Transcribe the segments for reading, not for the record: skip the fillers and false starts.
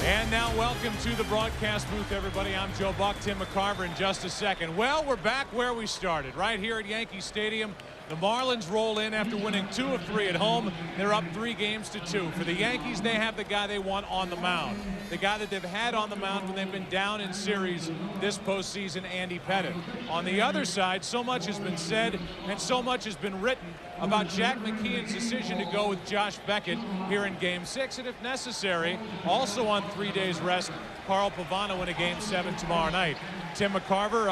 And now welcome to the broadcast booth, everybody. I'm Joe Buck, Tim McCarver in just a second. Well, we're back where we started, right here at Yankee Stadium. The Marlins roll in after winning 2 of 3 at home. They're up 3 games to 2. For the Yankees, they have the guy they want on the mound. The guy that they've had on the mound when they've been down in series this postseason, Andy Pettitte. On the other side, so much has been said and so much has been written about Jack McKeon's decision to go with Josh Beckett here in Game 6. And if necessary, also on 3 days rest, Carl Pavano in a Game 7 tomorrow night. Tim McCarver,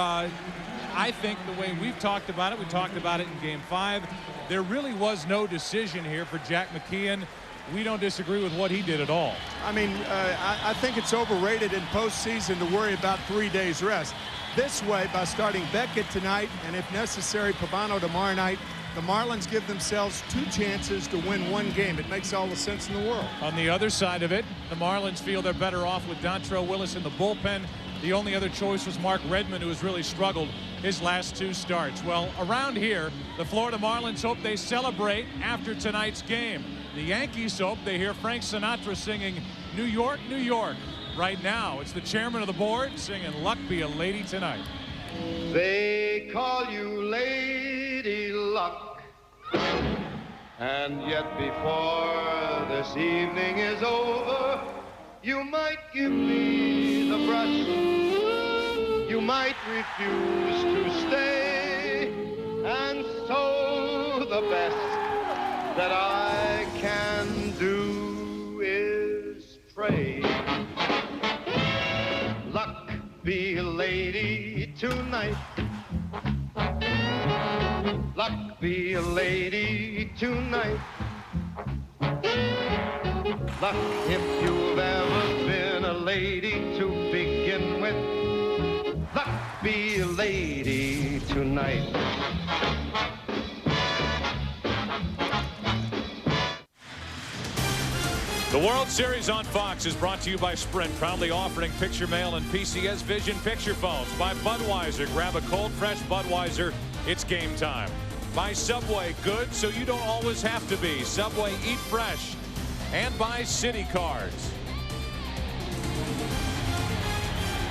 I think the way we've talked about it, we talked about it in Game 5, there really was no decision here for Jack McKeon. We don't disagree with what he did at all. I mean, I think it's overrated in postseason to worry about 3 days rest. This way, by starting Beckett tonight and if necessary Pavano tomorrow night, the Marlins give themselves 2 chances to win 1 game. It makes all the sense in the world. On the other side of it, the Marlins feel they're better off with Dontrelle Willis in the bullpen. The only other choice was Mark Redmond, who has really struggled his last 2 starts. Well, around here, the Florida Marlins hope they celebrate after tonight's game. The Yankees hope they hear Frank Sinatra singing New York, New York. Right now, it's the chairman of the board singing Luck Be a Lady Tonight. They call you Lady Luck, and yet before this evening is over, you might give me the brush, you might refuse to stay, and so the best that I can do is pray. Luck be a lady tonight. Luck be a lady tonight. Luck if you've ever been a lady to begin with. Luck be a lady tonight. The World Series on Fox is brought to you by Sprint, proudly offering picture mail and PCS Vision picture phones. By Budweiser, grab a cold, fresh Budweiser. It's game time. By Subway, good so you don't always have to be. Subway, eat fresh. And by City Cards.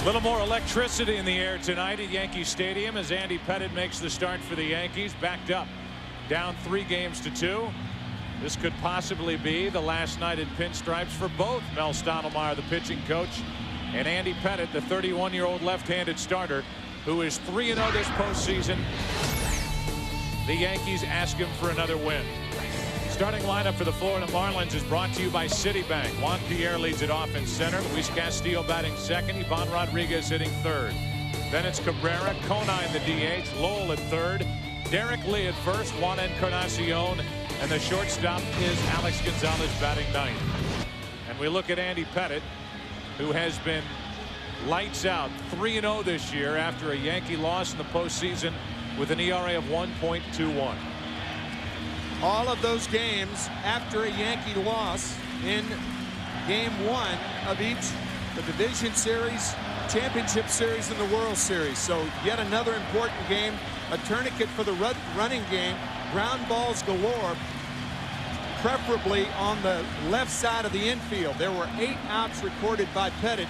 A little more electricity in the air tonight at Yankee Stadium as Andy Pettitte makes the start for the Yankees. Backed up, down 3 games to 2. This could possibly be the last night in pinstripes for both Mel Stottlemyre, the pitching coach, and Andy Pettitte, the 31-year-old left-handed starter, who is 3-0 this postseason. The Yankees ask him for another win. Starting lineup for the Florida Marlins is brought to you by Citibank. Juan Pierre leads it off in center. Luis Castillo batting second. Ivan Rodriguez hitting third. Then it's Cabrera, Conine the DH, Lowell at third, Derek Lee at first, Juan Encarnacion, and the shortstop is Alex Gonzalez batting ninth. And we look at Andy Pettitte, who has been lights out, 3-0 this year after a Yankee loss in the postseason with an ERA of 1.21. All of those games after a Yankee loss in Game 1 of each, the Division Series, Championship Series, and the World Series. So yet another important game, a tourniquet for the running game. Ground balls galore, preferably on the left side of the infield. There were 8 outs recorded by Pettitte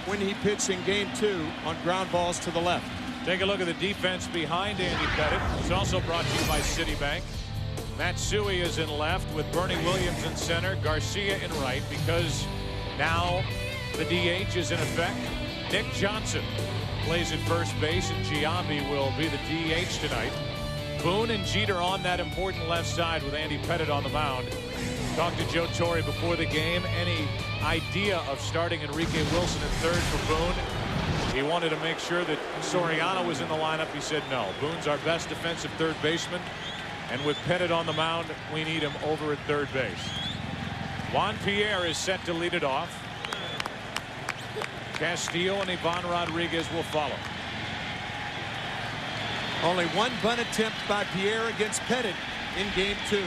when he pitched in Game 2 on ground balls to the left. Take a look at the defense behind Andy Pettitte. It's also brought to you by Citibank. Matsui is in left with Bernie Williams in center, Garcia in right, because now the DH is in effect. Nick Johnson plays at first base, and Giambi will be the DH tonight. Boone and Jeter on that important left side with Andy Pettitte on the mound. Talked to Joe Torre before the game. Any idea of starting Enrique Wilson at third for Boone? He wanted to make sure that Soriano was in the lineup. He said no. Boone's our best defensive third baseman. And with Pettitte on the mound, we need him over at third base. Juan Pierre is set to lead it off. Castillo and Ivan Rodriguez will follow. Only 1 bunt attempt by Pierre against Pettitte in Game 2.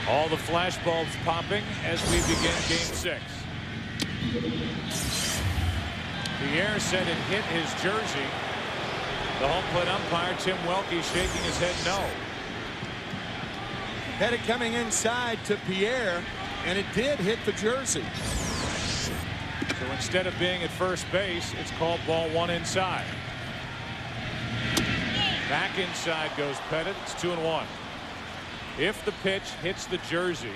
All the flash bulbs popping as we begin Game 6. Pierre said it hit his jersey. The home plate umpire, Tim Welke, shaking his head no. Pettit coming inside to Pierre, and it did hit the jersey. So instead of being at first base, it's called ball 1 inside. Back inside goes Pettit. It's 2-1. If the pitch hits the jersey,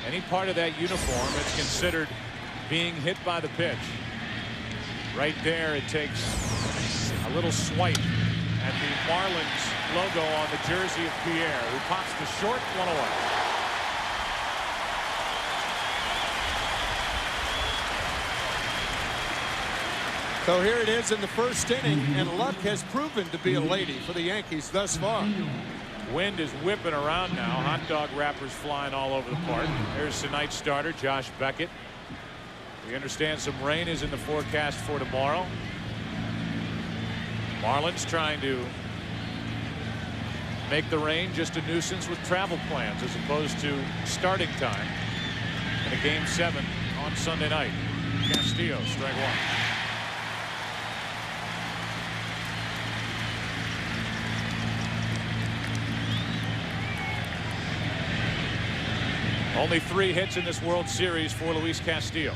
any part of that uniform, it's considered being hit by the pitch. Right there, it takes a little swipe at the Marlins logo on the jersey of Pierre, who pops to short, 1 away. So here it is in the first inning, and luck has proven to be a lady for the Yankees thus far. Wind is whipping around now. Hot dog wrappers flying all over the park. There's tonight's starter, Josh Beckett. We understand some rain is in the forecast for tomorrow. Marlins trying to make the rain just a nuisance with travel plans as opposed to starting time in a game 7 on Sunday night. Castillo, strike 1. Only 3 hits in this World Series for Luis Castillo.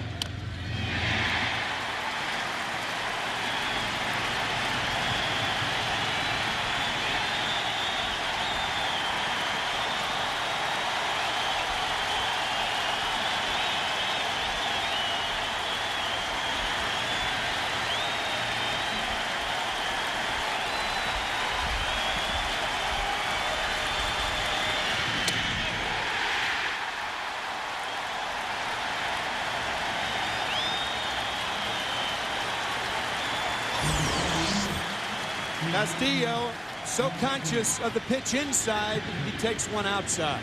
Castillo so conscious of the pitch inside, he takes one outside.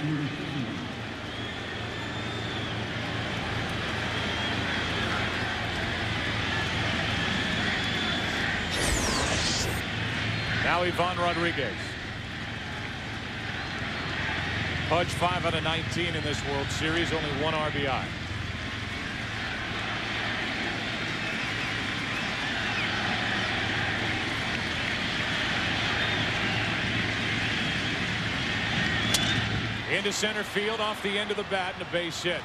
Now Ivan Rodriguez. Pudge 5 out of 19 in this World Series, only 1 RBI. Into center field off the end of the bat and a base hit.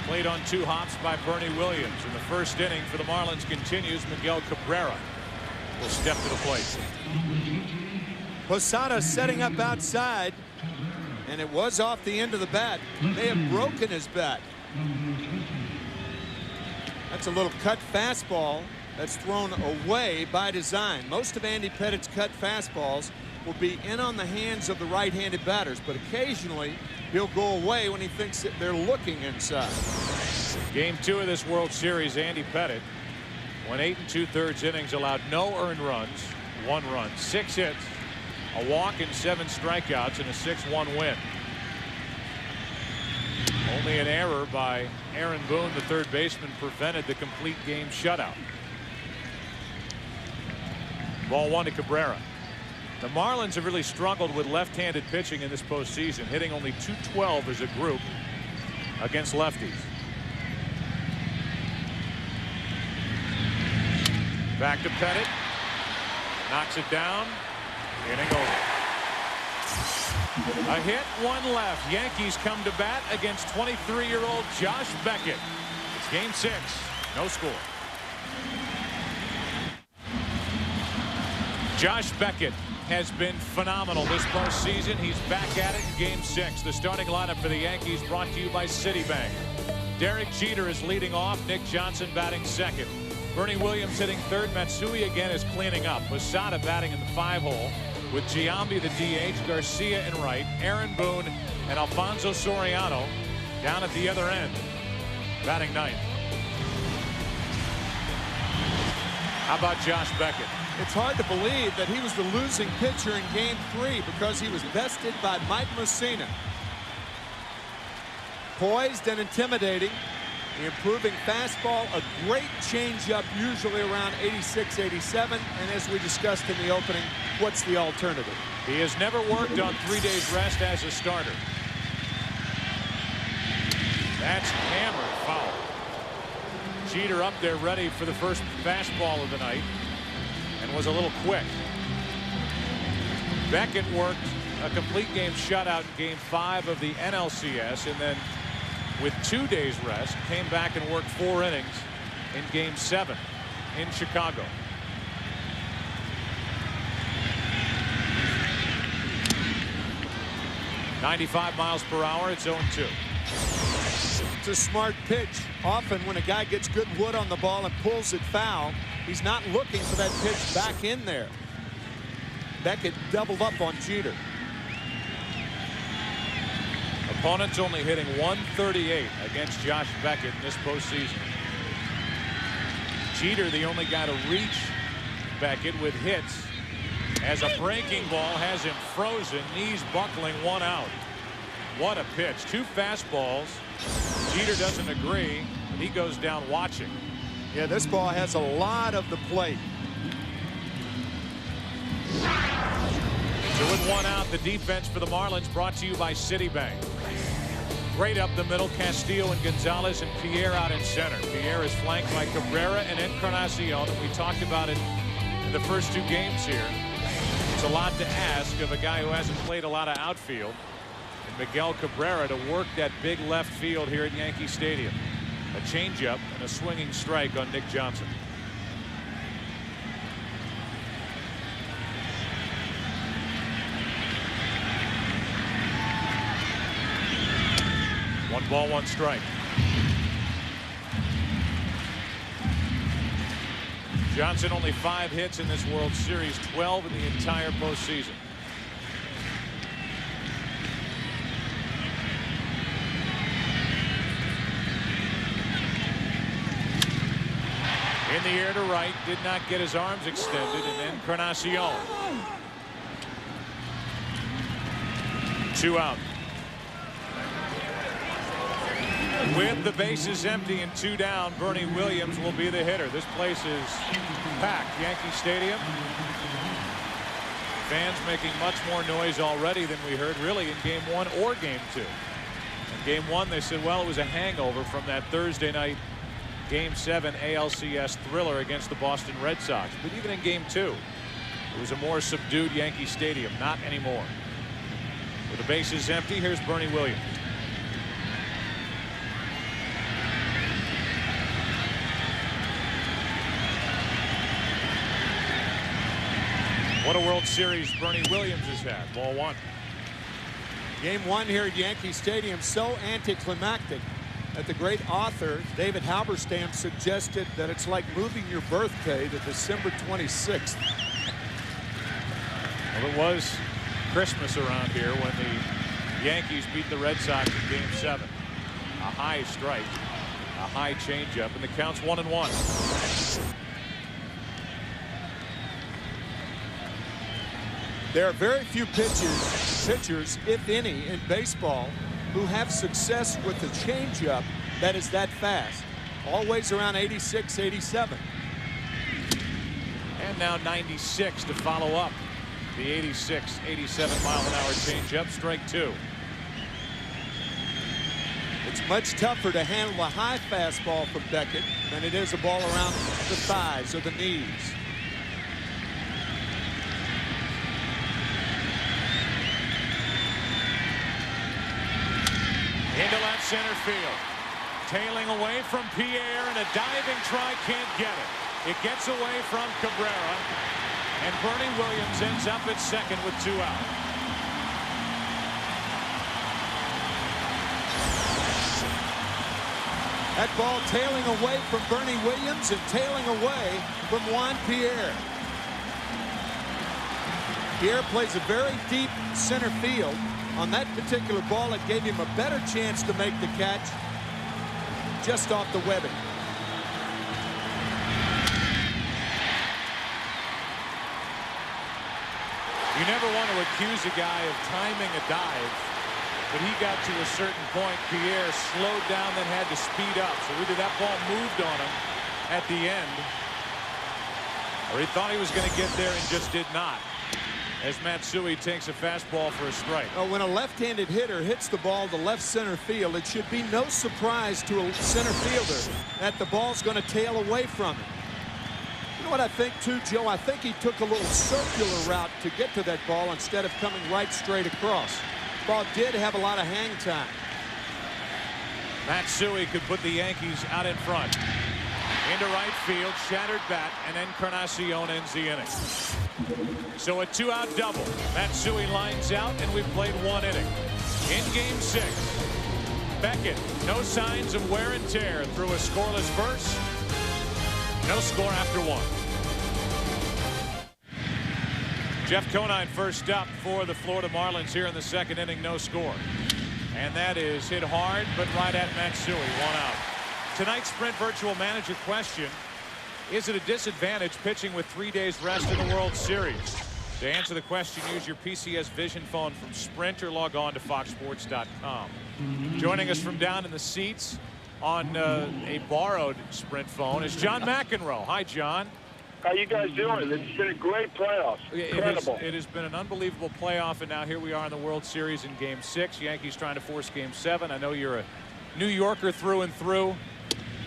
Played on 2 hops by Bernie Williams. In the first inning for the Marlins continues. Miguel Cabrera will step to the plate. Posada setting up outside, and it was off the end of the bat. They have broken his bat. That's a little cut fastball that's thrown away by design. Most of Andy Pettit's cut fastballs will be in on the hands of the right-handed batters, but occasionally he'll go away when he thinks that they're looking inside. Game 2 of this World Series, Andy Pettit went 8 2/3 innings, allowed no earned runs, 1 run, 6 hits, a walk, and 7 strikeouts in a 6-1 win. Only an error by Aaron Boone, the third baseman, prevented the complete game shutout. Ball 1 to Cabrera. The Marlins have really struggled with left-handed pitching in this postseason, hitting only .212 as a group against lefties. Back to Pettit. Knocks it down. Inning over. A hit, 1 left. Yankees come to bat against 23-year-old Josh Beckett. It's game 6. No score. Josh Beckett has been phenomenal this postseason. He's back at it in game 6. The starting lineup for the Yankees brought to you by Citibank. Derek Jeter is leading off. Nick Johnson batting second. Bernie Williams hitting third. Matsui again is cleaning up. Posada batting in the 5-hole with Giambi the DH, Garcia in right, Aaron Boone and Alfonso Soriano down at the other end batting ninth. How about Josh Beckett? It's hard to believe that he was the losing pitcher in game 3 because he was bested by Mike Mussina. Poised and intimidating. The improving fastball, a great changeup, usually around 86, 87. And as we discussed in the opening, what's the alternative? He has never worked on 3 days rest as a starter. That's hammered foul. Jeter up there ready for the first fastball of the night. and was a little quick. Beckett worked a complete game shutout in Game 5 of the NLCS, and then with 2 days rest came back and worked 4 innings in Game 7 in Chicago. .95 miles per hour. It's 0-2. It's a smart pitch. Often when a guy gets good wood on the ball and pulls it foul, he's not looking for that pitch back in there. Beckett doubled up on Jeter. Opponents only hitting .138 against Josh Beckett in this postseason. Jeter, the only guy to reach Beckett with hits, as a breaking ball has him frozen, knees buckling, 1 out. What a pitch. 2 fastballs. Jeter doesn't agree, and he goes down watching. Yeah, this ball has a lot of the plate. So with 1 out, the defense for the Marlins brought to you by Citibank. Great up the middle, Castillo and Gonzalez, and Pierre out in center. Pierre is flanked by Cabrera and Encarnacion, and we talked about it in the first 2 games here. It's a lot to ask of a guy who hasn't played a lot of outfield. And Miguel Cabrera to work that big left field here at Yankee Stadium. A changeup and a swinging strike on Nick Johnson. One ball, 1 strike. Johnson only 5 hits in this World Series, 12 in the entire postseason. In the air to right, did not get his arms extended, and then Encarnacion. 2 out. With the bases empty and 2 down, Bernie Williams will be the hitter. This place is packed. Yankee Stadium. Fans making much more noise already than we heard really in Game 1 or Game 2. In Game 1 they said, well, it was a hangover from that Thursday night Game 7 ALCS thriller against the Boston Red Sox. But even in Game 2, it was a more subdued Yankee Stadium. Not anymore. With the bases empty, here's Bernie Williams. What a World Series Bernie Williams has had. Ball 1. Game 1 here at Yankee Stadium, so anticlimactic that the great author David Halberstam suggested that it's like moving your birthday to December 26th. Well, it was Christmas around here when the Yankees beat the Red Sox in Game 7. A high strike, a high changeup, and the count's 1-1. There are very few pitchers, if any, in baseball who have success with the changeup that is that fast. Always around 86, 87. And now 96 to follow up the 86, 87 mile an hour changeup. Strike 2. It's much tougher to handle a high fastball from Beckett than it is a ball around the thighs or the knees. Into left center field. Tailing away from Pierre, and a diving try can't get it. It gets away from Cabrera, and Bernie Williams ends up at second with 2 out. That ball tailing away from Bernie Williams and tailing away from Juan Pierre. Pierre plays a very deep center field. On that particular ball, it gave him a better chance to make the catch just off the webbing. You never want to accuse a guy of timing a dive, but he got to a certain point. Pierre slowed down, then had to speed up. So either that ball moved on him at the end, or he thought he was going to get there and just did not. As Matsui takes a fastball for a strike. When a left-handed hitter hits the ball to left center field, it should be no surprise to a center fielder that the ball's going to tail away from him. You know what I think, too, Joe? I think he took a little circular route to get to that ball instead of coming right straight across. Ball did have a lot of hang time. Matsui could put the Yankees out in front. Into right field, shattered bat, and Encarnacion ends the inning. So a 2-out double. Matsui lines out, and we've played 1 inning. In Game 6, Beckett, no signs of wear and tear through a scoreless first. No score after 1. Jeff Conine first up for the Florida Marlins here in the 2nd inning. No score. And that is hit hard, but right at Matsui. 1 out. Tonight's Sprint Virtual Manager question: is it a disadvantage pitching with 3 days rest in the World Series? To answer the question, use your PCS Vision phone from Sprint or log on to foxsports.com. Joining us from down in the seats on a borrowed Sprint phone is John McEnroe. Hi, John. How you guys doing? It's been a great playoff. Incredible. It has been an unbelievable playoff, and now here we are in the World Series in Game 6. Yankees trying to force Game 7. I know you're a New Yorker through and through.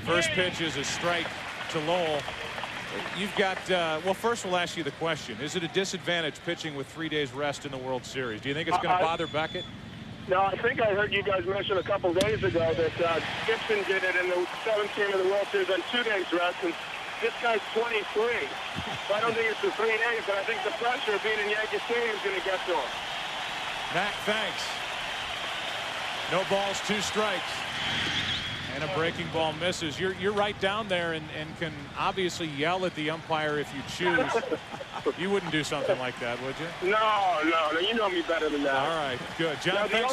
First pitch is a strike to Lowell. You've got, well, first we'll ask you the question. Is it a disadvantage pitching with 3 days rest in the World Series? Do you think it's going to bother Beckett? No, I think I heard you guys mention a couple days ago that Gibson did it in the 7th game of the World Series on 2 days rest, and this guy's 23. So I don't think it's the 3 days, but I think the pressure of being in Yankee Stadium is going to get to him. Mac, thanks. No balls, 2 strikes. And a breaking ball misses. You're right down there and can obviously yell at the umpire if you choose. You wouldn't do something like that, would you? No. You know me better than that. All right, good. John, now,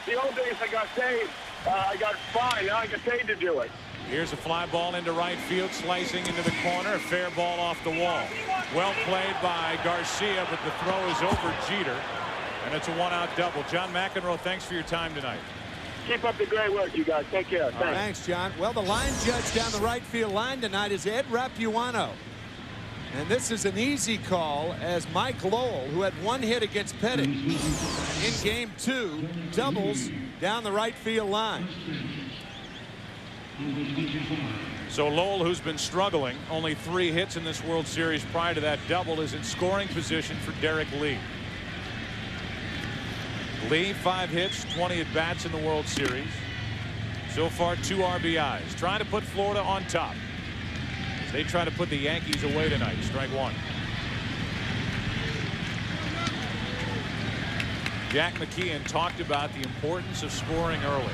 the old days I got paid. I got fined. Now I get paid to do it. Here's a fly ball into right field, slicing into the corner. A fair ball off the wall. Well played by Garcia, but the throw is over Jeter. And it's a 1-out double. John McEnroe, thanks for your time tonight. Keep up the great work, you guys. Take care. Thanks. Thanks, John. Well, the line judge down the right field line tonight is Ed Rapuano. And this is an easy call, as Mike Lowell, who had 1 hit against Pettit in Game 2, doubles down the right field line. So Lowell, who's been struggling, only 3 hits in this World Series prior to that double, is in scoring position for Derek Lee. Lee, 5 hits, 20 at bats in the World Series. So far, 2 RBIs. Trying to put Florida on top as they try to put the Yankees away tonight. Strike 1. Jack McKeon talked about the importance of scoring early,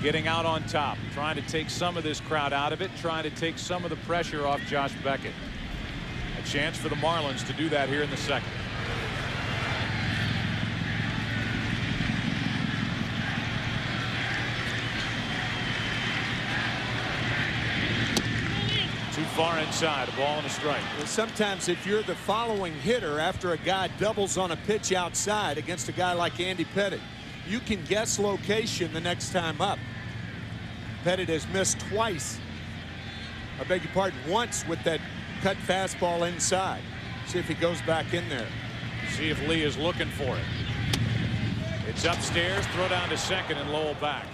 getting out on top, trying to take some of this crowd out of it, trying to take some of the pressure off Josh Beckett. A chance for the Marlins to do that here in the 2nd. Too far inside, a ball and a strike. Well, sometimes if you're the following hitter after a guy doubles on a pitch outside against a guy like Andy Pettit, you can guess location the next time up. Pettit has missed twice. I beg your pardon, once with that cut fastball inside. See if he goes back in there. See if Lee is looking for it. It's upstairs, throw down to 2nd, and Lowell back.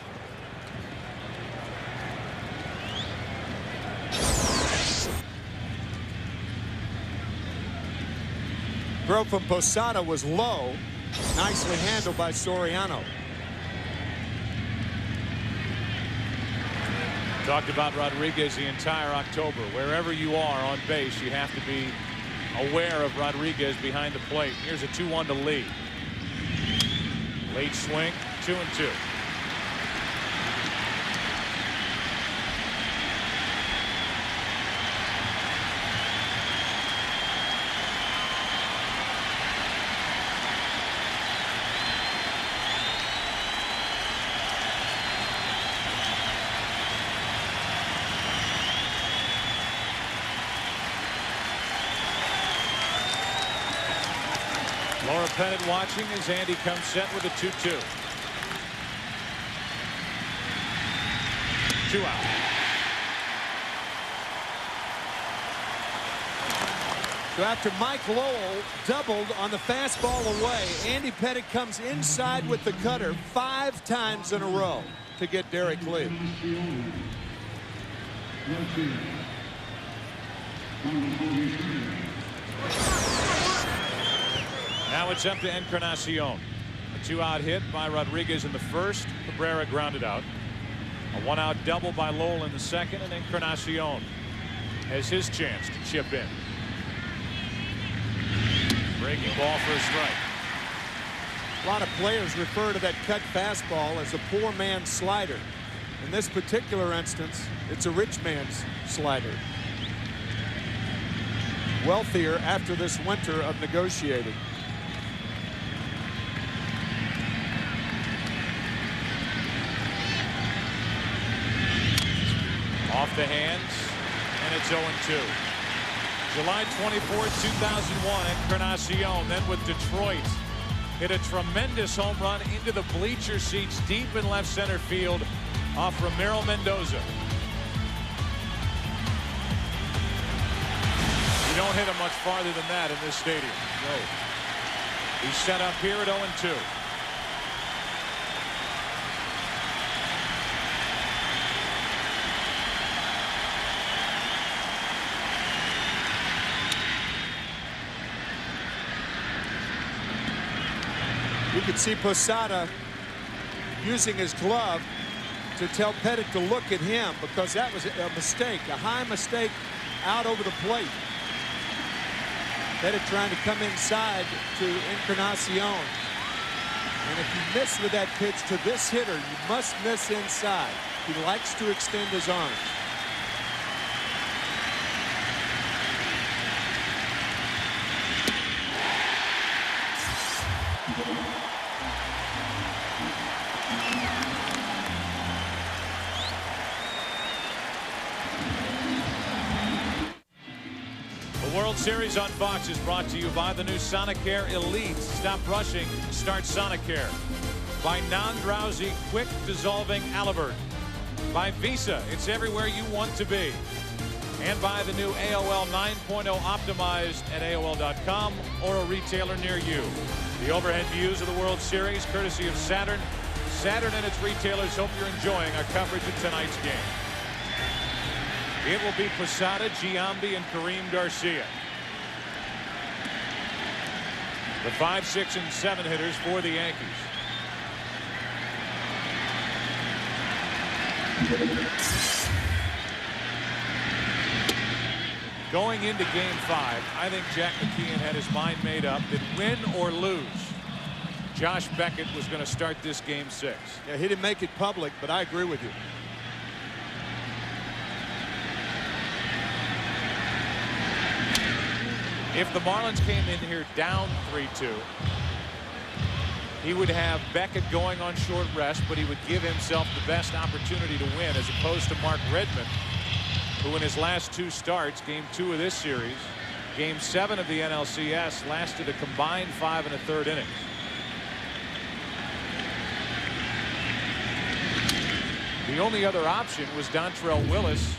Throw from Posada was low. Nicely handled by Soriano. Talked about Rodriguez the entire October. Wherever you are on base, you have to be aware of Rodriguez behind the plate. Here's a 2-1 to Lee. Late swing, 2-2. Laura Pettit watching as Andy comes set with a 2-2. 2 out. So after Mike Lowell doubled on the fastball away, Andy Pettit comes inside with the cutter 5 times in a row to get Derek Lee. Now it's up to Encarnacion. A 2-out hit by Rodriguez in the first. Cabrera grounded out. A 1-out double by Lowell in the second, and Encarnacion has his chance to chip in. Breaking ball for a strike. A lot of players refer to that cut fastball as a poor man's slider. In this particular instance, it's a rich man's slider. Wealthier after this winter of negotiating. Off the hands, and it's 0-2. July 24, 2001, Encarnacion, then with Detroit, hit a tremendous home run into the bleacher seats deep in left center field off Ramiro Mendoza. You don't hit him much farther than that in this stadium. No. He's set up here at 0-2. You could see Posada using his glove to tell Pettit to look at him, because that was a mistake, a high mistake out over the plate. Pettit trying to come inside to Encarnacion. And if you miss with that pitch to this hitter, you must miss inside. He likes to extend his arms. The World Series on Fox is brought to you by the new Sonicare Elite. Stop rushing, start Sonicare. By non-drowsy, quick dissolving Alivert. By Visa, it's everywhere you want to be. And by the new AOL 9.0 optimized at AOL.com or a retailer near you. The overhead views of the World Series, courtesy of Saturn. Saturn and its retailers hope you're enjoying our coverage of tonight's game. It will be Posada, Giambi, and Kareem Garcia. The 5, 6, and 7 hitters for the Yankees. Going into Game 5, I think Jack McKeon had his mind made up that win or lose, Josh Beckett was going to start this Game 6. Yeah, he didn't make it public, but I agree with you. If the Marlins came in here down 3-2, he would have Beckett going on short rest, but he would give himself the best opportunity to win, as opposed to Mark Redmond, who in his last 2 starts, Game 2 of this series, Game 7 of the NLCS, lasted a combined 5 1/3 innings. The only other option was Dontrelle Willis,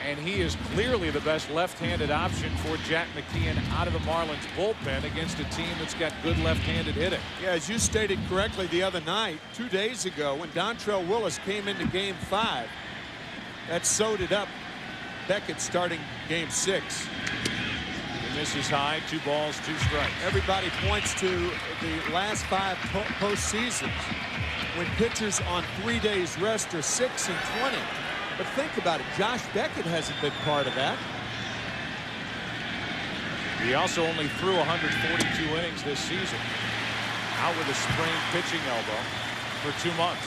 and he is clearly the best left-handed option for Jack McKeon out of the Marlins bullpen against a team that's got good left-handed hitting. Yeah, as you stated correctly the other night, 2 days ago, when Dontrelle Willis came into Game 5, that sewed it up. Beckett starting Game 6. He misses high, 2 balls, 2 strikes. Everybody points to the last 5 postseasons when pitchers on 3 days rest are 6 and 20. But think about it. Josh Beckett hasn't been part of that. He also only threw 142 innings this season. Out with a sprained pitching elbow for 2 months.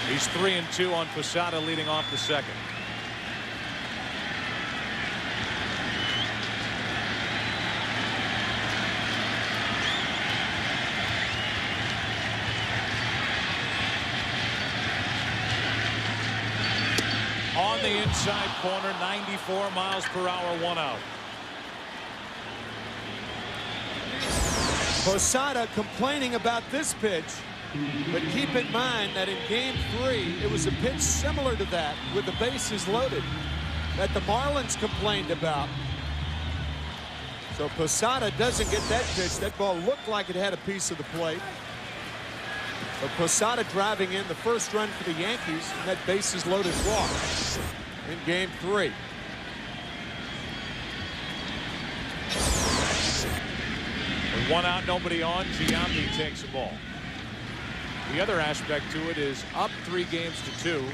He's 3-2 on Posada, leading off the second. On the inside corner, 94 miles per hour, 1 out. Posada complaining about this pitch, but keep in mind that in Game 3, it was a pitch similar to that with the bases loaded that the Marlins complained about. So Posada doesn't get that pitch. That ball looked like it had a piece of the plate. But Posada driving in the first run for the Yankees, and that bases loaded walk in game 3. With 1 out, nobody on, Giambi takes the ball. The other aspect to it is up 3 games to 2.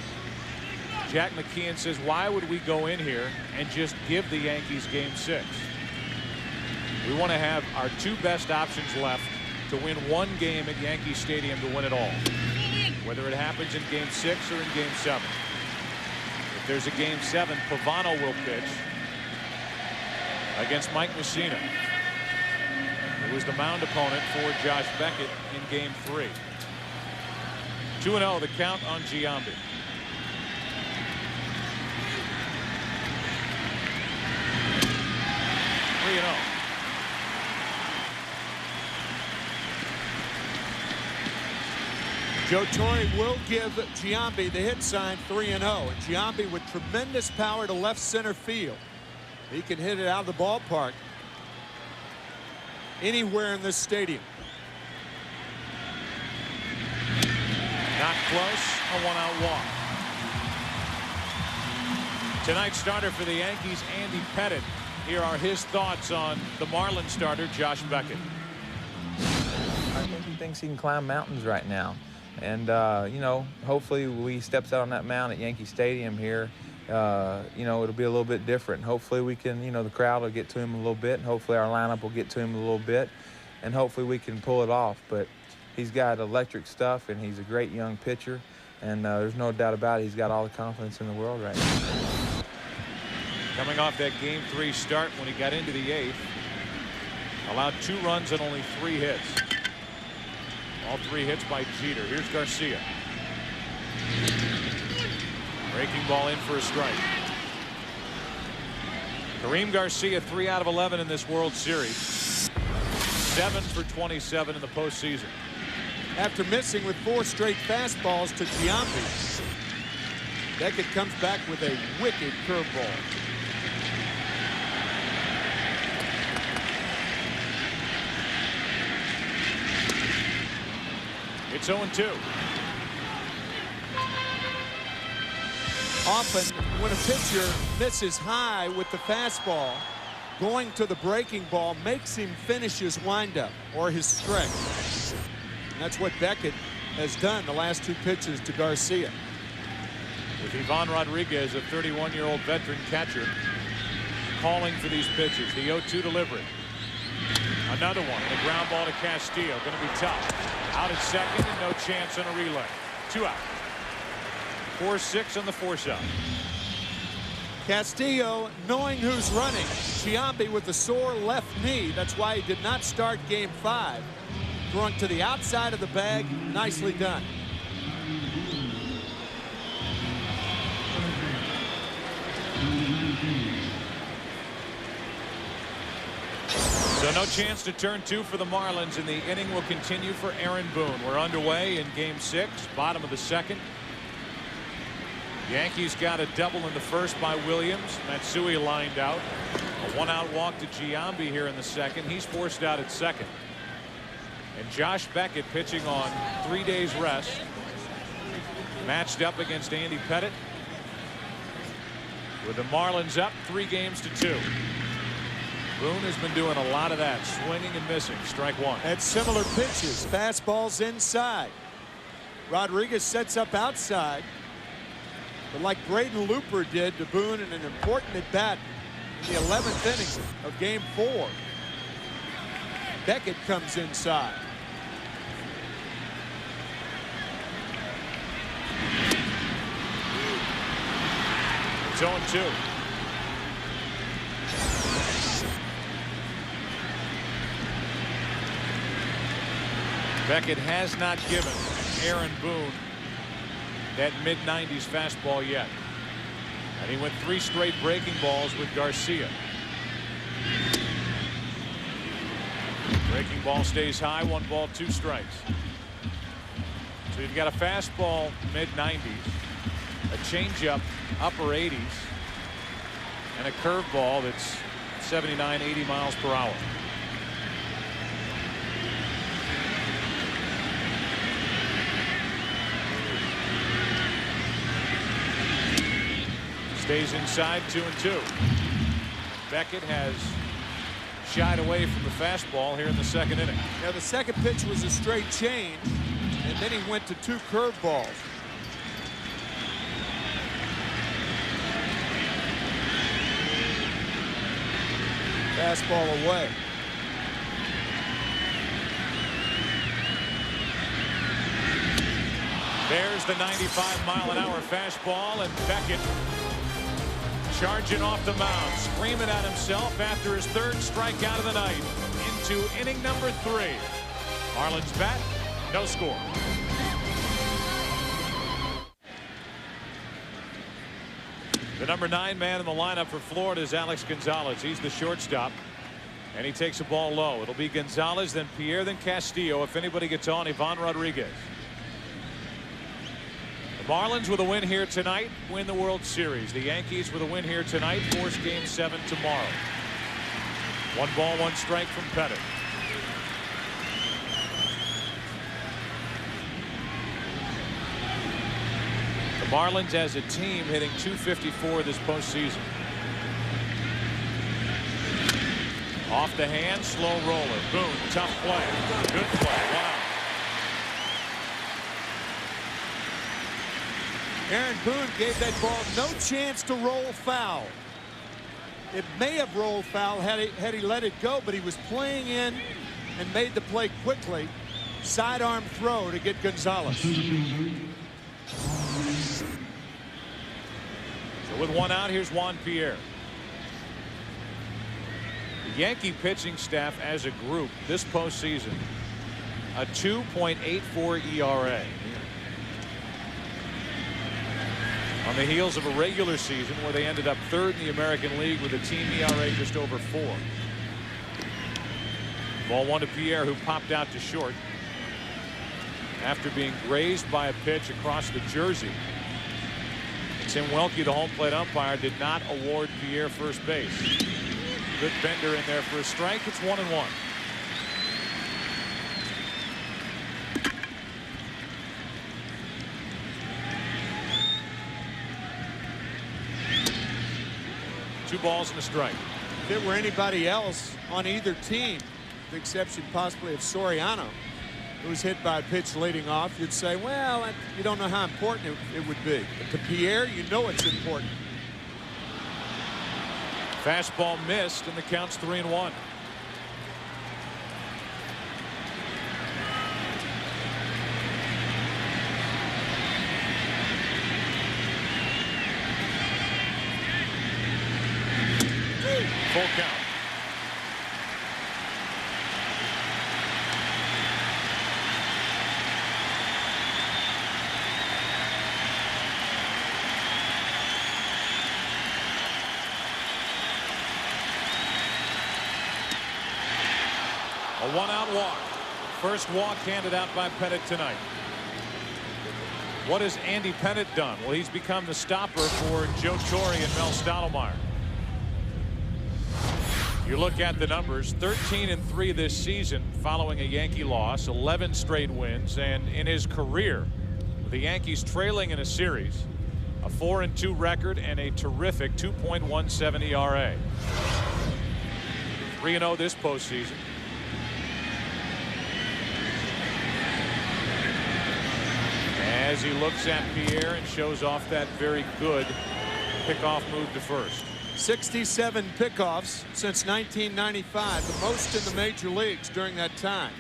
Jack McKeon says, why would we go in here and just give the Yankees game 6? We want to have our 2 best options left to win 1 game at Yankee Stadium to win it all. Whether it happens in game 6 or in game 7. If there's a game 7, Pavano will pitch against Mike Mussina, who was the mound opponent for Josh Beckett in game 3. 2-0 the count on Giambi. Joe Torre will give Giambi the hit sign 3-0. And Giambi with tremendous power to left center field. He can hit it out of the ballpark anywhere in this stadium. Not close. A 1-out walk. Tonight's starter for the Yankees, Andy Pettitte. Here are his thoughts on the Marlins starter, Josh Beckett. I think he thinks he can climb mountains right now. And, you know, hopefully when he steps out on that mound at Yankee Stadium here, you know, it'll be a little bit different. Hopefully we can, you know, the crowd will get to him a little bit. And hopefully our lineup will get to him a little bit. And hopefully we can pull it off. But he's got electric stuff, and he's a great young pitcher. And there's no doubt about it, he's got all the confidence in the world right now. Coming off that game 3 start when he got into the 8th. Allowed 2 runs and only 3 hits. All 3 hits by Jeter. Here's Garcia. Breaking ball in for a strike. Kareem Garcia 3 out of 11 in this World Series. 7 for 27 in the postseason. After missing with 4 straight fastballs to Giambi, Beckett comes back with a wicked curveball. It's 0-2. Often when a pitcher misses high with the fastball, going to the breaking ball makes him finish his windup or his stretch. And that's what Beckett has done the last 2 pitches to Garcia. With Ivan Rodriguez, a 31-year-old veteran catcher, calling for these pitches. The 0-2 delivery. Another one. And a ground ball to Castillo. Going to be tough. Out at second and no chance on a relay. 2 out. 4-6 on the force out. Castillo knowing who's running. Giambi with the sore left knee. That's why he did not start game 5. Throwing to the outside of the bag. Nicely done. So no chance to turn 2 for the Marlins, and the inning will continue for Aaron Boone. We're underway in game 6, bottom of the 2nd. Yankees got a double in the first by Williams. Matsui lined out. A 1-out walk to Giambi here in the 2nd. He's forced out at second. And Josh Beckett pitching on 3 days rest. Matched up against Andy Pettitte. With the Marlins up 3 games to 2. Boone has been doing a lot of that, swinging and missing. Strike 1. At similar pitches, fastballs inside. Rodriguez sets up outside. But like Braden Looper did to Boone in an important at-bat in the 11th inning of game 4, Beckett comes inside. It's 0-2. Beckett has not given Aaron Boone that mid-90s fastball yet. And he went 3 straight breaking balls with Garcia. Breaking ball stays high. 1 ball, 2 strikes. So you've got a fastball mid-90s, a changeup upper 80s, and a curveball that's 79, 80 miles per hour. Stays inside 2-2. Beckett has shied away from the fastball here in the second inning. Now the second pitch was a straight change, and then he went to 2 curveballs. Fastball away. There's the 95-mile-an-hour fastball, and Beckett charging off the mound, screaming at himself after his 3rd strikeout of the night into inning number 3. Marlins bat, no score. The number 9 man in the lineup for Florida is Alex Gonzalez. He's the shortstop, and he takes a ball low. It'll be Gonzalez, then Pierre, then Castillo. If anybody gets on, Ivan Rodriguez. The Marlins with a win here tonight win the World Series. The Yankees with a win here tonight force Game 7 tomorrow. 1 ball, 1 strike from Pettit. The Marlins as a team hitting .254 this postseason. Off the hand, slow roller. Boone, tough play. Good play. Wow. Aaron Boone gave that ball no chance to roll foul. It may have rolled foul had he let it go, but he was playing in and made the play quickly. Sidearm throw to get Gonzalez. So with 1 out, here's Juan Pierre. The Yankee pitching staff as a group this postseason, a 2.84 ERA. On the heels of a regular season where they ended up 3rd in the American League with a team ERA just over 4. Ball 1 to Pierre, who popped out to short after being grazed by a pitch across the jersey. Tim Welke, the home plate umpire, did not award Pierre first base. Good bender in there for a strike. It's 1-1. Two balls and a strike. If it were anybody else on either team, with the exception possibly of Soriano, who was hit by a pitch leading off, you'd say, well, you don't know how important it would be. But to Pierre, you know it's important. Fastball missed, and the count's 3-1. Full count. A 1-out walk. First walk handed out by Pettit tonight. What has Andy Pettit done? Well, he's become the stopper for Joe Torre and Mel Stottlemyre. You look at the numbers, 13-3 this season following a Yankee loss, 11 straight wins, and in his career, with the Yankees trailing in a series, a 4-2 record and a terrific 2.17 ERA. 3-0 this postseason. As he looks at Pierre and shows off that very good pickoff move to first. 67 pickoffs since 1995, the most in the major leagues during that time.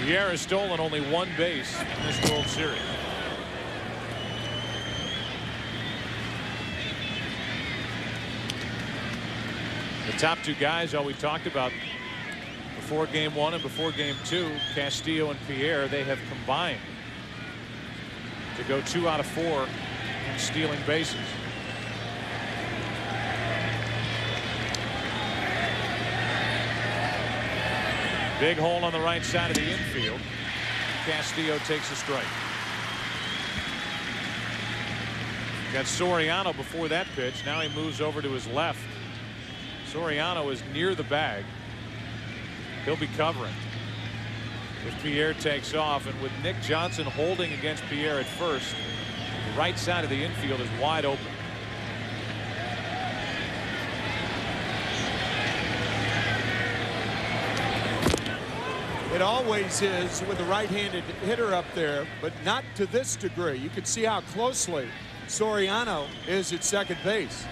Pierre has stolen only 1 base in this World Series. The top 2 guys all we talked about before Game 1 and before Game 2, Castillo and Pierre, they have combined to go 2 out of 4 in stealing bases. Big hole on the right side of the infield. Castillo takes a strike. Got Soriano before that pitch. Now he moves over to his left. Soriano is near the bag. He'll be covering if Pierre takes off, and with Nick Johnson holding against Pierre at first, the right side of the infield is wide open. It always is with a right-handed hitter up there, but not to this degree. You can see how closely Soriano is at second base.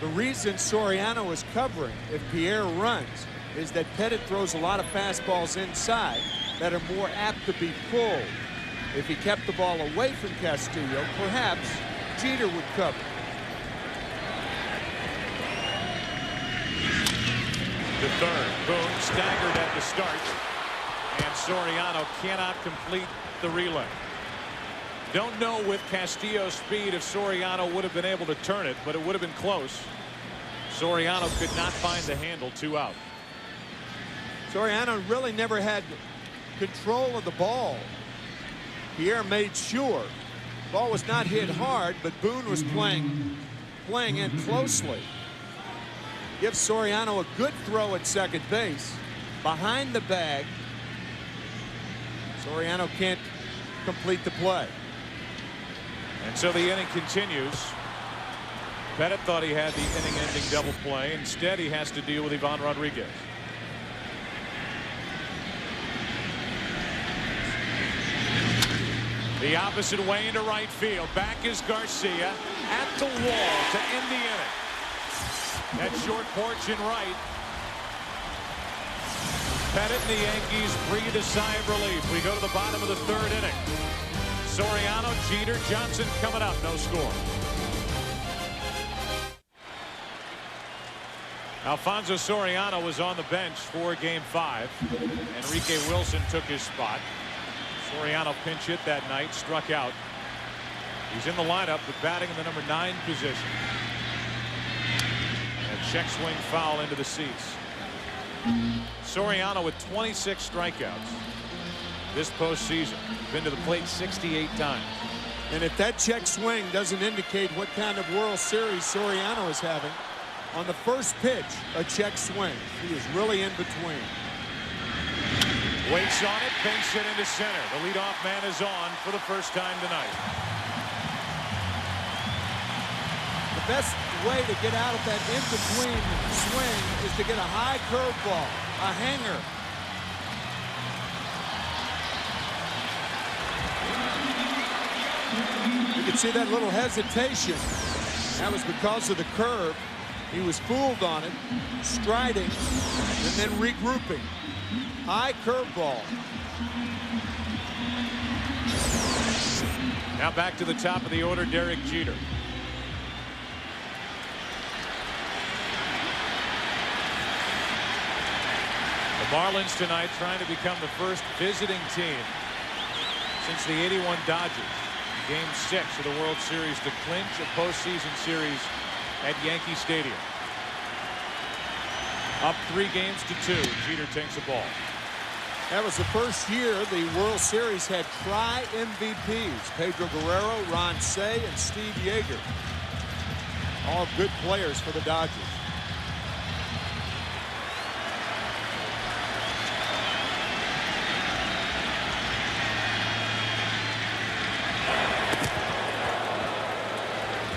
The reason Soriano is covering if Pierre runs is that Pettit throws a lot of fastballs inside that are more apt to be pulled. If he kept the ball away from Castillo, perhaps Jeter would cover. The third. Boone staggered at the start, and Soriano cannot complete the relay. Don't know with Castillo's speed if Soriano would have been able to turn it, but it would have been close. Soriano could not find the handle. 2 out. Soriano really never had control of the ball. Pierre made sure the ball was not hit hard, but Boone was playing in closely. Gives Soriano a good throw at second base behind the bag. Soriano can't complete the play. And so the inning continues. Pettit thought he had the inning-ending double play. Instead, he has to deal with Ivan Rodriguez. The opposite way into right field. Back is Garcia at the wall to end the inning. That short porch in right. Pettit and the Yankees breathe a sigh of relief. We go to the bottom of the third inning. Soriano, Jeter, Johnson coming up. No score. Alfonso Soriano was on the bench for Game 5. Enrique Wilson took his spot. Soriano pinch hit that night, struck out. He's in the lineup, but batting in the number 9 position. A check swing foul into the seats. Soriano with 26 strikeouts this postseason. Been to the plate 68 times. And if that check swing doesn't indicate what kind of World Series Soriano is having, on the first pitch, a check swing. He is really in between. Waits on it, banks it into center. The leadoff man is on for the first time tonight. The best way to get out of that in-between swing is to get a high curveball, a hanger. You can see that little hesitation. That was because of the curve. He was fooled on it, striding, and then regrouping. High curveball. Now back to the top of the order, Derek Jeter. The Marlins tonight trying to become the first visiting team since the '81 Dodgers. Game 6 of the World Series to clinch a postseason series at Yankee Stadium. Up 3-2. Jeter takes the ball. That was the first year the World Series had tri-MVPs. Pedro Guerrero, Ron Cey, and Steve Yeager. All good players for the Dodgers.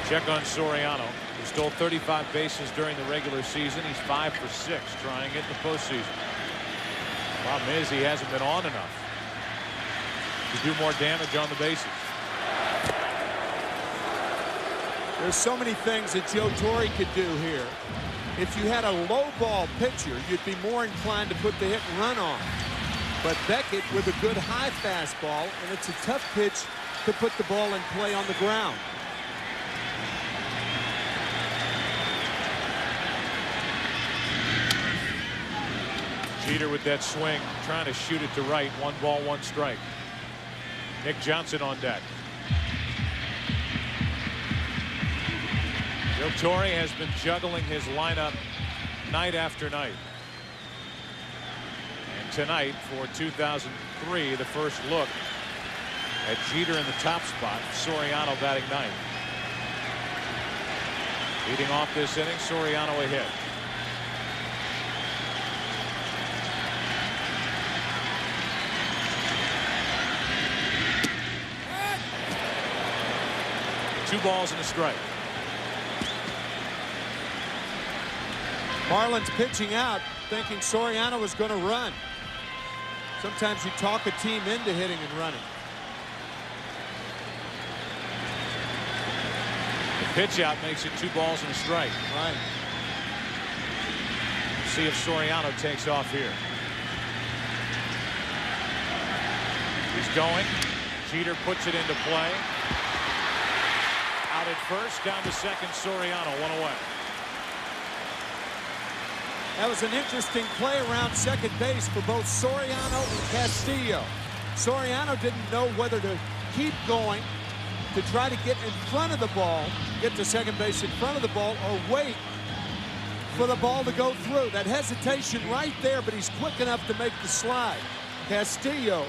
Check on Soriano, who stole 35 bases during the regular season. He's 5 for 6 trying it in the postseason. Problem is he hasn't been on enough to do more damage on the bases. There's so many things that Joe Torre could do here. If you had a low ball pitcher, you'd be more inclined to put the hit and run on. But Beckett with a good high fastball, and it's a tough pitch to put the ball in play on the ground. Jeter with that swing, trying to shoot it to right. 1 ball, 1 strike. Nick Johnson on deck. Joe Torre has been juggling his lineup night after night. And tonight for 2003, the first look at Jeter in the top spot. Soriano batting 9th. Leading off this inning, Soriano a hit. 2 balls and a strike. Marlins pitching out, thinking Soriano was going to run. Sometimes you talk a team into hitting and running. The pitch out makes it 2 balls and a strike. Right. See if Soriano takes off here. He's going. Jeter puts it into play. Out at first, down to second. Soriano, 1 away. That was an interesting play around second base for both Soriano and Castillo. Soriano didn't know whether to keep going to try to get in front of the ball, get to second base in front of the ball, or wait for the ball to go through. That hesitation right there, but he's quick enough to make the slide. Castillo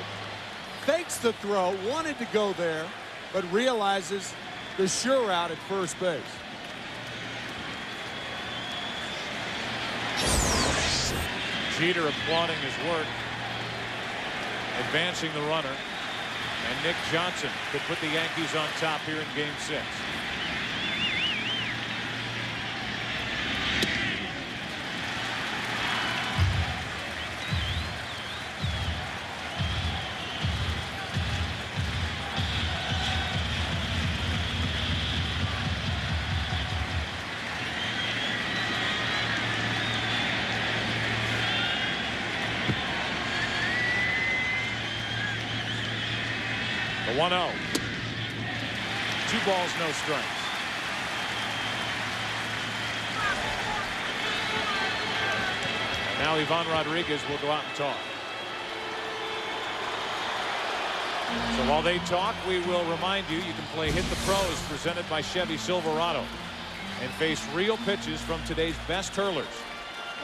fakes the throw, wanted to go there, but realizes the sure out at first base. Jeter applauding his work, advancing the runner, and Nick Johnson could put the Yankees on top here in Game 6. The 1-0. 2 balls, no strikes. Now Ivan Rodriguez will go out and talk. So while they talk, we will remind you, you can play Hit the Pros presented by Chevy Silverado and face real pitches from today's best hurlers.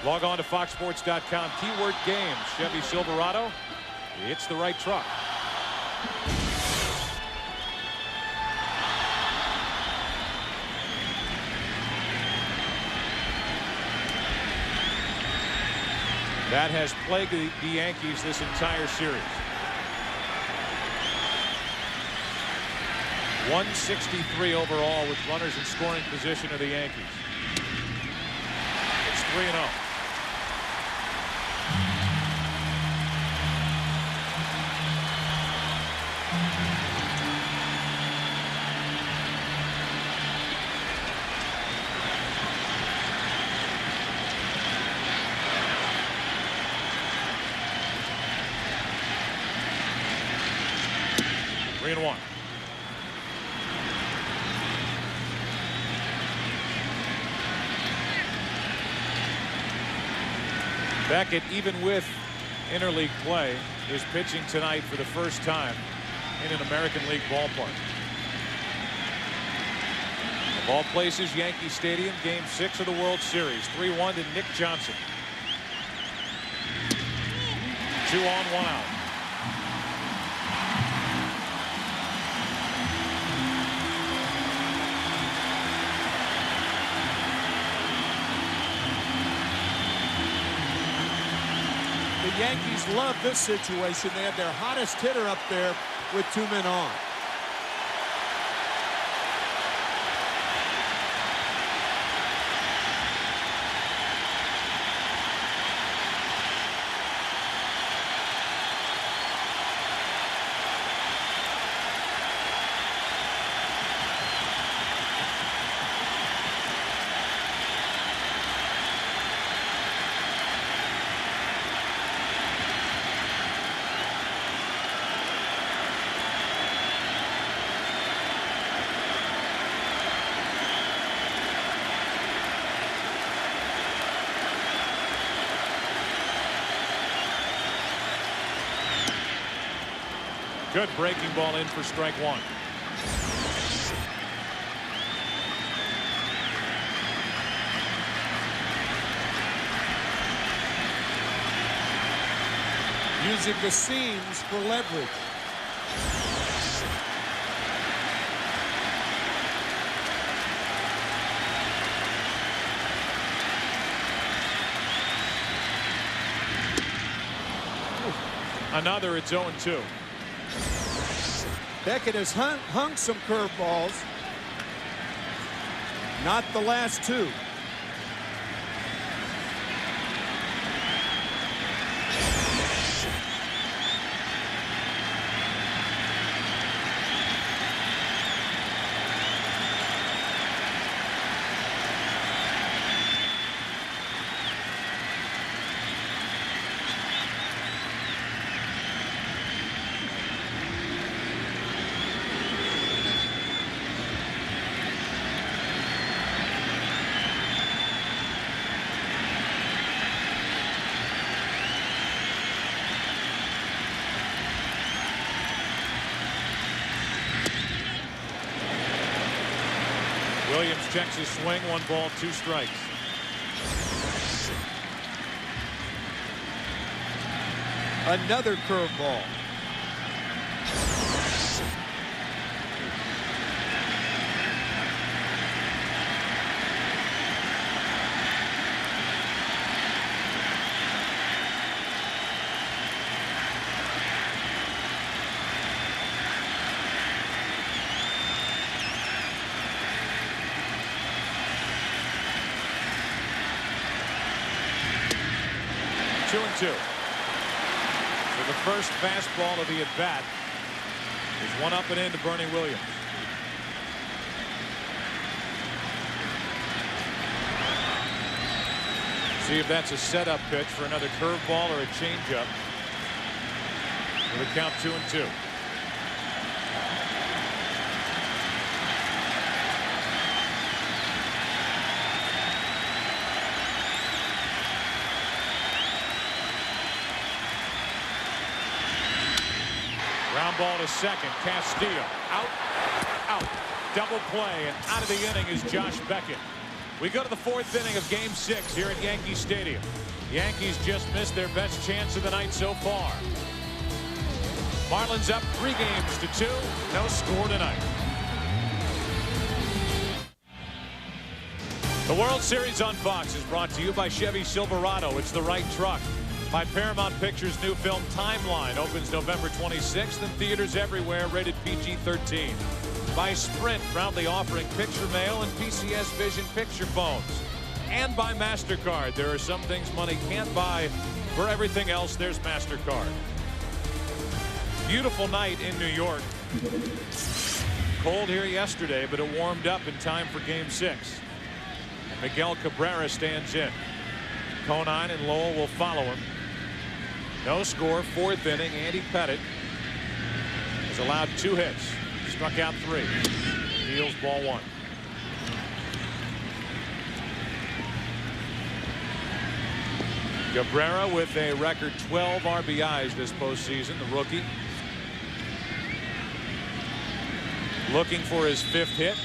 Log on to foxsports.com, keyword games. Chevy Silverado, it's the right truck. That has plagued the Yankees this entire series. 163 overall with runners in scoring position of the Yankees. It's 3-0. And 1. Beckett, even with interleague play, is pitching tonight for the first time in an American League ballpark. Of all places, Yankee Stadium, Game 6 of the World Series. 3-1 to Nick Johnson. 2 on, 1 out. The Yankees love this situation. They have their hottest hitter up there with 2 men on. Good breaking ball in for strike 1. Using the seams for leverage. Another, it's 0-2. Beckett has hung some curveballs. Not the last two. Williams checks his swing. 1 ball, 2 strikes. Another curveball. Two and two. So the first fastball of the at-bat is 1 up and in to Bernie Williams. See if that's a setup pitch for another curveball or a changeup. With a count 2 and 2. Ground ball to second. Castillo out. Double play, and out of the inning is Josh Beckett. We go to the 4th inning of Game 6 here at Yankee Stadium. Yankees just missed their best chance of the night so far. Marlins up 3 games to 2. No score tonight. The World Series on Fox is brought to you by Chevy Silverado. It's the right truck. By Paramount Pictures' new film Timeline opens November 26th in theaters everywhere, rated PG-13. By Sprint, proudly offering picture mail and PCS Vision picture phones. And by MasterCard. There are some things money can't buy. For everything else, there's MasterCard. Beautiful night in New York. Cold here yesterday, but it warmed up in time for Game 6. And Miguel Cabrera stands in. Conine and Lowell will follow him. No score, 4th inning. Andy Pettit has allowed 2 hits. Struck out 3. Deals ball 1. Cabrera with a record 12 RBIs this postseason, the rookie. Looking for his 5th hit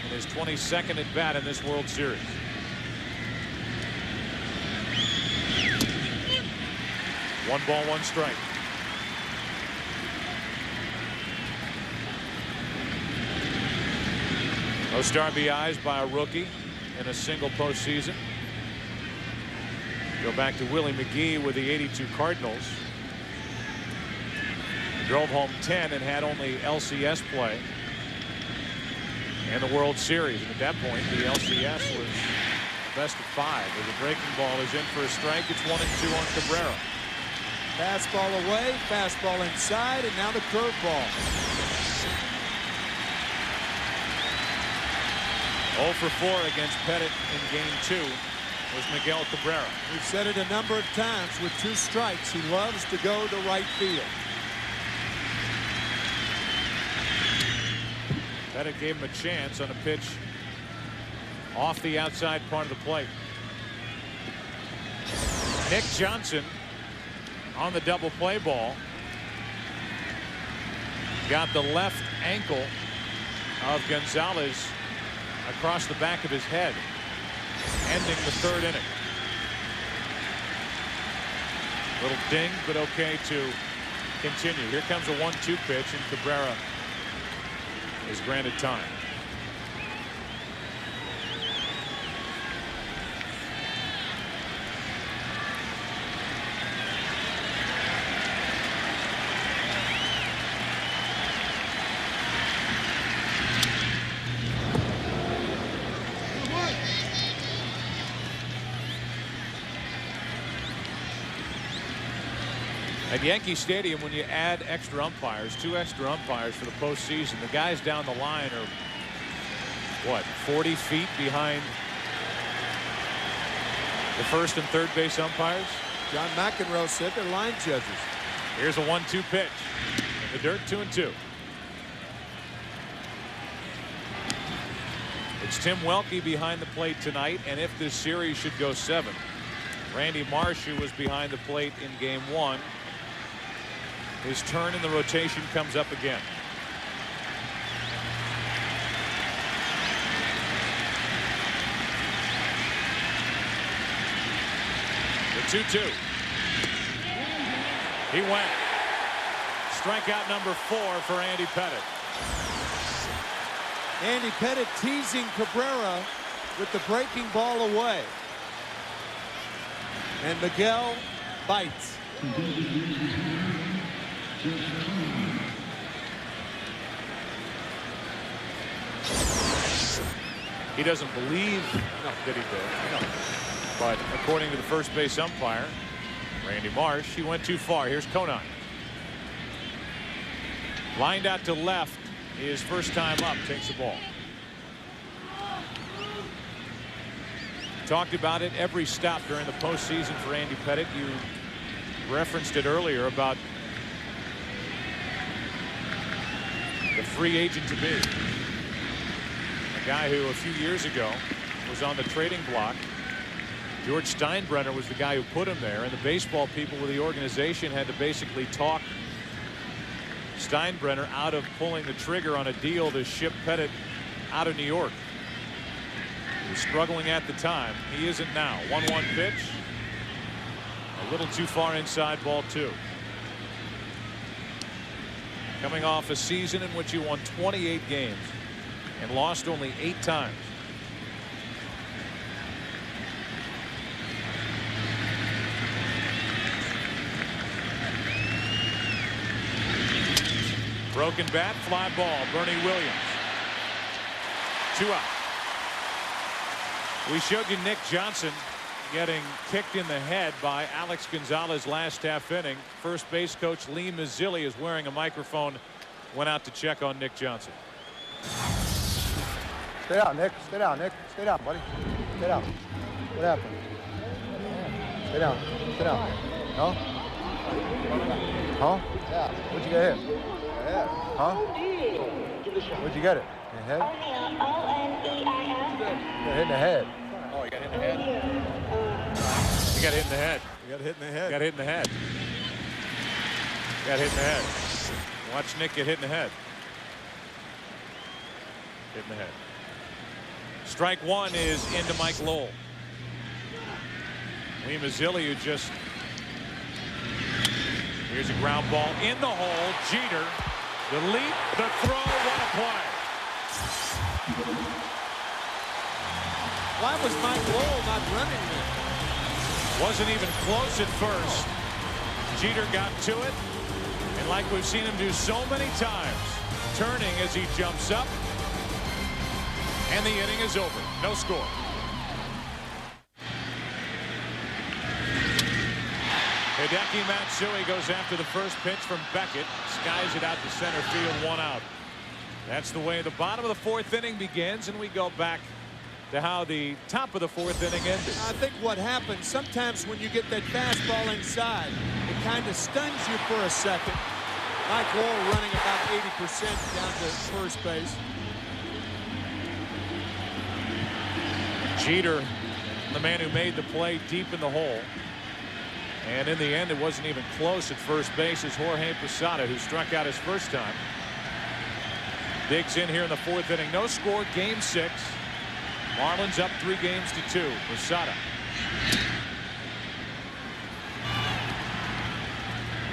and his 22nd at bat in this World Series. One ball, 1 strike. Most RBIs by a rookie in a single postseason. Go back to Willie McGee with the '82 Cardinals. He drove home 10 and had only LCS play and the World Series. And at that point, the LCS was best of 5. As the breaking ball is in for a strike, it's 1 and 2 on Cabrera. Fastball away, fastball inside, and now the curveball. 0 for 4 against Pettit in Game 2 was Miguel Cabrera. We've said it a number of times, with 2 strikes, he loves to go to right field. Pettit gave him a chance on a pitch off the outside part of the plate. Nick Johnson on the double play ball got the left ankle of Gonzalez across the back of his head, ending the 3rd inning. Little ding, but okay to continue. Here comes a 1-2 pitch, and Cabrera is granted time. At Yankee Stadium, when you add extra umpires, 2 extra umpires for the postseason, the guys down the line are, what, 40 feet behind the first and third base umpires? John McEnroe said they're line judges. Here's a 1-2 pitch. In the dirt, 2-2. It's Tim Welke behind the plate tonight, and if this series should go 7, Randy Marsh, who was behind the plate in game 1, his turn in the rotation comes up again. The 2-2. He went. Strikeout number 4 for Andy Pettitte. Andy Pettitte teasing Cabrera with the breaking ball away. And Miguel bites. He doesn't believe that he did. No. But according to the first base umpire, Randy Marsh, he went too far. Here's Conine. Lined out to left. His first time up, takes the ball. Talked about it every stop during the postseason for Andy Pettitte. You referenced it earlier about the free agent to be. A guy who a few years ago was on the trading block. George Steinbrenner was the guy who put him there, and the baseball people with the organization had to basically talk Steinbrenner out of pulling the trigger on a deal to ship Pettitte out of New York. He was struggling at the time. He isn't now. 1-1 pitch. A little too far inside, ball 2. Coming off a season in which he won 28 games and lost only 8 times. Broken bat, fly ball, Bernie Williams. 2 out. We showed you Nick Johnson getting kicked in the head by Alex Gonzalez last half inning. First base coach Lee Mazzilli is wearing a microphone. Went out to check on Nick Johnson. Stay down, Nick. Stay down, Nick. Stay down, buddy. Stay down. What happened? Stay down. Stay down. Huh? Huh? Yeah. What'd you get hit? Yeah. Huh? Where'd you get it? In the head? You got hit in the head. Oh, you got hit in the head? You got hit in the head. You got hit in the head. Got hit in the head. Got hit in the head. Watch Nick get hit in the head. Hit in the head. Strike 1 is into Mike Lowell. Lee Mazzilli, who just... Here's a ground ball in the hole. Jeter. The leap, the throw, what a play. Why was Mike Lowell not running there? Wasn't even close at first. Jeter got to it. And like we've seen him do so many times, turning as he jumps up. And the inning is over. No score. Hideki Matsui goes after the first pitch from Beckett. Skies it out to center field, 1 out. That's the way the bottom of the 4th inning begins, and we go back to how the top of the 4th inning ended. I think what happens sometimes when you get that fastball inside, it kind of stuns you for a second. Mike Lowell running about 80% down to first base. Jeter, the man who made the play deep in the hole. And in the end, it wasn't even close at first base as Jorge Posada, who struck out his first time, digs in here in the 4th inning. No score, game 6. Marlins up 3 games to 2. Posada.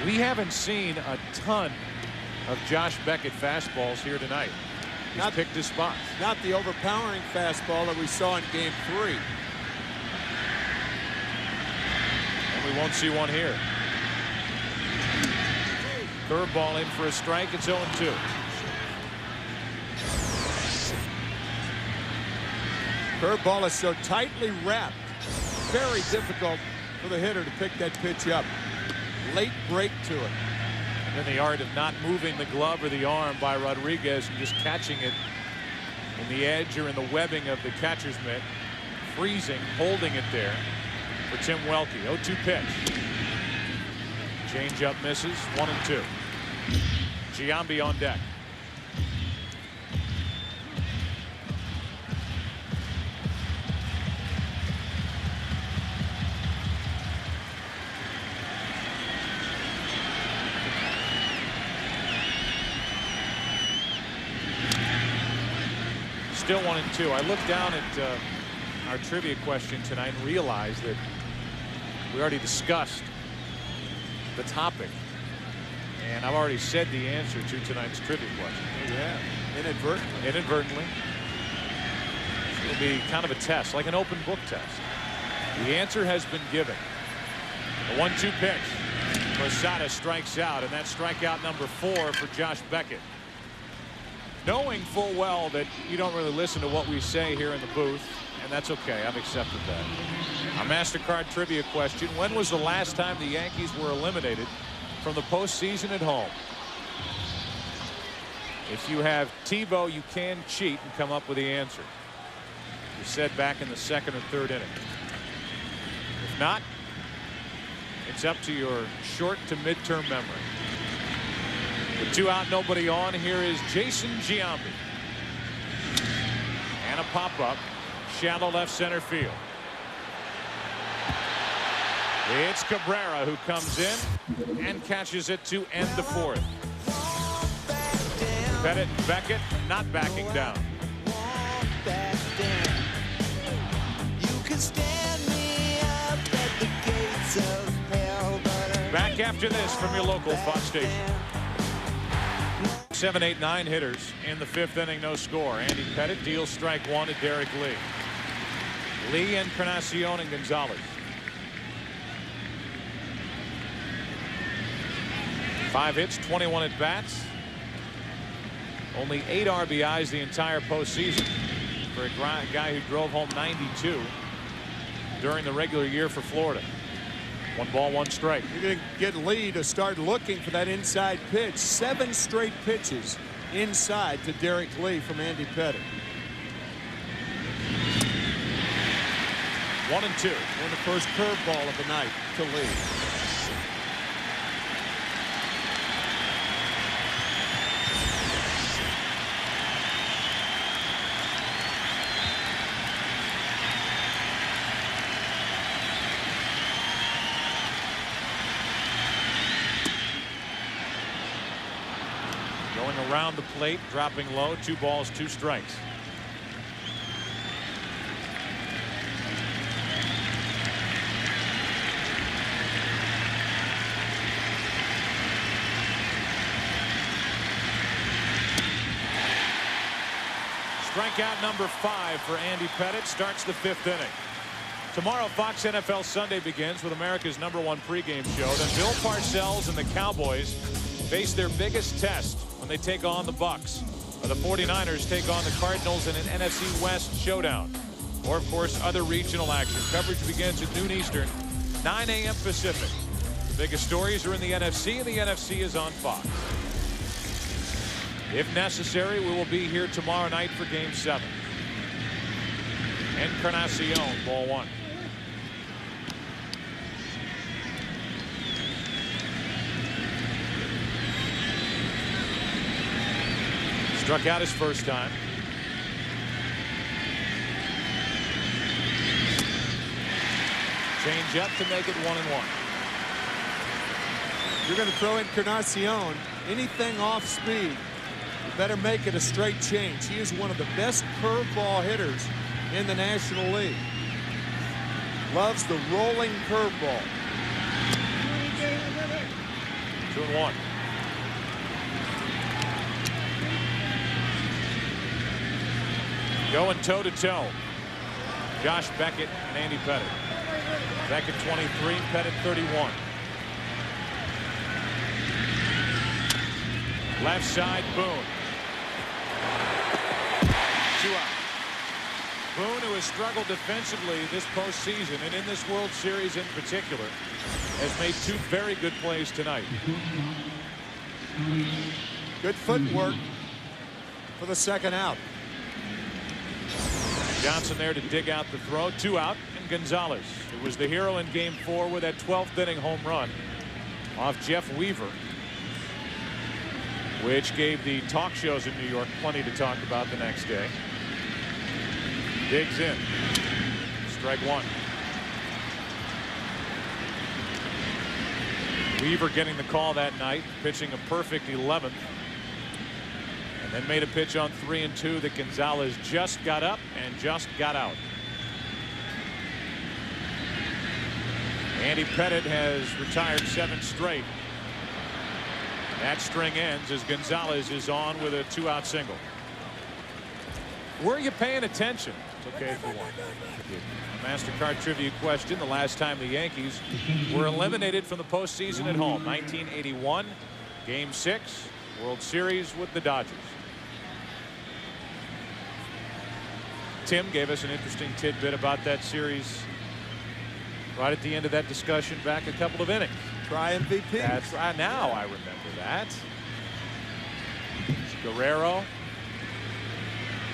We haven't seen a ton of Josh Beckett fastballs here tonight. He's picked his spots. Not the overpowering fastball that we saw in game 3. We won't see one here. Curveball in for a strike. It's 0-2. Curveball is so tightly wrapped. Very difficult for the hitter to pick that pitch up. late break to it. And then the art of not moving the glove or the arm by Rodriguez and just catching it in the edge or in the webbing of the catcher's mitt, freezing, holding it there for Tim Welke. 0-2 pitch. Change up misses. 1-2. Giambi on deck. Still 1-2. I looked down at our trivia question tonight and realized that we already discussed the topic, and I've already said the answer to tonight's trivia question. Yeah, inadvertently. Inadvertently. It'll be kind of a test, like an open book test. The answer has been given. The 1-2 pitch. Posada strikes out, and that's strikeout number 4 for Josh Beckett. Knowing full well that you don't really listen to what we say here in the booth, and that's okay. I've accepted that. A MasterCard trivia question. When was the last time the Yankees were eliminated from the postseason at home? If you have TiVo, you can cheat and come up with the answer. You said back in the 2nd or 3rd inning. If not, it's up to your short to midterm memory. With 2 out, nobody on, here is Jason Giambi. And a pop-up. Shallow left center field. It's Cabrera who comes in and catches it to end the 4th. Pettit and Beckett not backing down. Back after this from your local Fox station. 7, 8, 9 hitters in the 5th inning, no score. Andy Pettit deals strike 1 to Derek Lee. Lee, Encarnacion, and Gonzalez. 5 hits, 21 at bats. Only 8 RBIs the entire postseason for a guy who drove home 92 during the regular year for Florida. 1 ball, 1 strike. You're going to get Lee to start looking for that inside pitch. 7 straight pitches inside to Derek Lee from Andy Pettit. 1-2. And the first curveball of the night to Lee. Going around the plate, dropping low, 2 balls, 2 strikes. Strikeout number 5 for Andy Pettit starts the 5th inning. Tomorrow, Fox NFL Sunday begins with America's #1 pregame show. Then Bill Parcells and the Cowboys face their biggest test when they take on the Bucs. The 49ers take on the Cardinals in an NFC West showdown. Or, of course, other regional action. Coverage begins at noon Eastern, 9 a.m. Pacific. The biggest stories are in the NFC, and the NFC is on Fox. If necessary, we will be here tomorrow night for Game 7. Encarnacion, ball 1. Struck out his first time. Change up to make it 1-1. You're going to throw Encarnacion. Anything off speed, you better make it a straight change. He is one of the best curveball hitters in the National League. Loves the rolling curveball. 2-1. Going toe-to-toe. Josh Beckett and Andy Pettit. Beckett 23, Pettit 31. Left side, Boone. 2 out. Boone, who has struggled defensively this postseason and in this World Series in particular, has made 2 very good plays tonight. Good footwork for the second out. Johnson there to dig out the throw. 2 out, and Gonzalez, who was the hero in Game 4 with that 12th inning home run off Jeff Weaver, which gave the talk shows in New York plenty to talk about the next day. Digs in. Strike 1. Weaver getting the call that night, pitching a perfect 11th. And then made a pitch on 3 and 2 that Gonzalez just got up and just got out. Andy Pettitte has retired 7 straight. That string ends as Gonzalez is on with a 2-out single. Were you paying attention? It's okay for one. A MasterCard trivia question. The last time the Yankees were eliminated from the postseason at home. 1981. Game 6. World Series with the Dodgers. Tim gave us an interesting tidbit about that series right at the end of that discussion back a couple of innings. Try MVP. That's right. Now I remember that. It's Guerrero,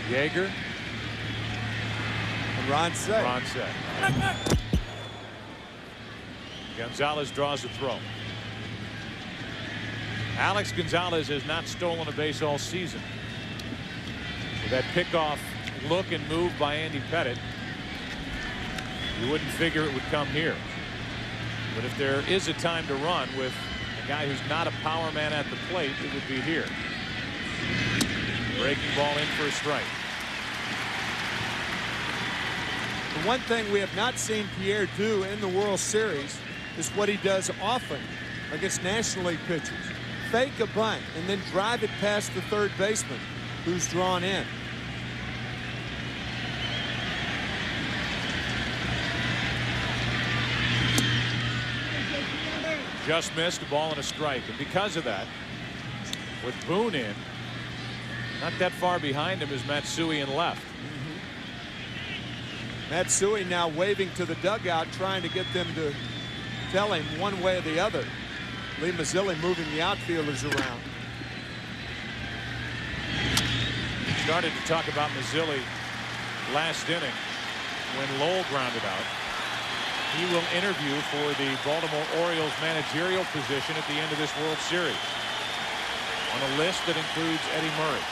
Yeager, and Ron Say. Gonzalez draws the throw. Alex Gonzalez has not stolen a base all season. With that pickoff look and move by Andy Pettitte, you wouldn't figure it would come here. But if there is a time to run with a guy who's not a power man at the plate, it would be here. Breaking ball in for a strike. The one thing we have not seen Pierre do in the World Series is what he does often against National League pitchers. Fake a bunt and then drive it past the third baseman who's drawn in. Just missed a ball and a strike, and because of that, with Boone in, not that far behind him is Matsui in left. Matsui now waving to the dugout, trying to get them to tell him one way or the other. Lee Mazzilli moving the outfielders around. Started to talk about Mazzilli last inning when Lowell grounded out. He will interview for the Baltimore Orioles managerial position at the end of this World Series on a list that includes Eddie Murray.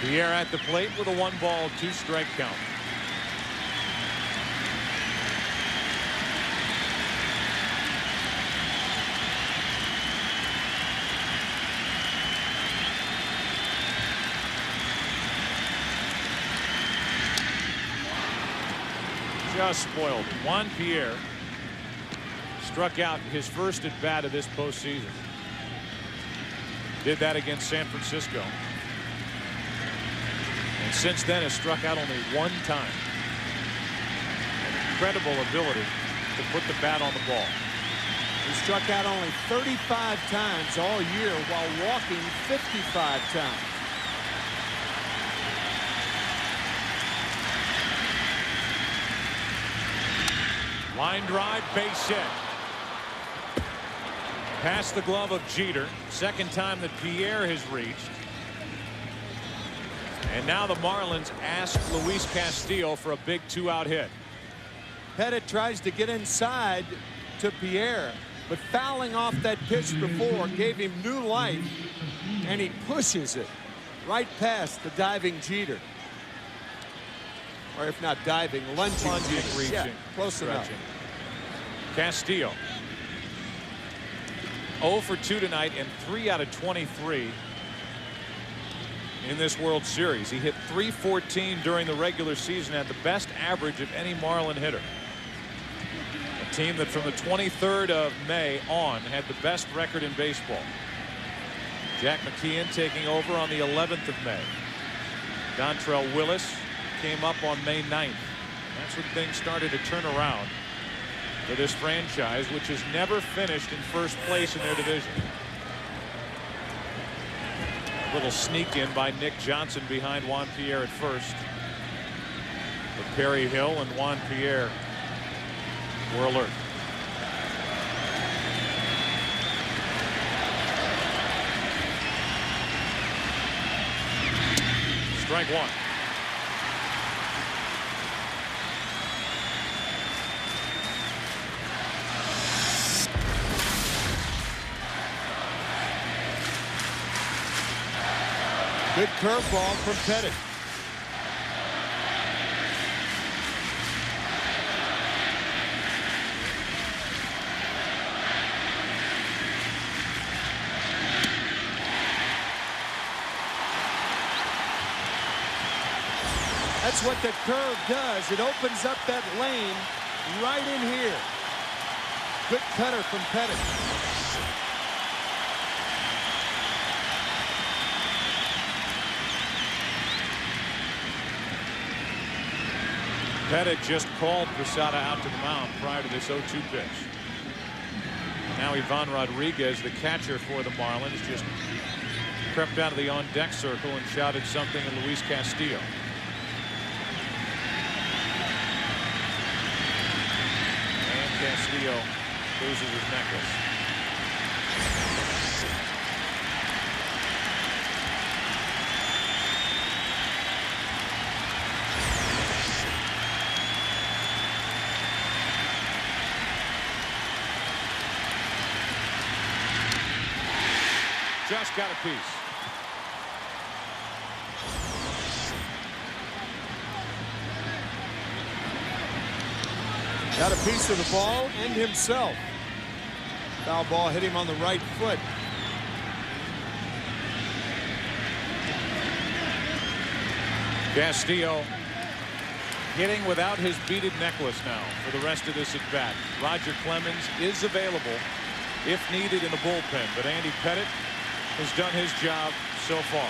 Pierre at the plate with a 1-ball, 2-strike count. Just spoiled it. Juan Pierre struck out his first at bat of this postseason. Did that against San Francisco. And since then has struck out only 1 time. An incredible ability to put the bat on the ball. He struck out only 35 times all year while walking 55 times. Line drive, base hit. Past the glove of Jeter. Second time that Pierre has reached. And now the Marlins ask Luis Castillo for a big 2-out hit. Pettitte tries to get inside to Pierre, but fouling off that pitch before gave him new life, and he pushes it right past the diving Jeter. Or if not diving, lunging reaching, yeah, close stretching. enough. Castillo 0 for 2 tonight and 3 out of 23. in this World Series. He hit .314 during the regular season, at the best average of any Marlin hitter. A team that from the 23rd of May on had the best record in baseball. Jack McKeon taking over on the 11th of May. Dontrell Willis came up on May 9th. That's when things started to turn around for this franchise, which has never finished in first place in their division. A little sneak in by Nick Johnson behind Juan Pierre at first. But Perry Hill and Juan Pierre were alert. Strike one. Good curveball from Pettit. That's what the curve does. It opens up that lane right in here. Good cutter from Pettit. Pettit just called Posada out to the mound prior to this 0-2 pitch. Now Ivan Rodriguez, the catcher for the Marlins, just crept out of the on-deck circle and shouted something at Luis Castillo. And Castillo loses his necklace. Just got a piece. Got a piece of the ball and himself. Foul ball hit him on the right foot. Castillo hitting without his beaded necklace now for the rest of this at bat. Roger Clemens is available if needed in the bullpen, but Andy Pettit has done his job so far.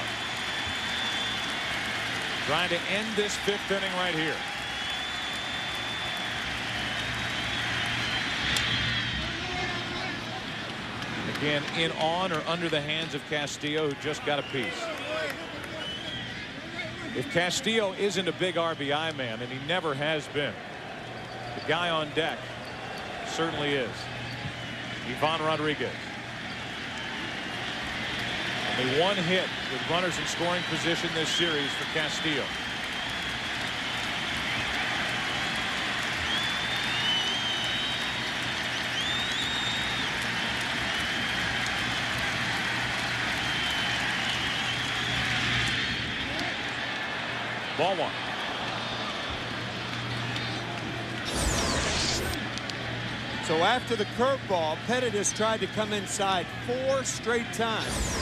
Trying to end this 5th inning right here. Again, in on or under the hands of Castillo, who just got a piece. If Castillo isn't a big RBI man, and he never has been, the guy on deck certainly is. Ivan Rodriguez. Only one hit with runners in scoring position this series for Castillo. Ball one. So after the curveball, Pettit has tried to come inside 4 straight times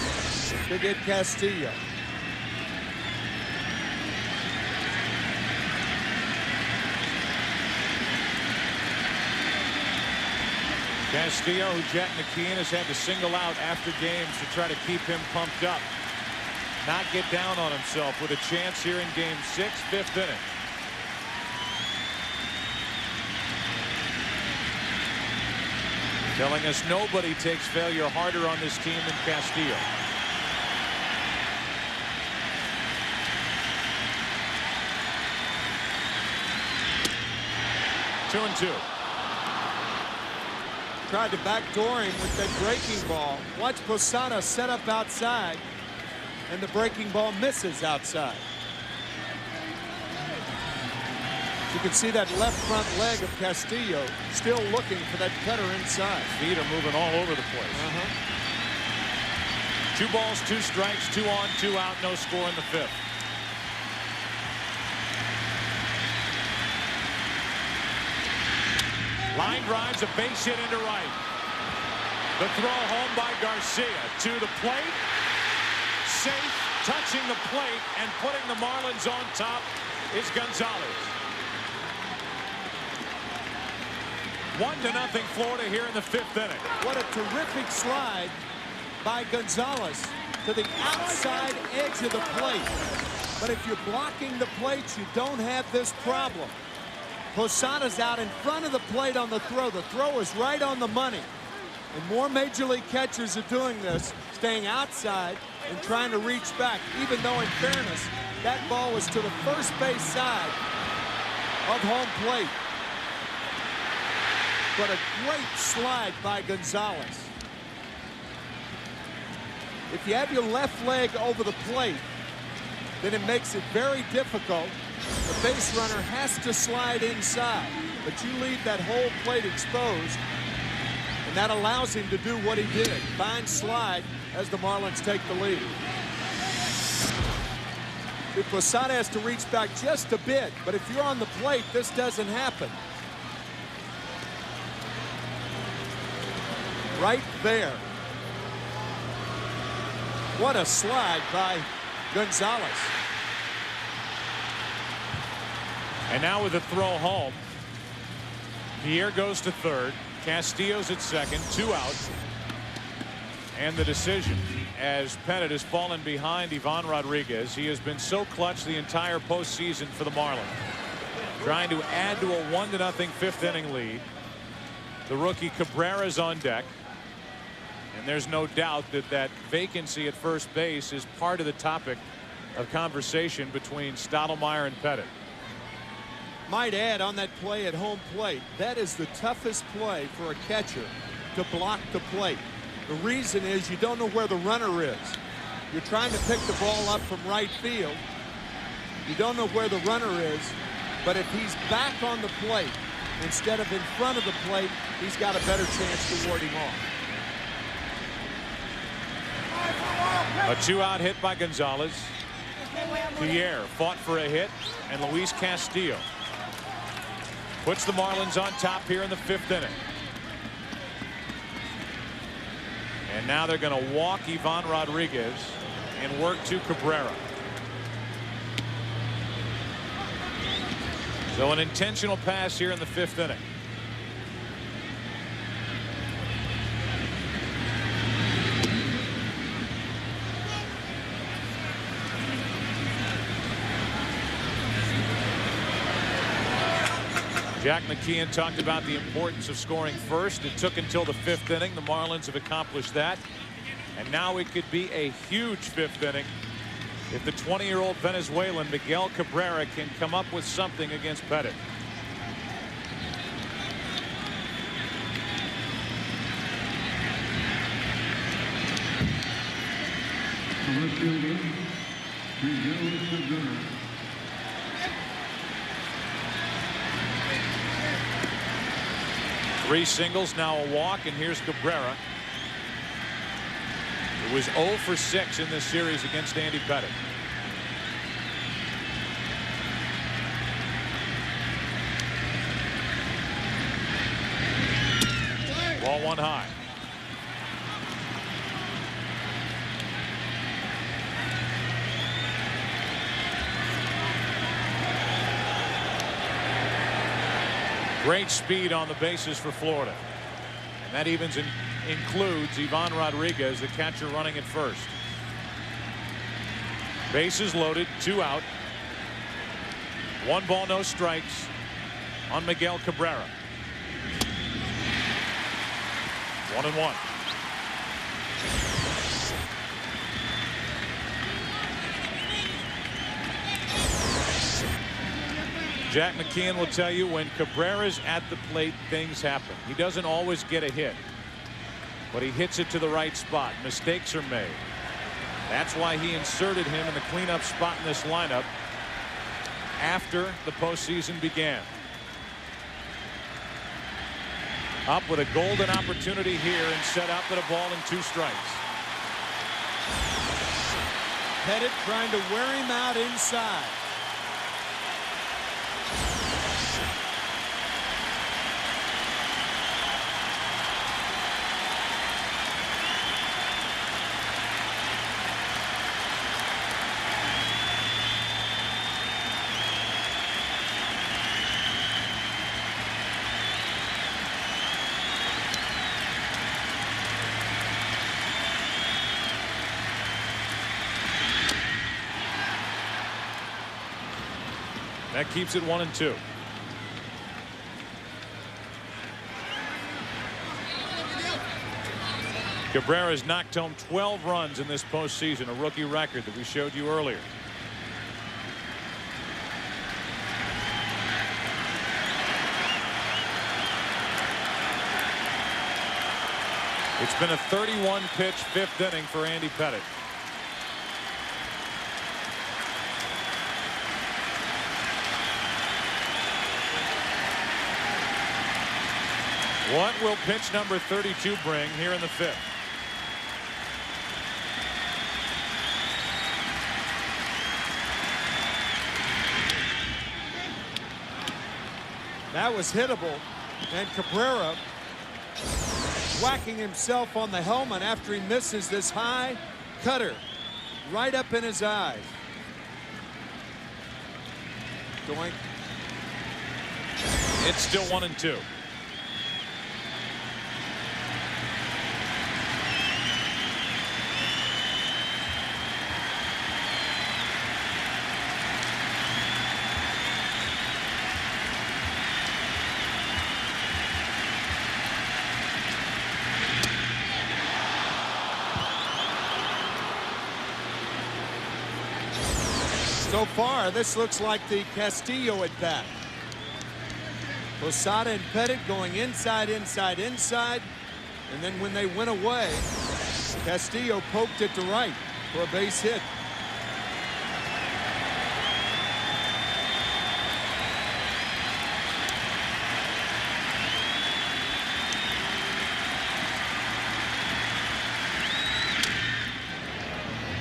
to get Castillo. Castillo, who Jack McKeon has had to single out after games to try to keep him pumped up. Not get down on himself with a chance here in Game 6, 5th inning. Telling us nobody takes failure harder on this team than Castillo. Two and two. Tried to backdoor him with that breaking ball. Watch Posada set up outside, and the breaking ball misses outside. You can see that left front leg of Castillo still looking for that cutter inside. Feet are moving all over the place. 2 balls, 2 strikes, 2 on, 2 out, no score in the 5th. Line drives, a base hit into right. The throw home by Garcia to the plate. Safe touching the plate and putting the Marlins on top is Gonzalez. 1-0 Florida here in the 5th inning. What a terrific slide by Gonzalez to the outside edge of the plate. But if you're blocking the plates, you don't have this problem. Posada's out in front of the plate on the throw. The throw is right on the money. And more Major League catchers are doing this, staying outside and trying to reach back, even though, in fairness, that ball was to the first base side of home plate. But a great slide by Gonzalez. If you have your left leg over the plate, then it makes it very difficult. The base runner has to slide inside, but you leave that whole plate exposed, and that allows him to do what he did. Fine slide as the Marlins take the lead. Posada has to reach back just a bit, but if you're on the plate, this doesn't happen. Right there. What a slide by Gonzalez. And now with a throw home, Pierre goes to third. Castillo's at second, 2 out. And the decision, as Pettit has fallen behind Ivan Rodriguez. He has been so clutch the entire postseason for the Marlins. Trying to add to a 1-0 5th inning lead. The rookie Cabrera's on deck. And there's no doubt that that vacancy at first base is part of the topic of conversation between Stottlemyre and Pettit. Might add, on that play at home plate, that is the toughest play for a catcher, to block the plate. The reason is you don't know where the runner is. You're trying to pick the ball up from right field. You don't know where the runner is, but if he's back on the plate instead of in front of the plate, he's got a better chance to ward him off. A 2-out hit by Gonzalez. Pierre fought for a hit, and Luis Castillo puts the Marlins on top here in the 5th inning. And now they're going to walk Ivan Rodriguez and work to Cabrera. So an intentional pass here in the 5th inning. Jack McKeon talked about the importance of scoring first. It took until the 5th inning. The Marlins have accomplished that. And now it could be a huge 5th inning if the 20-year-old Venezuelan Miguel Cabrera can come up with something against Pettit. Three singles, now a walk, and here's Cabrera. It was 0 for 6 in this series against Andy Pettit. Ball 1 high. Great speed on the bases for Florida. And that even includes Ivan Rodriguez, the catcher running at first. Bases loaded, 2 out. 1 ball, no strikes on Miguel Cabrera. 1-1. Jack McKeon will tell you when Cabrera's at the plate, things happen. He doesn't always get a hit, but he hits it to the right spot. Mistakes are made. That's why he inserted him in the cleanup spot in this lineup after the postseason began. Up with a golden opportunity here and set up at a ball and 2 strikes. Pettit trying to wear him out inside. That keeps it 1-2. Cabrera's knocked home 12 runs in this postseason, a rookie record that we showed you earlier. It's been a 31-pitch fifth inning for Andy Pettitte. What will pitch number 32 bring here in the fifth? That was hittable, and Cabrera whacking himself on the helmet after he misses this high cutter right up in his eyes. Doink. It's still 1-2. So far, this looks like the Castillo at bat. Posada and Pettitte going inside, inside, inside. And then when they went away, Castillo poked it to right for a base hit.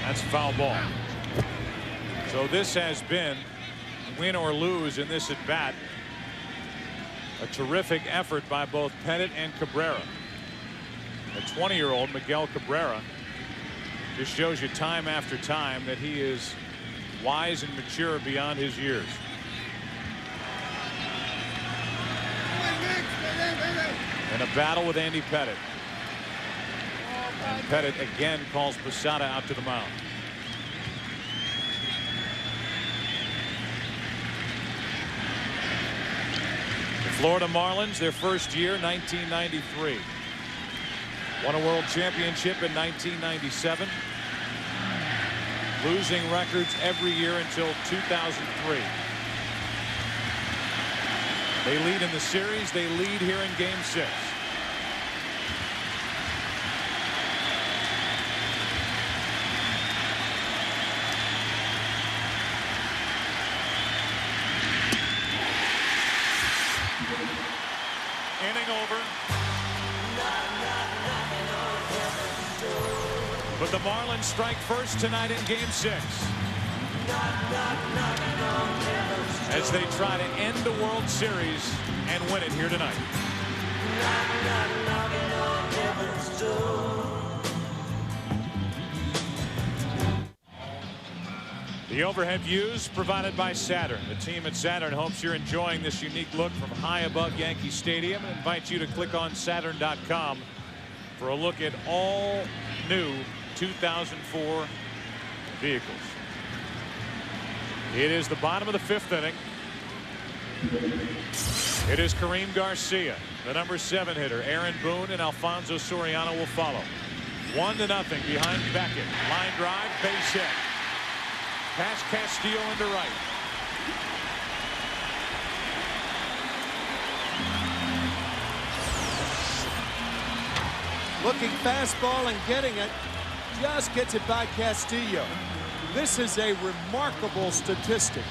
That's a foul ball. So this has been, win or lose in this at bat, a terrific effort by both Pettitte and Cabrera. A 20-year-old Miguel Cabrera just shows you time after time that he is wise and mature beyond his years. In a battle with Andy Pettitte. And Pettitte again calls Posada out to the mound. Florida Marlins, their first year, 1993. Won a world championship in 1997. Losing records every year until 2003. They lead in the series. They lead here in Game 6. Inning over. But the Marlins strike first tonight in Game 6. As they try to end the World Series and win it here tonight. The overhead views provided by Saturn. The team at Saturn hopes you're enjoying this unique look from high above Yankee Stadium and invites you to click on Saturn.com for a look at all new 2004 vehicles. It is the bottom of the fifth inning. It is Kareem Garcia, the number 7 hitter. Aaron Boone and Alfonso Soriano will follow. 1-0 behind Beckett. Line drive, base hit. Past Castillo into right. Looking fastball and getting it. Just gets it by Castillo. This is a remarkable statistic.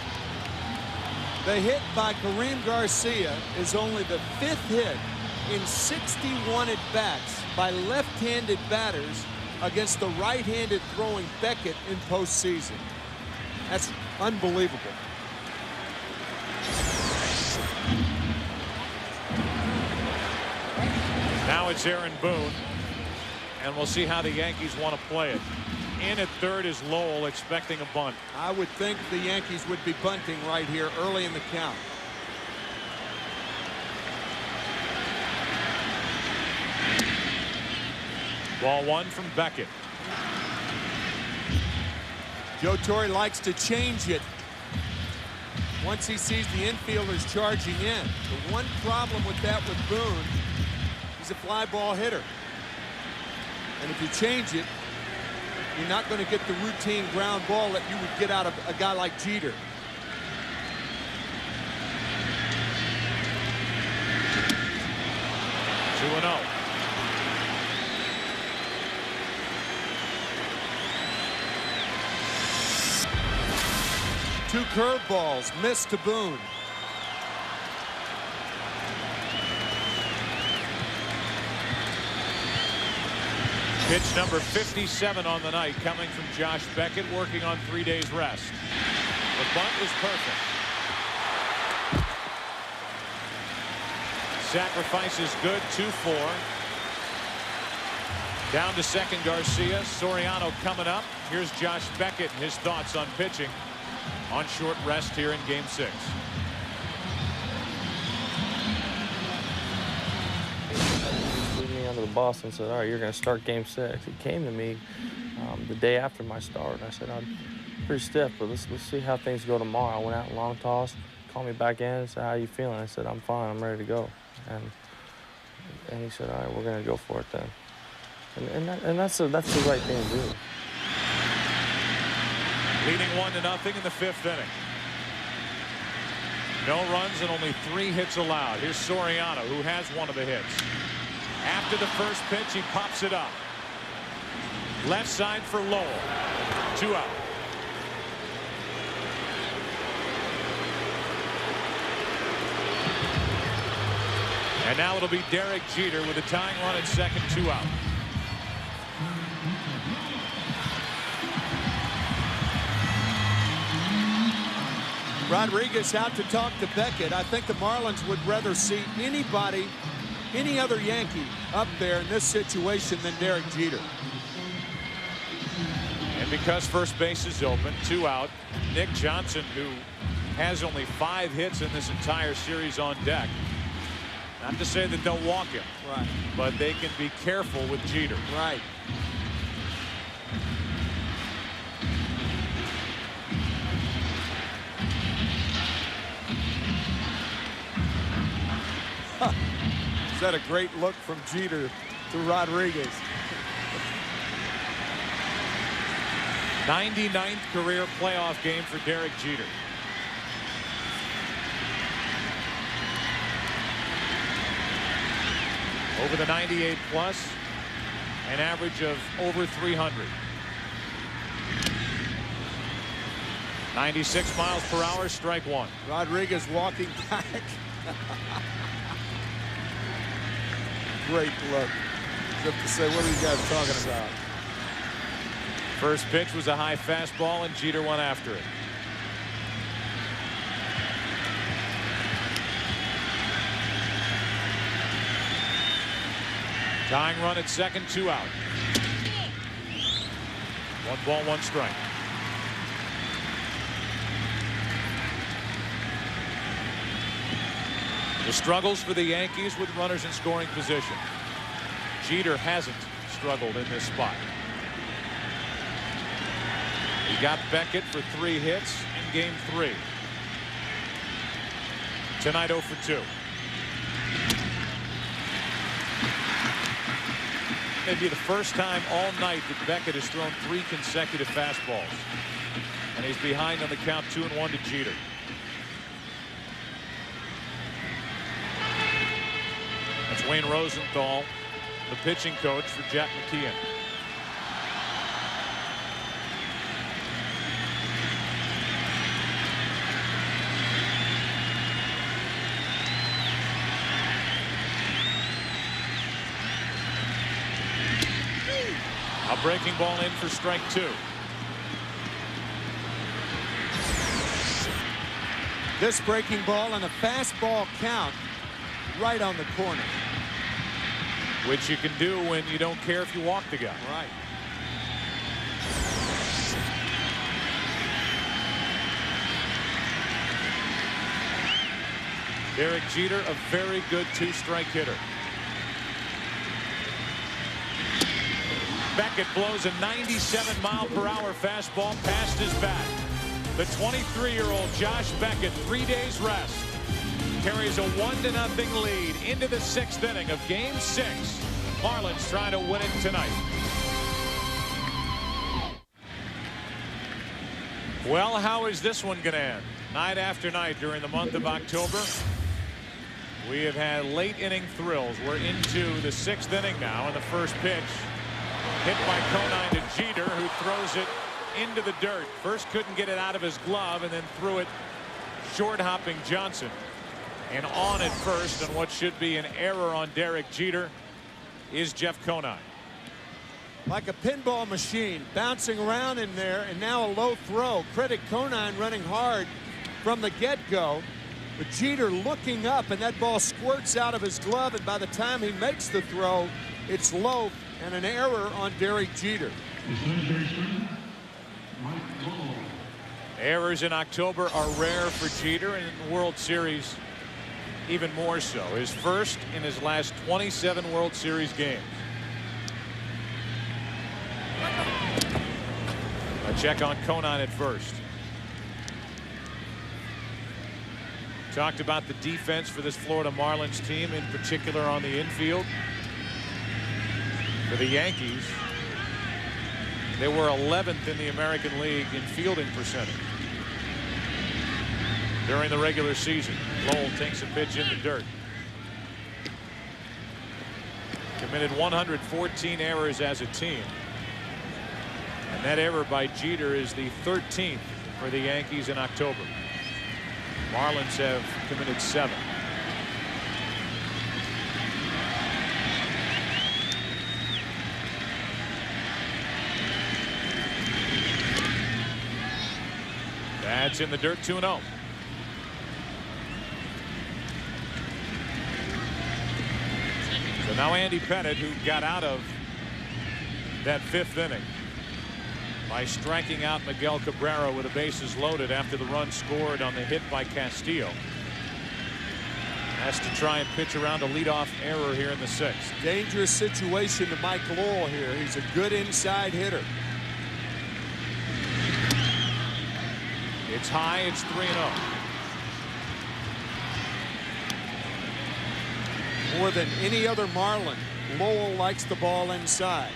The hit by Kareem Garcia is only the 5th hit in 61 at-bats by left-handed batters against the right-handed throwing Beckett in postseason. That's unbelievable. Now it's Aaron Boone, and we'll see how the Yankees want to play it. In at third is Lowell, expecting a bunt. I would think the Yankees would be bunting right here early in the count. Ball 1 from Beckett. Joe Torre likes to change it once he sees the infielders charging in. The one problem with that with Boone, he's a fly ball hitter. And if you change it, you're not going to get the routine ground ball that you would get out of a guy like Jeter. Two and 0. Two curveballs missed to Boone. Pitch number 57 on the night coming from Josh Beckett, working on 3 days rest. The bunt is perfect. Sacrifice is good. 2-4. Down to second, Garcia. Soriano coming up. Here's Josh Beckett and his thoughts on pitching on short rest here in Game 6. Under the boss and said, all right, you're going to start Game 6. He came to me the day after my start. I said, I'm pretty stiff, but let's see how things go tomorrow. I went out and long toss, called me back in and said, how you feeling? I said, I'm fine. I'm ready to go. And he said, all right, we're going to go for it then. And that's the right thing to do. Leading 1-0 in the 5th inning. No runs and only 3 hits allowed. Here's Soriano, who has one of the hits. After the first pitch, he pops it up. Left side for Lowell. 2 out. And now it'll be Derek Jeter with a tying run at second, 2 out. Rodriguez out to talk to Beckett. I think the Marlins would rather see any other Yankee up there in this situation than Derek Jeter. And because first base is open, 2 out, Nick Johnson, who has only 5 hits in this entire series, on deck. Not to say that they'll walk him, right, but they can be careful with Jeter. Right. Is that a great look from Jeter to Rodriguez? 99th career playoff game for Derek Jeter. Over the 98 plus, an average of over 300. 96 miles per hour, strike 1. Rodriguez walking back. Great look. As if to say, what are you guys talking about? First pitch was a high fastball, and Jeter went after it. Tying run at second, 2 out. 1 ball, 1 strike. The struggles for the Yankees with runners in scoring position. Jeter hasn't struggled in this spot. He got Beckett for 3 hits in Game 3. Tonight 0 for 2. Maybe the first time all night that Beckett has thrown 3 consecutive fastballs. And he's behind on the count, 2-1 to Jeter. That's Wayne Rosenthal, the pitching coach for Jack McKeon. A breaking ball in for strike 2. This breaking ball and a fastball count right on the corner. Which you can do when you don't care if you walk the guy. Right. Derek Jeter, a very good 2-strike hitter. Beckett blows a 97 mile per hour fastball past his bat. The 23-year-old Josh Beckett, 3 days rest, carries a 1-0 lead into the 6th inning of Game 6. Marlins trying to win it tonight. Well, how is this one going to end? Night after night during the month of October, we have had late inning thrills. We're into the 6th inning now, and the first pitch hit by Conine to Jeter, who throws it into the dirt. First couldn't get it out of his glove, and then threw it short hopping Johnson. And on at first, and what should be an error on Derek Jeter, is Jeff Conine. Like a pinball machine, bouncing around in there, and now a low throw. Credit Conine running hard from the get-go, but Jeter looking up, and that ball squirts out of his glove, and by the time he makes the throw, it's low and an error on Derek Jeter. Errors in October are rare for Jeter, and in the World Series even more so. His first in his last 27 World Series games. A check on Conine at first. Talked about the defense for this Florida Marlins team, in particular on the infield. For the Yankees, they were 11th in the American League in fielding percentage during the regular season. Lowell takes a pitch in the dirt. Committed 114 errors as a team. And that error by Jeter is the 13th for the Yankees in October. Marlins have committed 7. That's in the dirt, 2-0. So now Andy Pettitte, who got out of that 5th inning by striking out Miguel Cabrera with the bases loaded after the run scored on the hit by Castillo, has to try and pitch around a leadoff error here in the 6th. Dangerous situation to Mike Lowell here. He's a good inside hitter. It's high. It's 3-0. More than any other Marlin, Lowell likes the ball inside.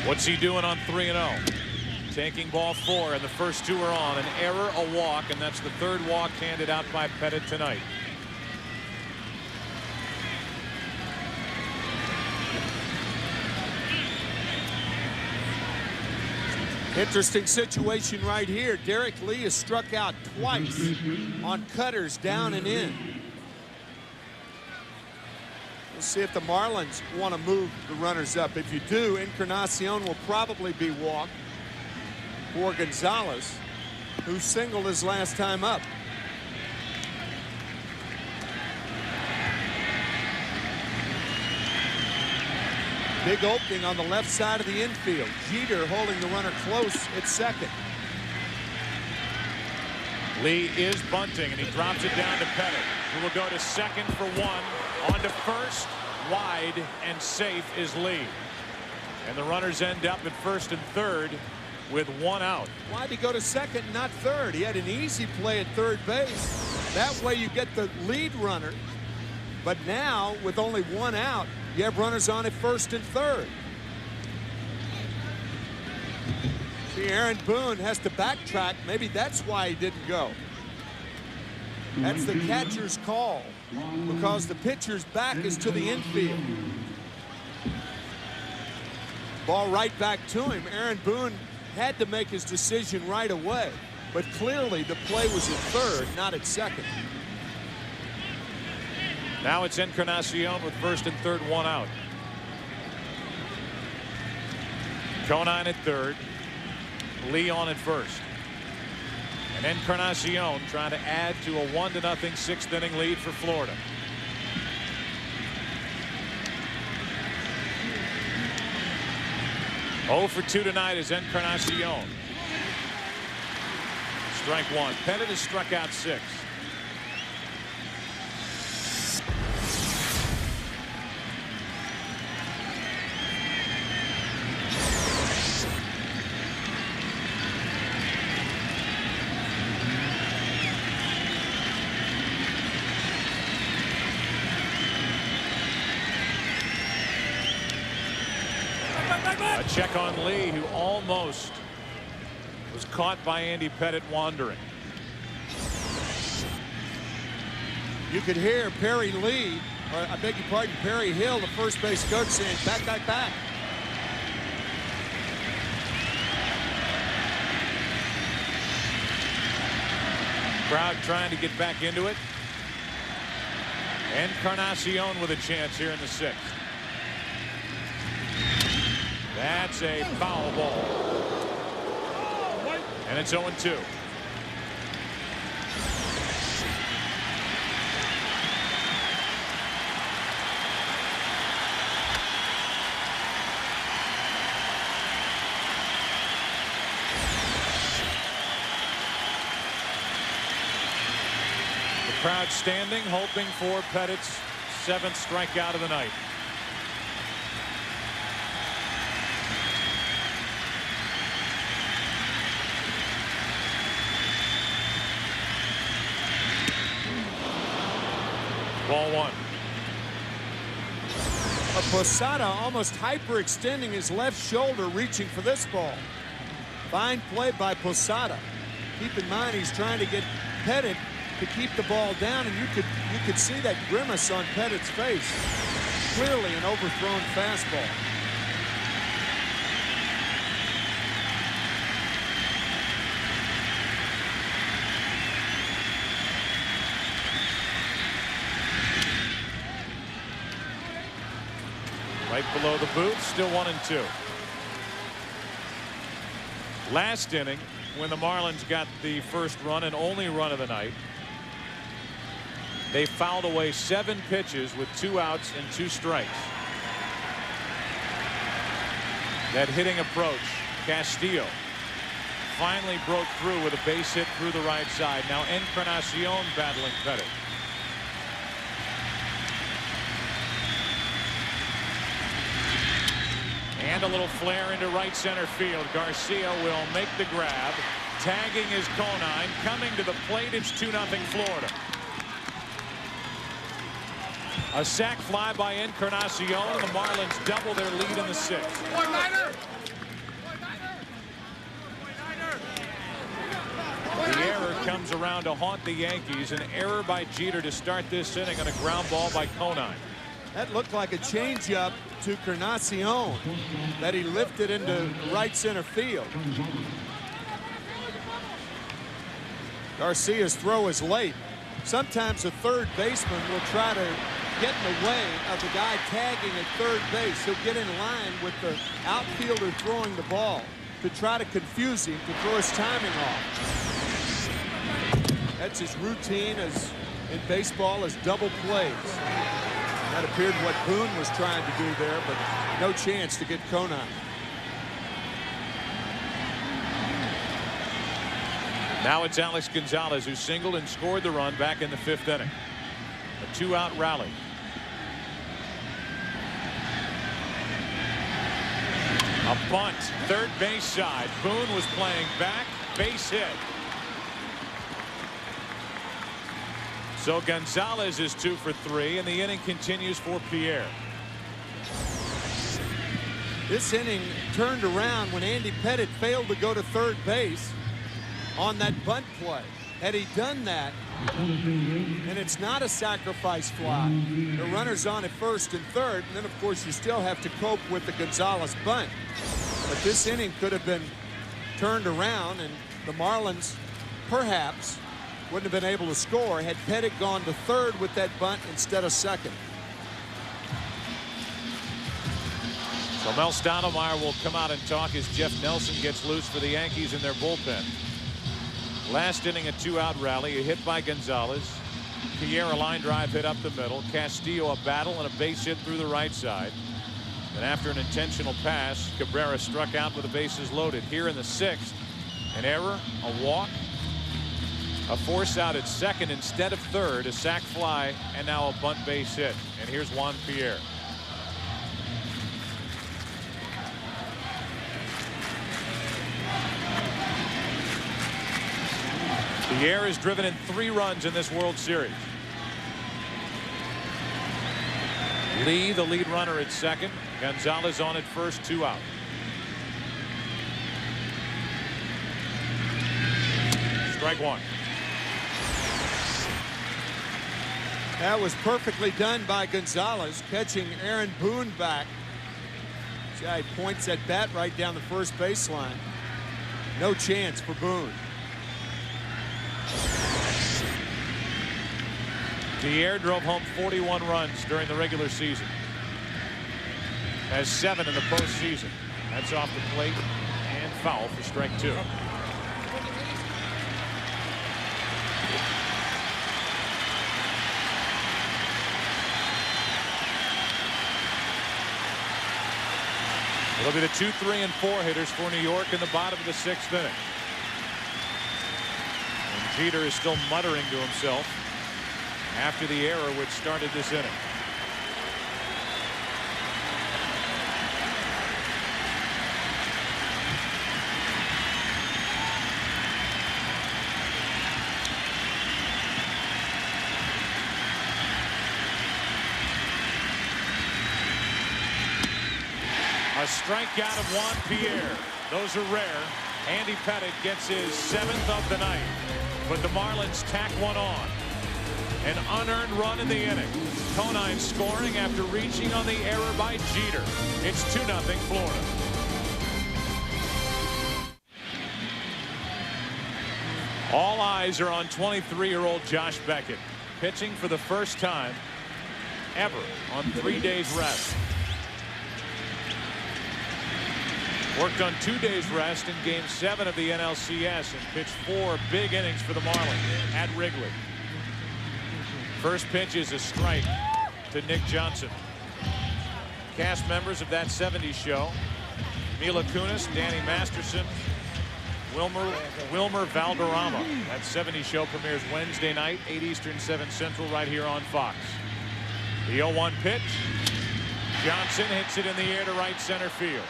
What's he doing on 3-0? Taking ball 4, and the first 2 are on. An error, a walk, and that's the 3rd walk handed out by Pettitte tonight. Interesting situation right here. Derek Lee has struck out twice on cutters down and in. We'll see if the Marlins want to move the runners up. If you do, Encarnacion will probably be walked for Gonzalez, who singled his last time up. Big opening on the left side of the infield. Jeter holding the runner close at second. Lee is bunting, and he drops it down to Pettitte, who will go to second for 1. On to first, wide, and safe is Lee. And the runners end up at first and third with 1 out. Why'd he go to second, not third? He had an easy play at third base. That way you get the lead runner. But now, with only 1 out, you have runners on at first and third. See, Aaron Boone has to backtrack. Maybe that's why he didn't go. That's the catcher's call, because the pitcher's back is to the infield. Ball right back to him. Aaron Boone had to make his decision right away, but clearly the play was at third, not at second. Now it's Encarnacion with first and third, 1 out. Conine at third. Lee on at first. And Encarnacion trying to add to a 1-0 6th inning lead for Florida. Oh for 2 tonight is Encarnacion. Strike 1. Pettitte has struck out 6. A check on Lee, who almost was caught by Andy Pettit wandering. You could hear Perry Lee, or I beg your pardon, Perry Hill, the first base coach, saying, back, back, back. Crowd trying to get back into it. Encarnacion with a chance here in the 6th. That's a foul ball. And it's 0-2. Crowd standing, hoping for Pettit's 7th strikeout of the night. Ball 1. Posada almost hyperextending his left shoulder, reaching for this ball. Fine play by Posada. Keep in mind he's trying to get Pettit to keep the ball down, and you could see that grimace on Pettit's face. Clearly an overthrown fastball. Right below the booth, still 1-2. Last inning, when the Marlins got the first run and only run of the night, they fouled away 7 pitches with 2 outs and 2 strikes. That hitting approach, Castillo finally broke through with a base hit through the right side. Now Encarnacion battling Pettit. And a little flare into right center field. Garcia will make the grab. Tagging is Conine. Coming to the plate, it's 2-0 Florida. A sac fly by Encarnacion, and the Marlins double their lead in the 6th. The error comes around to haunt the Yankees. An error by Jeter to start this inning on a ground ball by Conine. That looked like a changeup to Encarnacion that he lifted into right center field. Garcia's throw is late. Sometimes a third baseman will try to get in the way of the guy tagging at third base. He'll get in line with the outfielder throwing the ball to try to confuse him, to throw his timing off. That's his routine as in baseball, as double plays. That appeared what Boone was trying to do there, but no chance to get Conine. Now it's Alex Gonzalez who singled and scored the run back in the 5th inning. A 2-out rally. A bunt, third base side. Boone was playing back, base hit. So Gonzalez is 2 for 3, and the inning continues for Pierre. This inning turned around when Andy Pettit failed to go to third base on that bunt play. Had he done that, and it's not a sacrifice fly, the runner's on at first and third, and then of course you still have to cope with the Gonzalez bunt. But this inning could have been turned around, and the Marlins perhaps wouldn't have been able to score had Pettit gone to third with that bunt instead of second. So Mel Stoudemire will come out and talk as Jeff Nelson gets loose for the Yankees in their bullpen. Last inning, a 2-out rally, a hit by Gonzalez. Pierre, a line drive hit up the middle. Castillo, a battle and a base hit through the right side. And after an intentional pass, Cabrera struck out with the bases loaded. Here in the 6th, an error, a walk, a force out at second instead of third, a sac fly, and now a bunt base hit. And here's Juan Pierre. Pierre has driven in 3 runs in this World Series. Lee, the lead runner at second. Gonzalez on at first, 2 out. Strike one. That was perfectly done by Gonzalez, catching Aaron Boone back. See how he points that bat right down the first baseline. No chance for Boone. Pierre drove home 41 runs during the regular season. Has 7 in the postseason. That's off the plate and foul for strike 2. It'll be the 2, 3, and 4 hitters for New York in the bottom of the 6th inning. And Jeter is still muttering to himself after the error which started this inning. A strikeout of Juan Pierre. Those are rare. Andy Pettitte gets his 7th of the night. But the Marlins tack one on. An unearned run in the inning. Conine scoring after reaching on the error by Jeter. It's 2-0 Florida. All eyes are on 23-year-old Josh Beckett, pitching for the first time ever on 3 days rest. Worked on 2 days rest in Game 7 of the NLCS and pitched 4 big innings for the Marlins at Wrigley. First pitch is a strike to Nick Johnson. Cast members of That 70s Show: Mila Kunis, Danny Masterson, Wilmer Valderrama. That 70s Show premieres Wednesday night, 8 Eastern, 7 Central, right here on Fox. The 0-1 pitch. Johnson hits it in the air to right center field.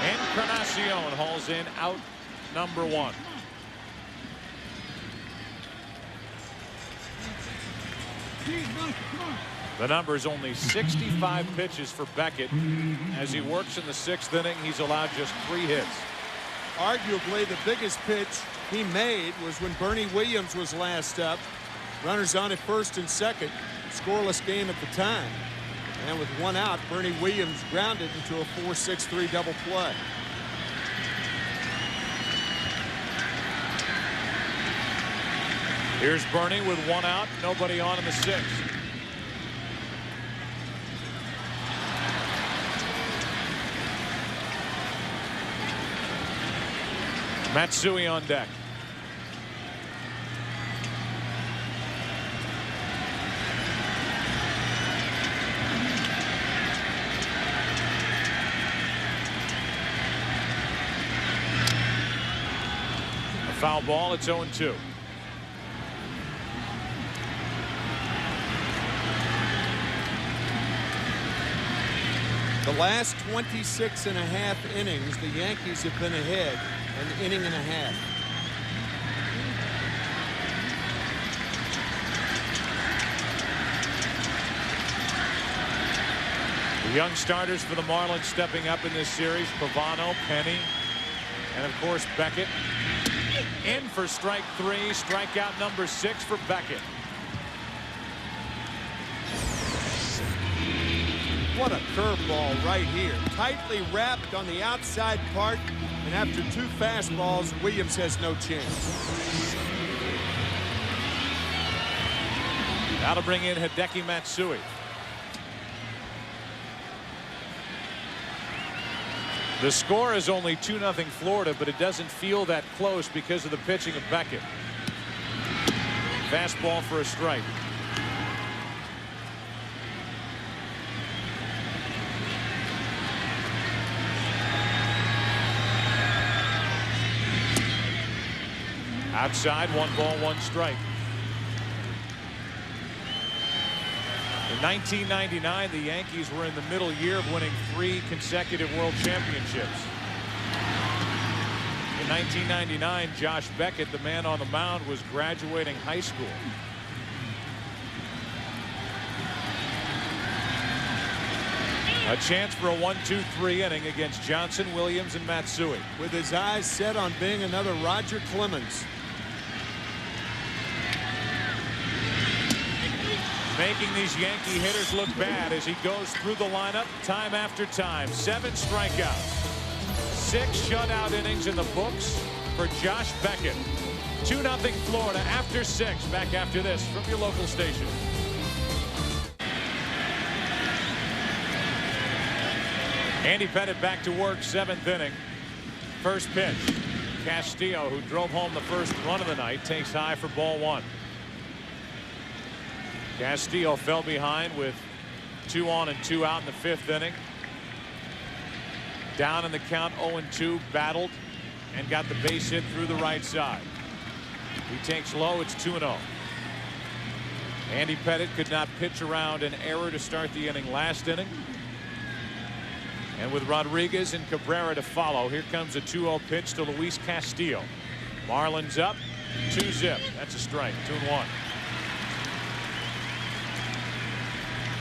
Encarnacion hauls in out number 1. The number is only 65 pitches for Beckett. As he works in the 6th inning, he's allowed just 3 hits. Arguably the biggest pitch he made was when Bernie Williams was last up. Runners on at first and second. Scoreless game at the time. And with 1 out, Bernie Williams grounded into a 4-6-3 double play. Here's Bernie with 1 out, nobody on in the 6th. Matsui on deck. A foul ball. It's 0-2. The last 26 and a half innings, the Yankees have been ahead an inning and a half. The young starters for the Marlins stepping up in this series: Pavano, Penny, and of course Beckett. In for strike 3, strikeout number 6 for Beckett. What a curveball right here. Tightly wrapped on the outside part, and after 2 fastballs, Williams has no chance. Now to bring in Hideki Matsui. The score is only 2-0 Florida, but it doesn't feel that close because of the pitching of Beckett. Fastball for a strike. Outside, 1 ball, 1 strike. In 1999, the Yankees were in the middle year of winning 3 consecutive World Championships. In 1999, Josh Beckett, the man on the mound, was graduating high school. A chance for a 1-2-3 inning against Johnson, Williams, and Matsui. With his eyes set on being another Roger Clemens. Making these Yankee hitters look bad as he goes through the lineup time after time. 7 strikeouts. 6 shutout innings in the books for Josh Beckett. 2-0 Florida after 6. Back after this from your local station. Andy Pettitte back to work, 7th inning. First pitch. Castillo, who drove home the first run of the night, takes high for ball 1. Castillo fell behind with 2 on and 2 out in the 5th inning. Down in the count, 0-2, battled and got the base hit through the right side. He takes low. It's 2-0. Andy Pettitte could not pitch around an error to start the inning last inning. And with Rodriguez and Cabrera to follow, here comes a 2-0 pitch to Luis Castillo. Marlins up 2-0. That's a strike. 2-1.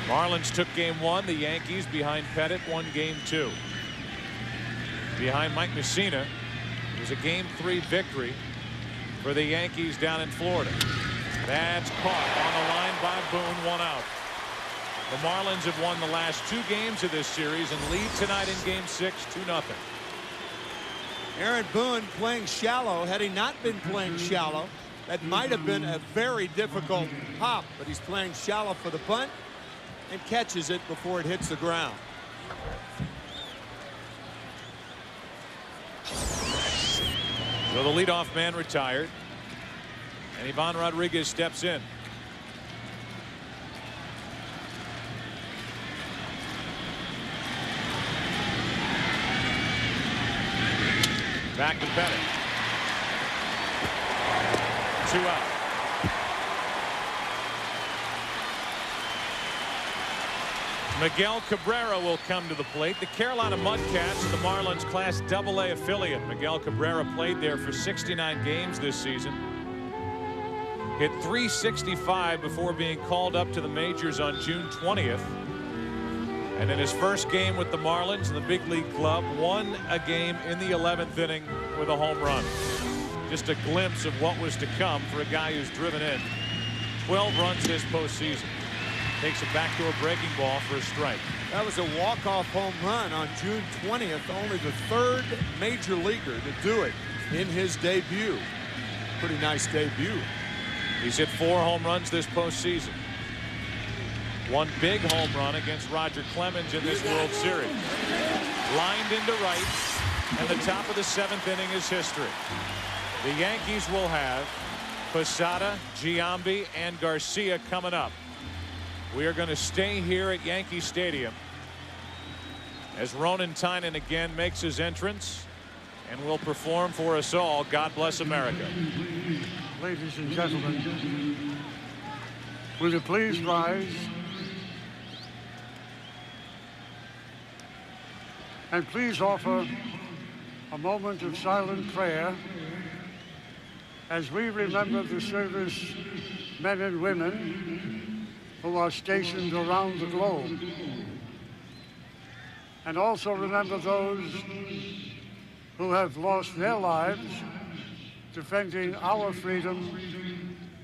Marlins took game 1. The Yankees behind Pettitte won game 2. Behind Mike Mussina, it was a game 3 victory for the Yankees down in Florida. That's caught on the line by Boone. 1 out. The Marlins have won the last 2 games of this series and lead tonight in game 6 2-0. Aaron Boone playing shallow. Had he not been playing shallow, that might have been a very difficult hop, but he's playing shallow for the bunt and catches it before it hits the ground. So the leadoff man retired, and Ivan Rodriguez steps in. Back to Pettitte. 2 out. Miguel Cabrera will come to the plate. The Carolina Mudcats, the Marlins Class AA affiliate. Miguel Cabrera played there for 69 games this season. Hit .365 before being called up to the majors on June 20th. And in his first game with the Marlins in the big league club, won a game in the 11th inning with a home run. Just a glimpse of what was to come for a guy who's driven in 12 runs this postseason. Takes it back to a breaking ball for a strike. That was a walk-off home run on June 20th. Only the 3rd major leaguer to do it in his debut. Pretty nice debut. He's hit 4 home runs this postseason. One big home run against Roger Clemens in this World Series. Lined into right, and the top of the 7th inning is history. The Yankees will have Posada, Giambi, and Garcia coming up. We are going to stay here at Yankee Stadium as Ronan Tynan again makes his entrance and will perform for us all. God bless America. Ladies and gentlemen, will you please rise? And please offer a moment of silent prayer as we remember the service men and women who are stationed around the globe. And also remember those who have lost their lives defending our freedom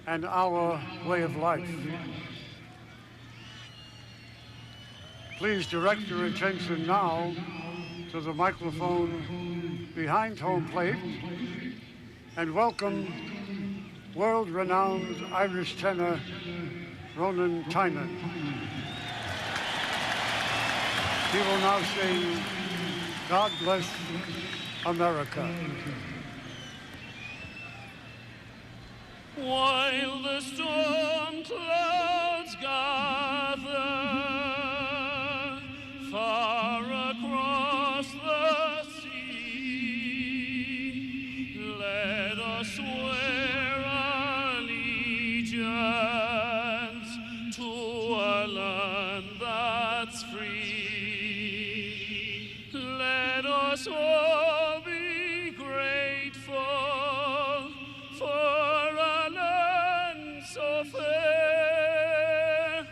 and our way of life. Please direct your attention now to the microphone behind home plate and welcome world-renowned Irish tenor Ronan Tynan. He will now sing God Bless America. While the storm clouds gather far across the sea, let us swear allegiance to a land that's free. Let us all be grateful for a land so fair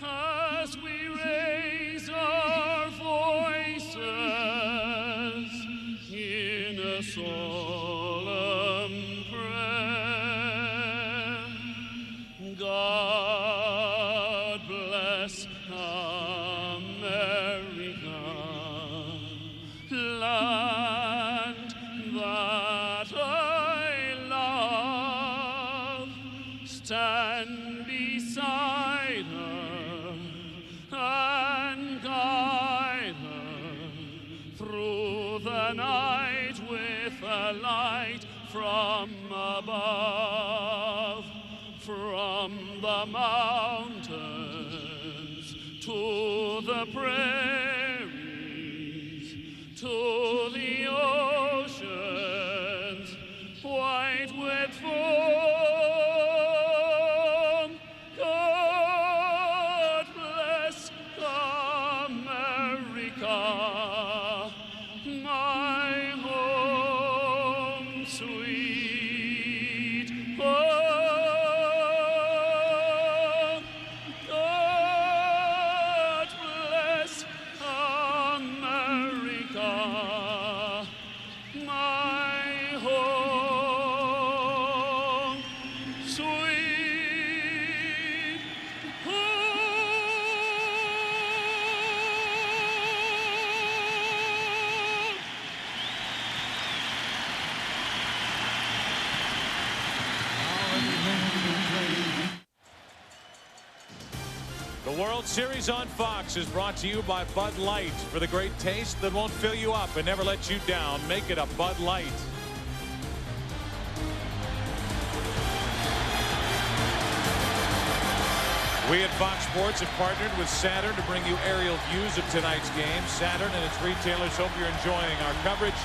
as we raise our bless America, land that I love. Stand beside her and guide her through the night with a light from above, from the mountains to the prairies, to the oceans white with foam. God bless America, my home sweet. Oh, God bless America, my home sweet home. The World Series on Fox is brought to you by Bud Light. For the great taste that won't fill you up and never let you down, make it a Bud Light. We at Fox Sports have partnered with Saturn to bring you aerial views of tonight's game. Saturn and its retailers hope you're enjoying our coverage.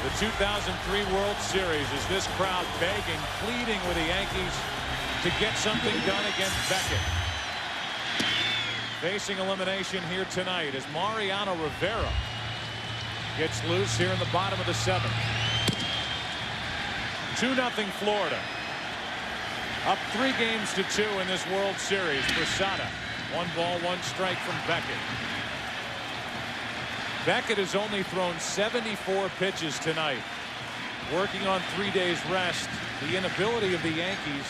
The 2003 World Series as this crowd begging, pleading with the Yankees to get something done against Beckett. Facing elimination here tonight as Mariano Rivera gets loose here in the bottom of the seventh. 2-0 Florida. Up 3-2 in this World Series. Posada, 1 ball, 1 strike from Beckett. Beckett has only thrown 74 pitches tonight. Working on 3 days rest. The inability of the Yankees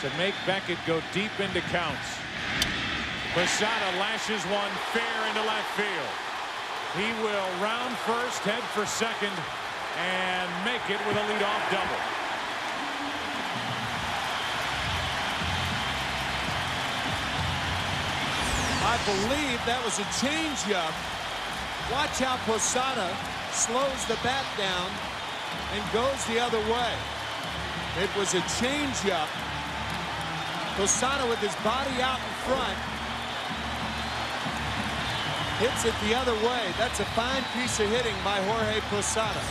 to make Beckett go deep into counts. Posada lashes one fair into left field. He will round first, head for second, and make it with a leadoff double. I believe that was a changeup. Watch how Posada slows the bat down and goes the other way. It was a changeup. Posada with his body out in front hits it the other way. That's a fine piece of hitting by Jorge Posada.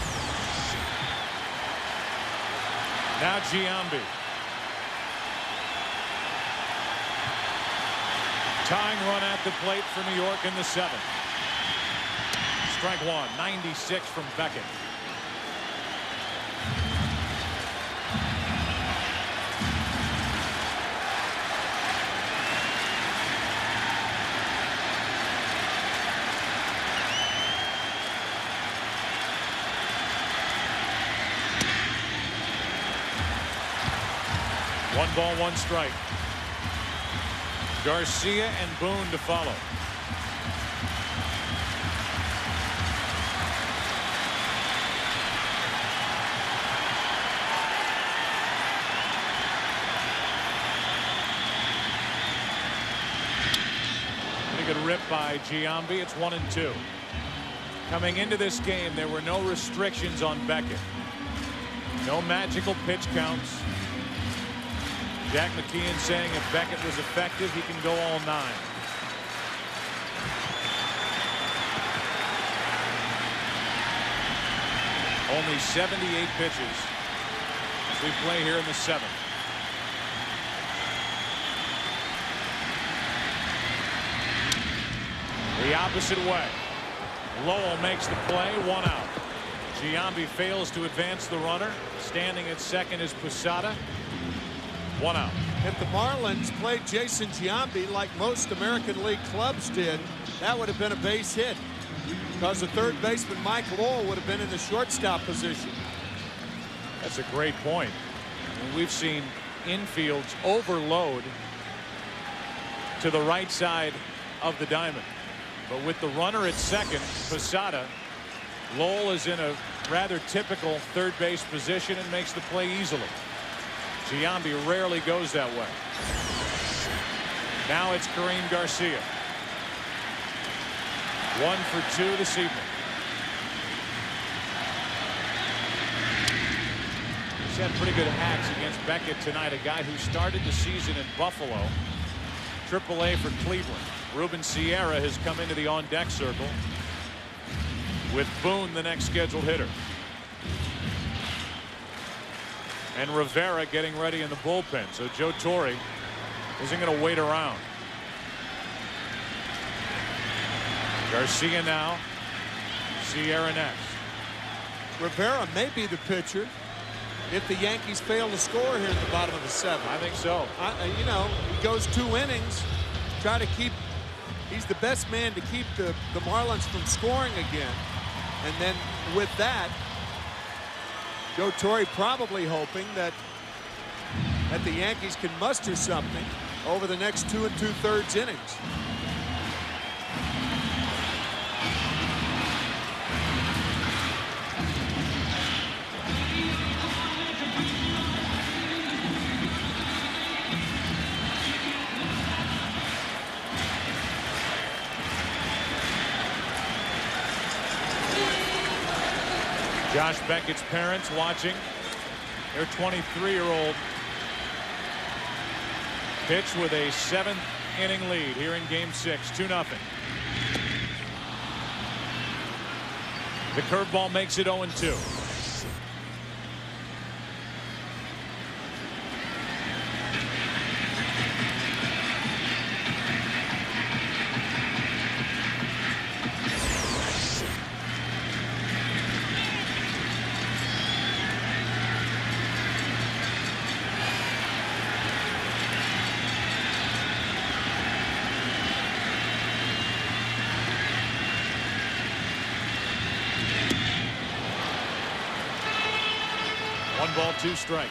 Now Giambi. Tying run at the plate for New York in the seventh. Strike one, 96 from Beckett. One ball, 1 strike. Garcia and Boone to follow. Pretty good rip by Giambi. It's 1-2. Coming into this game, there were no restrictions on Beckett. No magical pitch counts. Jack McKeon saying if Beckett was effective, he can go all 9. Only 78 pitches as we play here in the 7th. The opposite way. Lowell makes the play, 1 out. Giambi fails to advance the runner. Standing at second is Posada. 1 out. If the Marlins played Jason Giambi like most American League clubs did, that would have been a base hit, because the third baseman Mike Lowell would have been in the shortstop position. That's a great point. We've seen infields overload to the right side of the diamond. But with the runner at second, Posada, Lowell is in a rather typical third base position and makes the play easily. Giambi rarely goes that way. Now it's Kareem Garcia. 1 for 2 this evening. He's had pretty good hacks against Beckett tonight, a guy who started the season in Buffalo, AAA for Cleveland. Ruben Sierra has come into the on-deck circle, with Boone the next scheduled hitter. And Rivera getting ready in the bullpen, so Joe Torre isn't going to wait around. Garcia now, Sierra next. Rivera may be the pitcher if the Yankees fail to score here in the bottom of the 7th. I think so. You know, he goes 2 innings, try to keep. He's the best man to keep the Marlins from scoring again. And then with that, Joe Torre probably hoping that the Yankees can muster something over the next 2 2/3 innings. Josh Beckett's parents watching their 23-year-old pitch with a 7th inning lead here in game 6, 2-0. The curveball makes it 0-2. One ball, 2 strikes.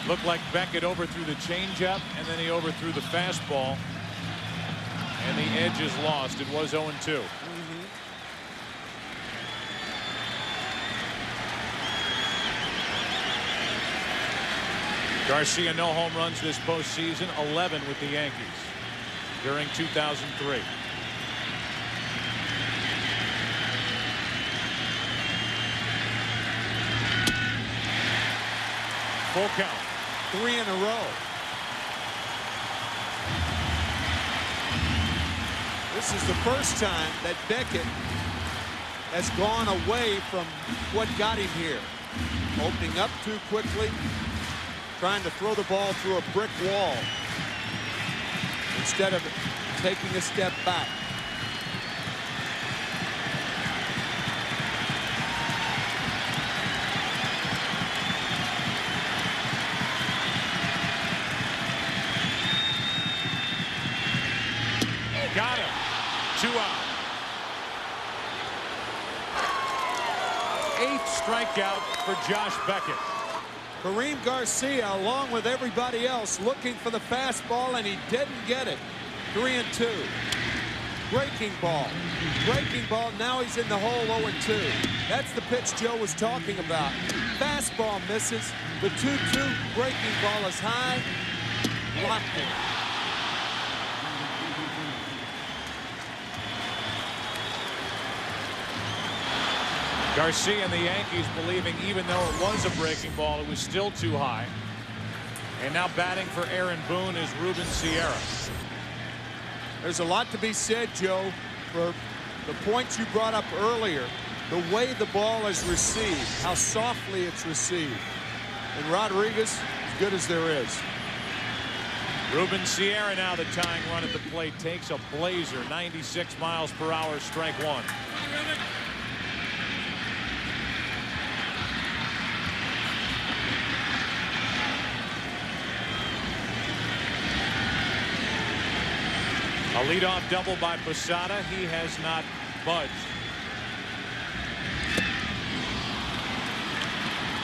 Looked like Beckett overthrew the changeup, and then he overthrew the fastball, and the edge is lost. It was 0-2. Garcia, no home runs this postseason, 11 with the Yankees during 2003. Full count. 3 in a row. This is the first time that Beckett has gone away from what got him here. Opening up too quickly, trying to throw the ball through a brick wall instead of taking a step back. Got him. 2 out. 8th strikeout for Josh Beckett. Kareem Garcia, along with everybody else, looking for the fastball, and he didn't get it. 3-2. Breaking ball. Breaking ball. Now he's in the hole, 0-2. That's the pitch Joe was talking about. Fastball misses. The 2-2 breaking ball is high. Blocked it. Garcia and the Yankees believing even though it was a breaking ball, it was still too high. And now batting for Aaron Boone is Ruben Sierra. There's a lot to be said, Joe, for the points you brought up earlier. The way the ball is received, how softly it's received. And Rodriguez, as good as there is. Ruben Sierra now the tying run at the plate, takes a blazer, 96 miles per hour, strike one. A leadoff double by Posada. He has not budged.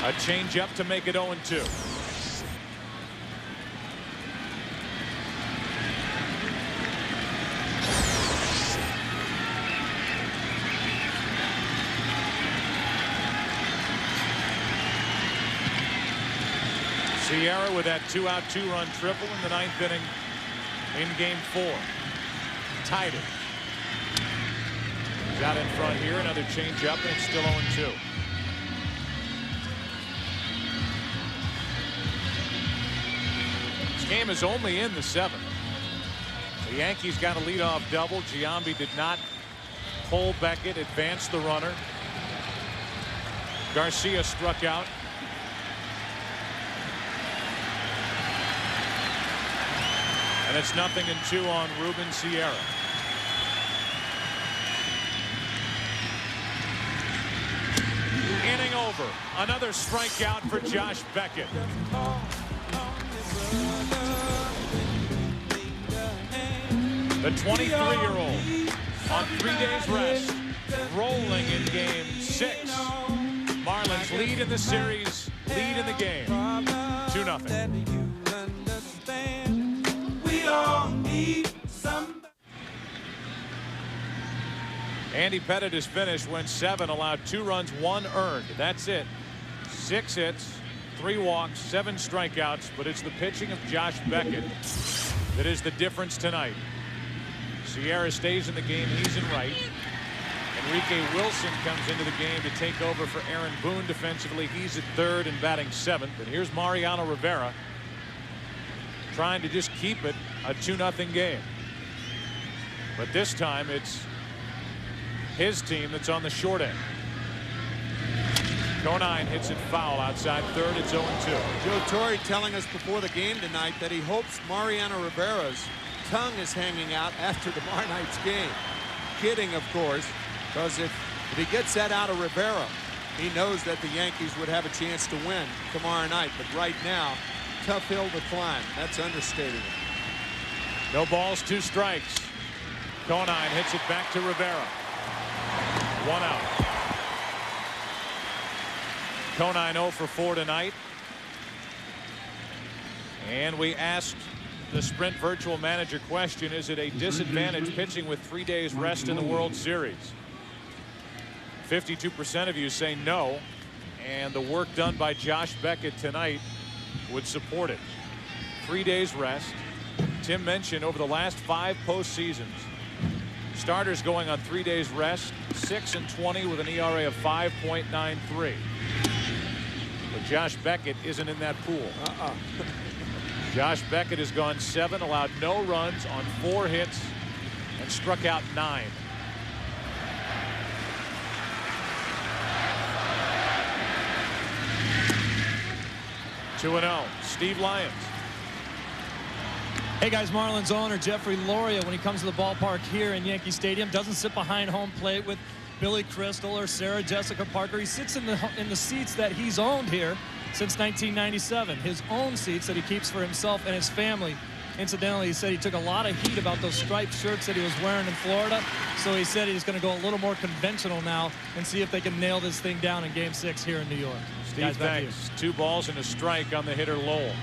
A changeup to make it 0-2. Sierra with that 2-out 2-run triple in the 9th inning in Game 4. Tied it. He's out in front here. Another changeup, and it's still 0-2. This game is only in the 7th. The Yankees got a leadoff double. Giambi did not pull Beckett, advance the runner. Garcia struck out. And it's 0-2 on Ruben Sierra. Inning over. Another strikeout for Josh Beckett. The 23-year-old on 3 days rest, rolling in Game 6. Marlins lead in the series, lead in the game, 2-0. Andy Pettitte is finished, went 7, allowed 2 runs, 1 earned. That's it. 6 hits, 3 walks, 7 strikeouts, but it's the pitching of Josh Beckett that is the difference tonight. Sierra stays in the game. He's in right. Enrique Wilson comes into the game to take over for Aaron Boone defensively. He's at 3rd and batting 7th. And here's Mariano Rivera trying to just keep it a 2-0 game. But this time it's his team that's on the short end. Conine hits it foul outside 3rd. It's 0-2. Joe Torre telling us before the game tonight that he hopes Mariano Rivera's tongue is hanging out after tomorrow night's game. Kidding, of course, because if he gets that out of Rivera, he knows that the Yankees would have a chance to win tomorrow night. But right now, tough hill to climb. That's understating it. No balls, 2 strikes. Conine hits it back to Rivera. 1 out. Conine 0 for 4 tonight. And we asked the Sprint Virtual Manager question, is it a disadvantage pitching with 3 days rest in the World Series? 52% of you say no, and the work done by Josh Beckett tonight would support it. 3 days rest. Tim mentioned over the last 5 postseasons, starters going on 3 days rest, 6-20 with an ERA of 5.93. But Josh Beckett isn't in that pool. Josh Beckett has gone 7, allowed no runs on 4 hits, and struck out 9. (2-0). Steve Lyons. Hey guys, Marlins owner Jeffrey Loria, when he comes to the ballpark here in Yankee Stadium, doesn't sit behind home plate with Billy Crystal or Sarah Jessica Parker. He sits in the seats that he's owned here since 1997, his own seats that he keeps for himself and his family. Incidentally, he said he took a lot of heat about those striped shirts that he was wearing in Florida, so he said he's going to go a little more conventional now and see if they can nail this thing down in Game 6 here in New York. Steve, thanks. 2 balls and a strike on the hitter Lowell.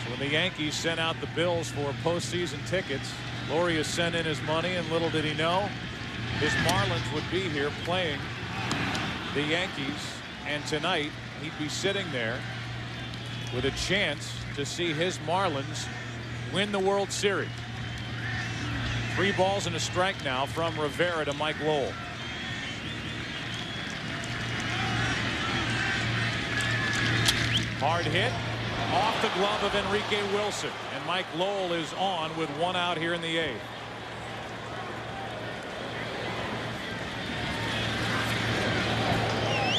So when the Yankees sent out the bills for postseason tickets, Loria sent in his money, and little did he know his Marlins would be here playing the Yankees, and tonight he'd be sitting there with a chance to see his Marlins win the World Series. 3 balls and a strike now from Rivera to Mike Lowell. Hard hit off the glove of Enrique Wilson, and Mike Lowell is on with 1 out here in the 8th.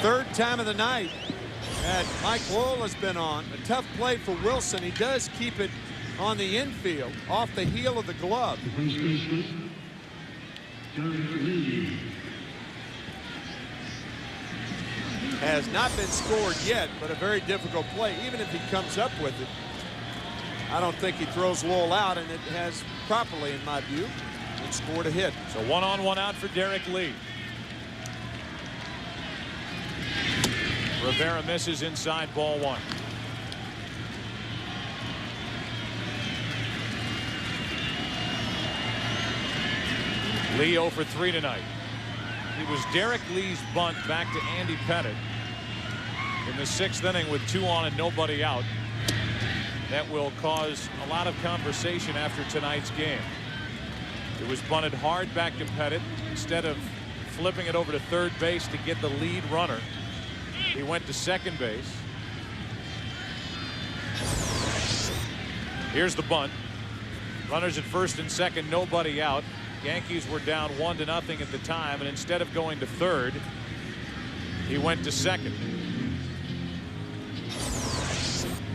Third time of the night that Mike Lowell has been on. A tough play for Wilson. He does keep it on the infield off the heel of the glove. Has not been scored yet, but a very difficult play. Even if he comes up with it, I don't think he throws Lowell out, and it has properly, in my view, and scored a hit. So 1-on-1 out for Derek Lee. Rivera misses inside, ball 1. Lee 0 for 3 tonight. It was Derek Lee's bunt back to Andy Pettit in the 6th inning with 2 on and nobody out. That will cause a lot of conversation after tonight's game. It was bunted hard back to Pettit. Instead of flipping it over to third base to get the lead runner, he went to second base. Here's the bunt. Runners at first and second, nobody out. Yankees were down 1-0 at the time, and instead of going to third, he went to second.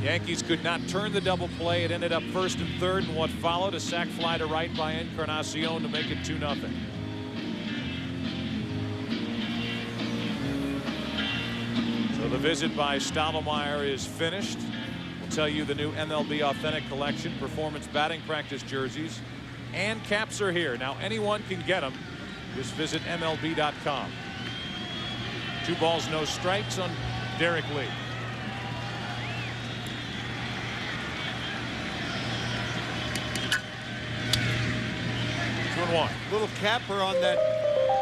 Yankees could not turn the double play. It ended up first and third, and what followed, a sac fly to right by Encarnacion to make it 2-0. So the visit by Stottlemyre is finished. We'll tell you the new MLB Authentic Collection performance batting practice jerseys and caps are here. Now anyone can get them. Just visit MLB.com. 2 balls, no strikes on Derek Lee. One. Little capper on that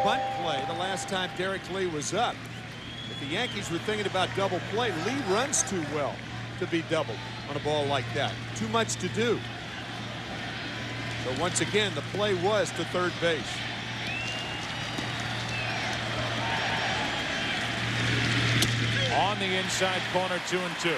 bunt play the last time Derek Lee was up. If the Yankees were thinking about double play, Lee runs too well to be doubled on a ball like that. Too much to do. So once again, the play was to third base. On the inside corner, 2-2.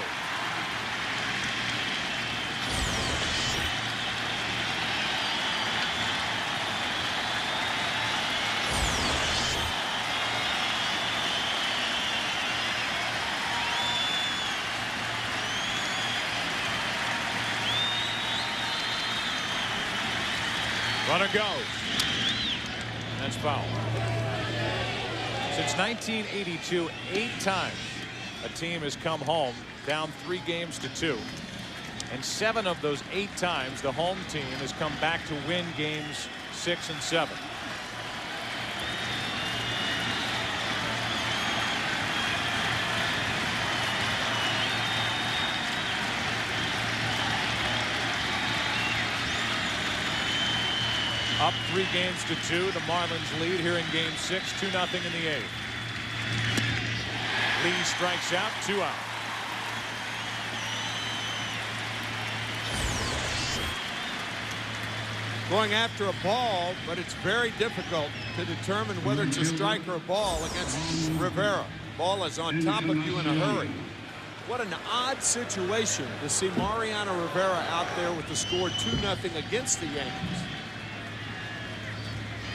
Runner goes. That's foul. Since 1982, 8 times a team has come home down 3-2. And 7 of those 8 times the home team has come back to win games 6 and 7. Up 3-2. The Marlins lead here in game 6, 2-0 in the 8th. Lee strikes out, 2 out. Going after a ball, but it's very difficult to determine whether it's a strike or a ball against Rivera. Ball is on top of you in a hurry. What an odd situation to see Mariano Rivera out there with the score 2-0 against the Yankees.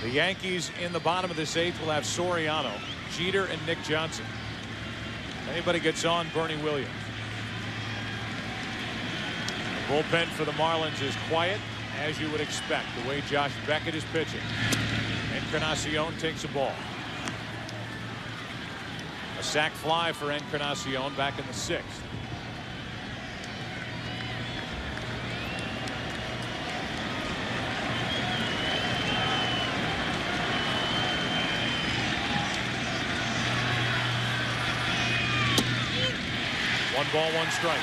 The Yankees in the bottom of this 8th will have Soriano, Jeter, and Nick Johnson. If anybody gets on, Bernie Williams. The bullpen for the Marlins is quiet, as you would expect, the way Josh Beckett is pitching. Encarnacion takes a ball. A sac fly for Encarnacion back in the 6th. One ball, one strike.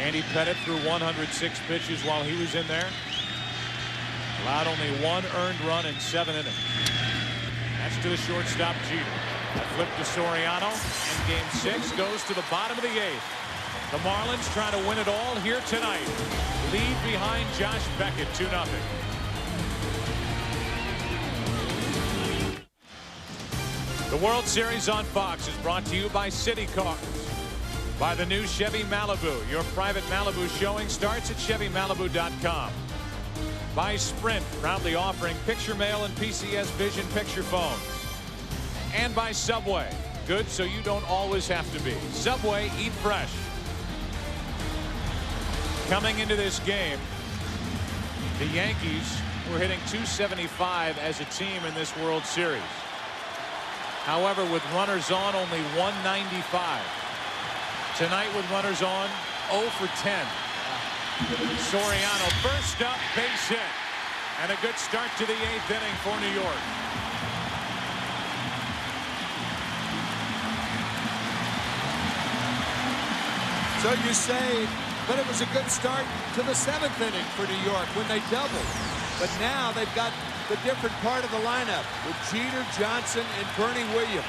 Andy Pettit threw 106 pitches while he was in there. Allowed only 1 earned run in 7 innings. That's to the shortstop, Jeter. That flip to Soriano, and game 6 goes to the bottom of the 8th. The Marlins trying to win it all here tonight. Lead behind Josh Beckett, 2-0. The World Series on Fox is brought to you by City Cars. by the new Chevy Malibu. Your private Malibu showing starts at ChevyMalibu.com. By Sprint, proudly offering picture mail and PCS Vision picture phones. And by Subway, good so you don't always have to be. Subway, eat fresh. Coming into this game, the Yankees were hitting .275 as a team in this World Series. However, with runners on, only .195. Tonight with runners on, 0 for 10. Soriano first up, base hit. And a good start to the 8th inning for New York. So you say, but it was a good start to the 7th inning for New York when they doubled. But now they've got the different part of the lineup with Jeter, Johnson, and Bernie Williams.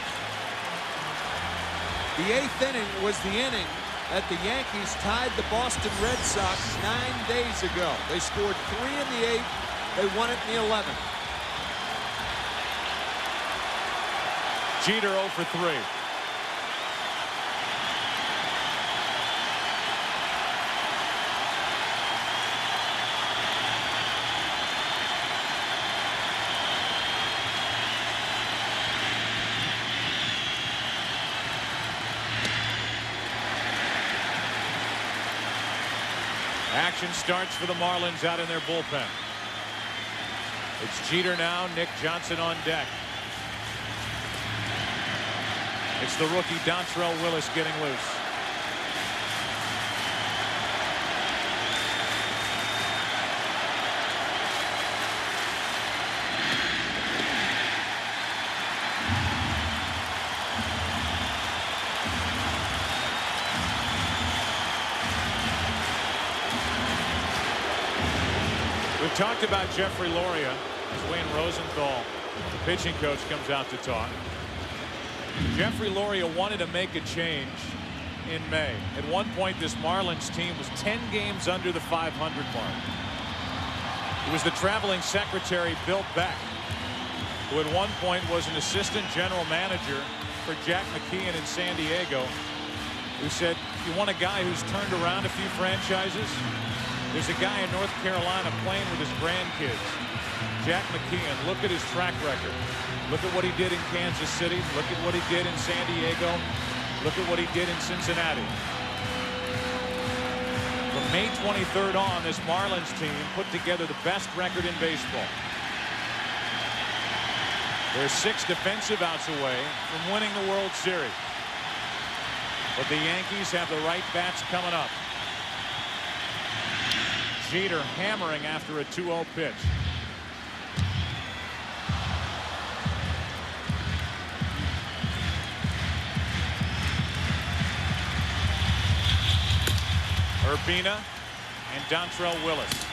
The 8th inning was the inning that the Yankees tied the Boston Red Sox 9 days ago. They scored 3 in the 8th. They won it in the 11th. Jeter 0 for 3. Action starts for the Marlins out in their bullpen. It's Jeter now, Nick Johnson on deck. It's the rookie Dontrelle Willis getting loose. We've talked about Jeffrey Loria as Wayne Rosenthal, the pitching coach, comes out to talk. Jeffrey Loria wanted to make a change in May. At one point, this Marlins team was 10 games under the 500 mark. It was the traveling secretary, Bill Beck, who at one point was an assistant general manager for Jack McKeon in San Diego, who said, you want a guy who's turned around a few franchises? There's a guy in North Carolina playing with his grandkids. Jack McKeon, look at his track record. Look at what he did in Kansas City. Look at what he did in San Diego. Look at what he did in Cincinnati. From May 23rd on, this Marlins team put together the best record in baseball. They're 6 defensive outs away from winning the World Series. But the Yankees have the right bats coming up. Jeter hammering after a 2-0 pitch. Urbina and Dontrelle Willis.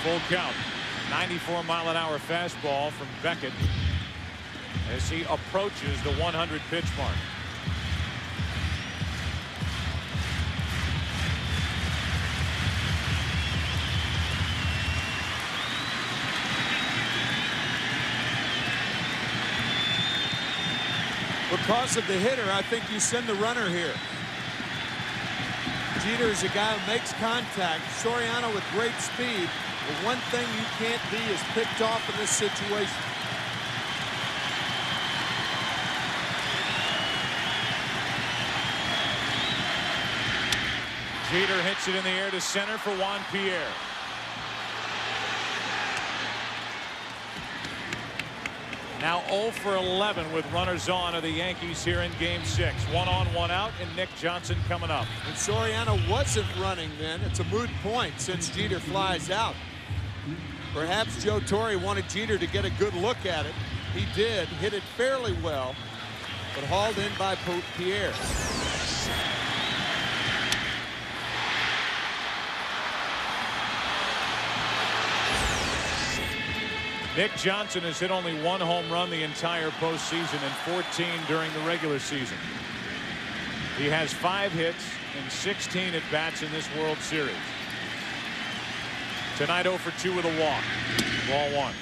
Full count. 94-mile-an-hour fastball from Beckett as he approaches the 100 pitch mark. Because of the hitter, I think you send the runner here. Jeter is a guy who makes contact. Soriano with great speed. The one thing you can't be is picked off in this situation. Jeter hits it in the air to center for Juan Pierre. Now 0 for 11 with runners on are the Yankees here in Game 6. 1 on, 1 out, and Nick Johnson coming up. And Soriano wasn't running then. It's a moot point since Jeter flies out. Perhaps Joe Torre wanted Jeter to get a good look at it. He did, hit it fairly well, but hauled in by Pierre. Nick Johnson has hit only 1 home run the entire postseason and 14 during the regular season. He has 5 hits and 16 at-bats in this World Series. Tonight 0 for 2 with a walk. Ball 1.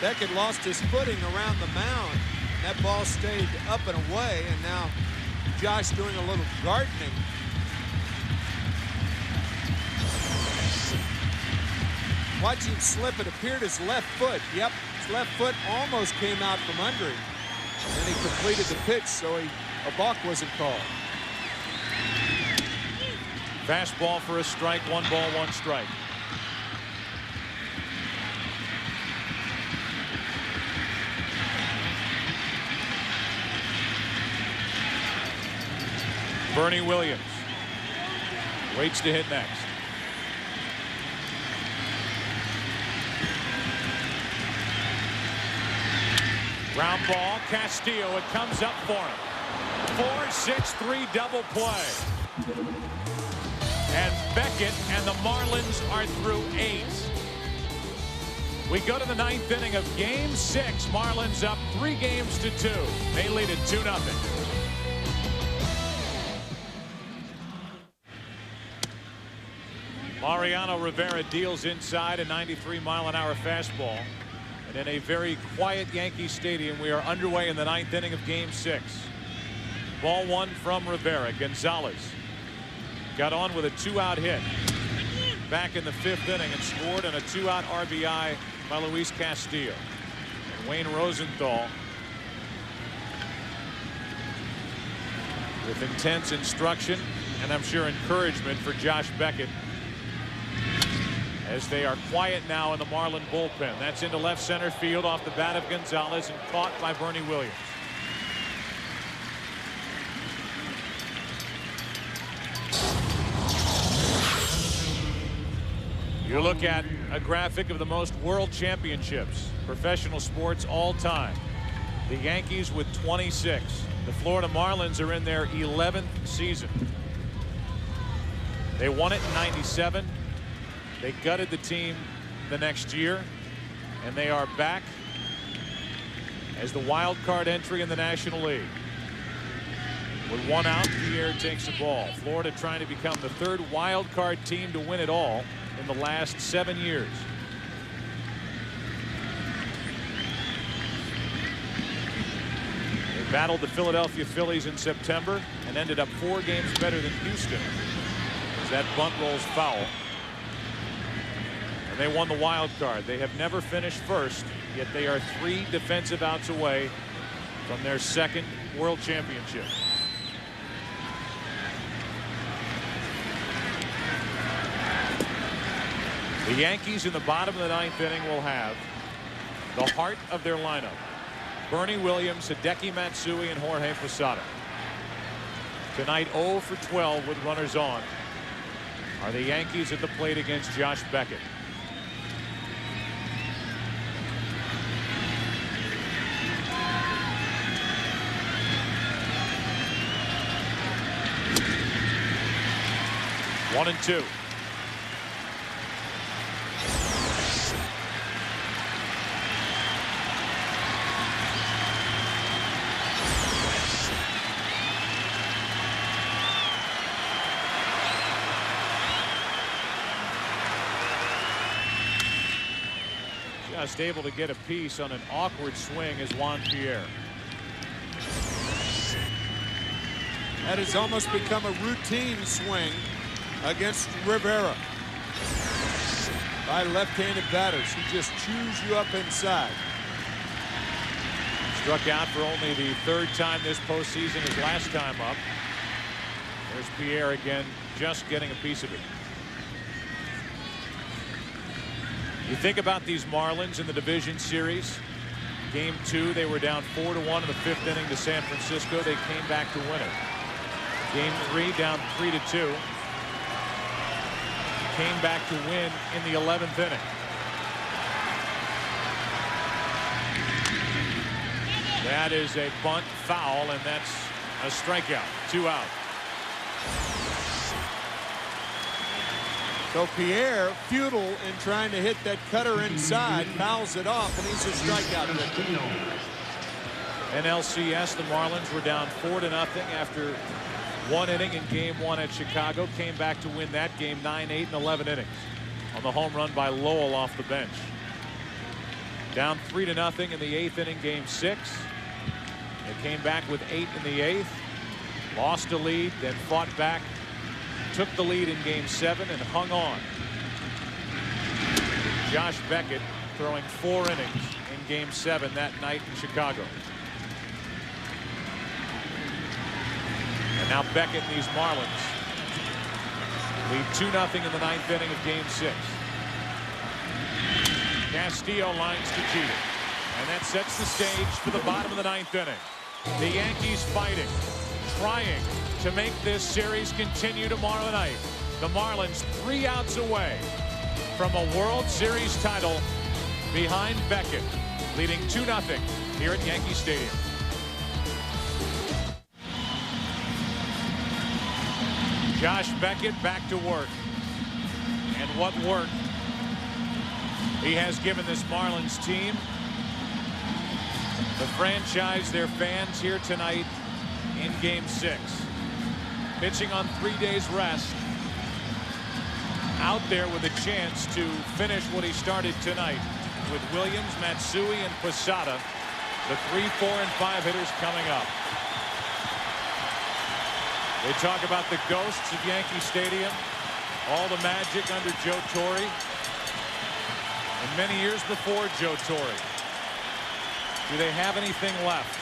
Beckett lost his footing around the mound. That ball stayed up and away, and now Josh doing a little gardening. Watch him slip. It appeared his left foot. Yep, his left foot almost came out from under him. And he completed the pitch, so a balk wasn't called. Fastball for a strike. 1 ball, 1 strike. Bernie Williams waits to hit next. Ground ball, Castillo, it comes up for him. 4-6-3 double play. And Beckett and the Marlins are through 8. We go to the 9th inning of Game 6. Marlins up 3 games to 2. They lead it 2-0. Mariano Rivera deals inside a 93-mile-an-hour fastball. And in a very quiet Yankee Stadium, we are underway in the 9th inning of Game 6. Ball 1 from Rivera. Gonzalez got on with a 2-out hit back in the 5th inning and scored on a 2-out RBI by Luis Castillo. And Wayne Rosenthal with intense instruction and I'm sure encouragement for Josh Beckett as they are quiet now in the Marlin bullpen. That's into left center field off the bat of Gonzalez and caught by Bernie Williams. You look at a graphic of the most world championships, professional sports all time. The Yankees with 26. The Florida Marlins are in their 11th season. They won it in '97. They gutted the team the next year, and they are back as the wild card entry in the National League. With 1 out, Pierre takes the ball. Florida trying to become the 3rd wild card team to win it all in the last 7 years. They battled the Philadelphia Phillies in September and ended up 4 games better than Houston as that bunt rolls foul. And they won the wild card. They have never finished first, yet they are 3 defensive outs away from their 2nd world championship. The Yankees in the bottom of the 9th inning will have the heart of their lineup: Bernie Williams, Hideki Matsui, and Jorge Posada. Tonight 0 for 12 with runners on are the Yankees at the plate against Josh Beckett. One and 2. Just able to get a piece on an awkward swing as Juan Pierre. That has almost become a routine swing against Rivera by left-handed batters who just chews you up inside. Struck out for only the 3rd time this postseason, his last time up. There's Pierre again, just getting a piece of it. You think about these Marlins in the division series. Game 2, they were down 4-1 in the 5th inning to San Francisco. They came back to win it. Game 3, down 3-2. Came back to win in the 11th inning. That is a bunt foul, and that's a strikeout. 2 out. So Pierre, futile in trying to hit that cutter inside, fouls it off, and he's a strikeout victim. NLCS, the Marlins were down 4-0 after 1 inning in Game 1 at Chicago. Came back to win that game 9-8 in 11 innings on the home run by Lowell off the bench. Down 3-0 in the 8th inning, Game 6. They came back with 8 in the 8th. Lost a lead, then fought back. Took the lead in Game 7 and hung on. Josh Beckett throwing 4 innings in Game 7 that night in Chicago. And now Beckett and these Marlins lead 2-0 in the 9th inning of Game 6. Castillo lines to Jeter, and that sets the stage for the bottom of the 9th inning. The Yankees fighting, trying to make this series continue tomorrow night. The Marlins 3 outs away from a World Series title behind Beckett, leading 2-0 here at Yankee Stadium. Josh Beckett back to work. And what work he has given this Marlins team. The franchise, their fans here tonight in Game 6. Pitching on 3 days rest. Out there with a chance to finish what he started tonight with Williams, Matsui, and Posada. The 3, 4, and 5 hitters coming up. They talk about the ghosts of Yankee Stadium. All the magic under Joe Torre. And many years before Joe Torre. Do they have anything left?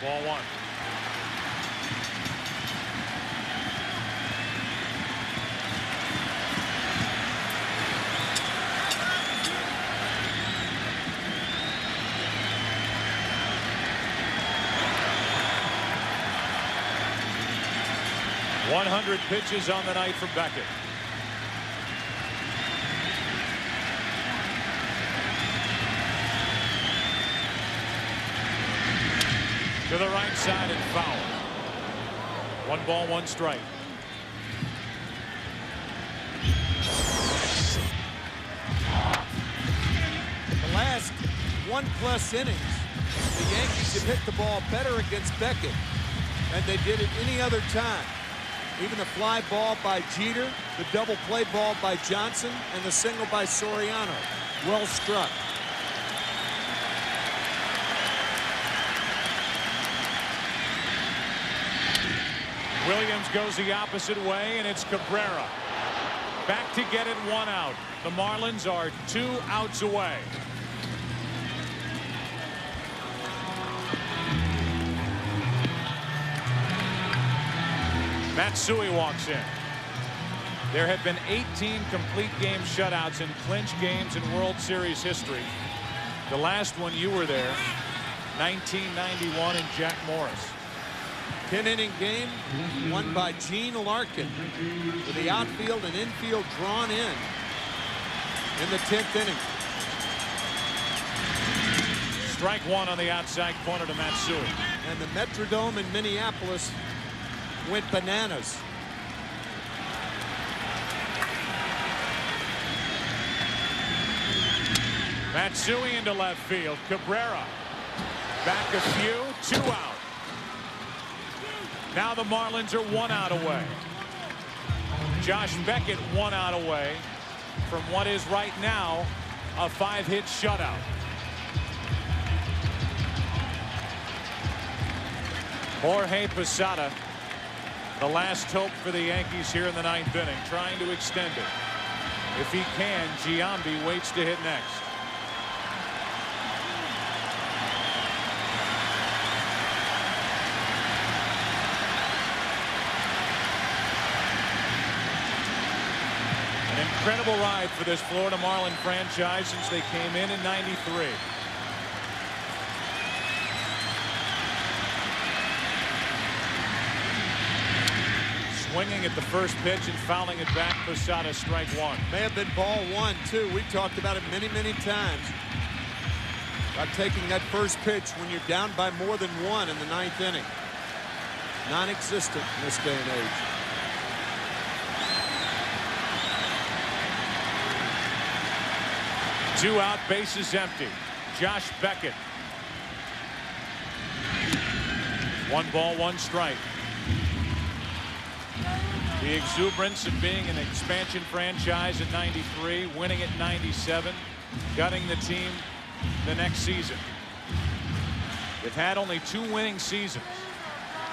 Ball 1. .100 pitches on the night for Beckett. To the right side and foul. 1 ball, 1 strike. The last 1+ innings, the Yankees have hit the ball better against Beckett than they did at any other time. Even the fly ball by Jeter, the double play ball by Johnson, and the single by Soriano. Well struck. Williams goes the opposite way, and it's Cabrera. Back to get it 1 out. The Marlins are 2 outs away. Matsui walks in. There have been 18 complete game shutouts in clinch games in World Series history. The last one you were there, 1991, and Jack Morris. 10-inning game won by Gene Larkin with the outfield and infield drawn in the 10th inning. Strike 1 on the outside corner to Matsui. And the Metrodome in Minneapolis went bananas. Matsui into left field. Cabrera back a few, 2 out. Now the Marlins are 1 out away. Josh Beckett 1 out away from what is right now a 5-hit shutout. Jorge Posada, the last hope for the Yankees here in the 9th inning, trying to extend it. If he can, Giambi waits to hit next. An incredible ride for this Florida Marlin franchise since they came in '93. Swinging at the first pitch and fouling it back. Posada, strike 1. May have been ball 1 too. We've talked about it many times about taking that first pitch when you're down by more than 1 in the 9th inning. Non-existent in this day and age. Two out, bases empty. Josh Beckett. 1 ball, 1 strike. The exuberance of being an expansion franchise in '93, winning it in '97, gutting the team the next season. They've had only 2 winning seasons,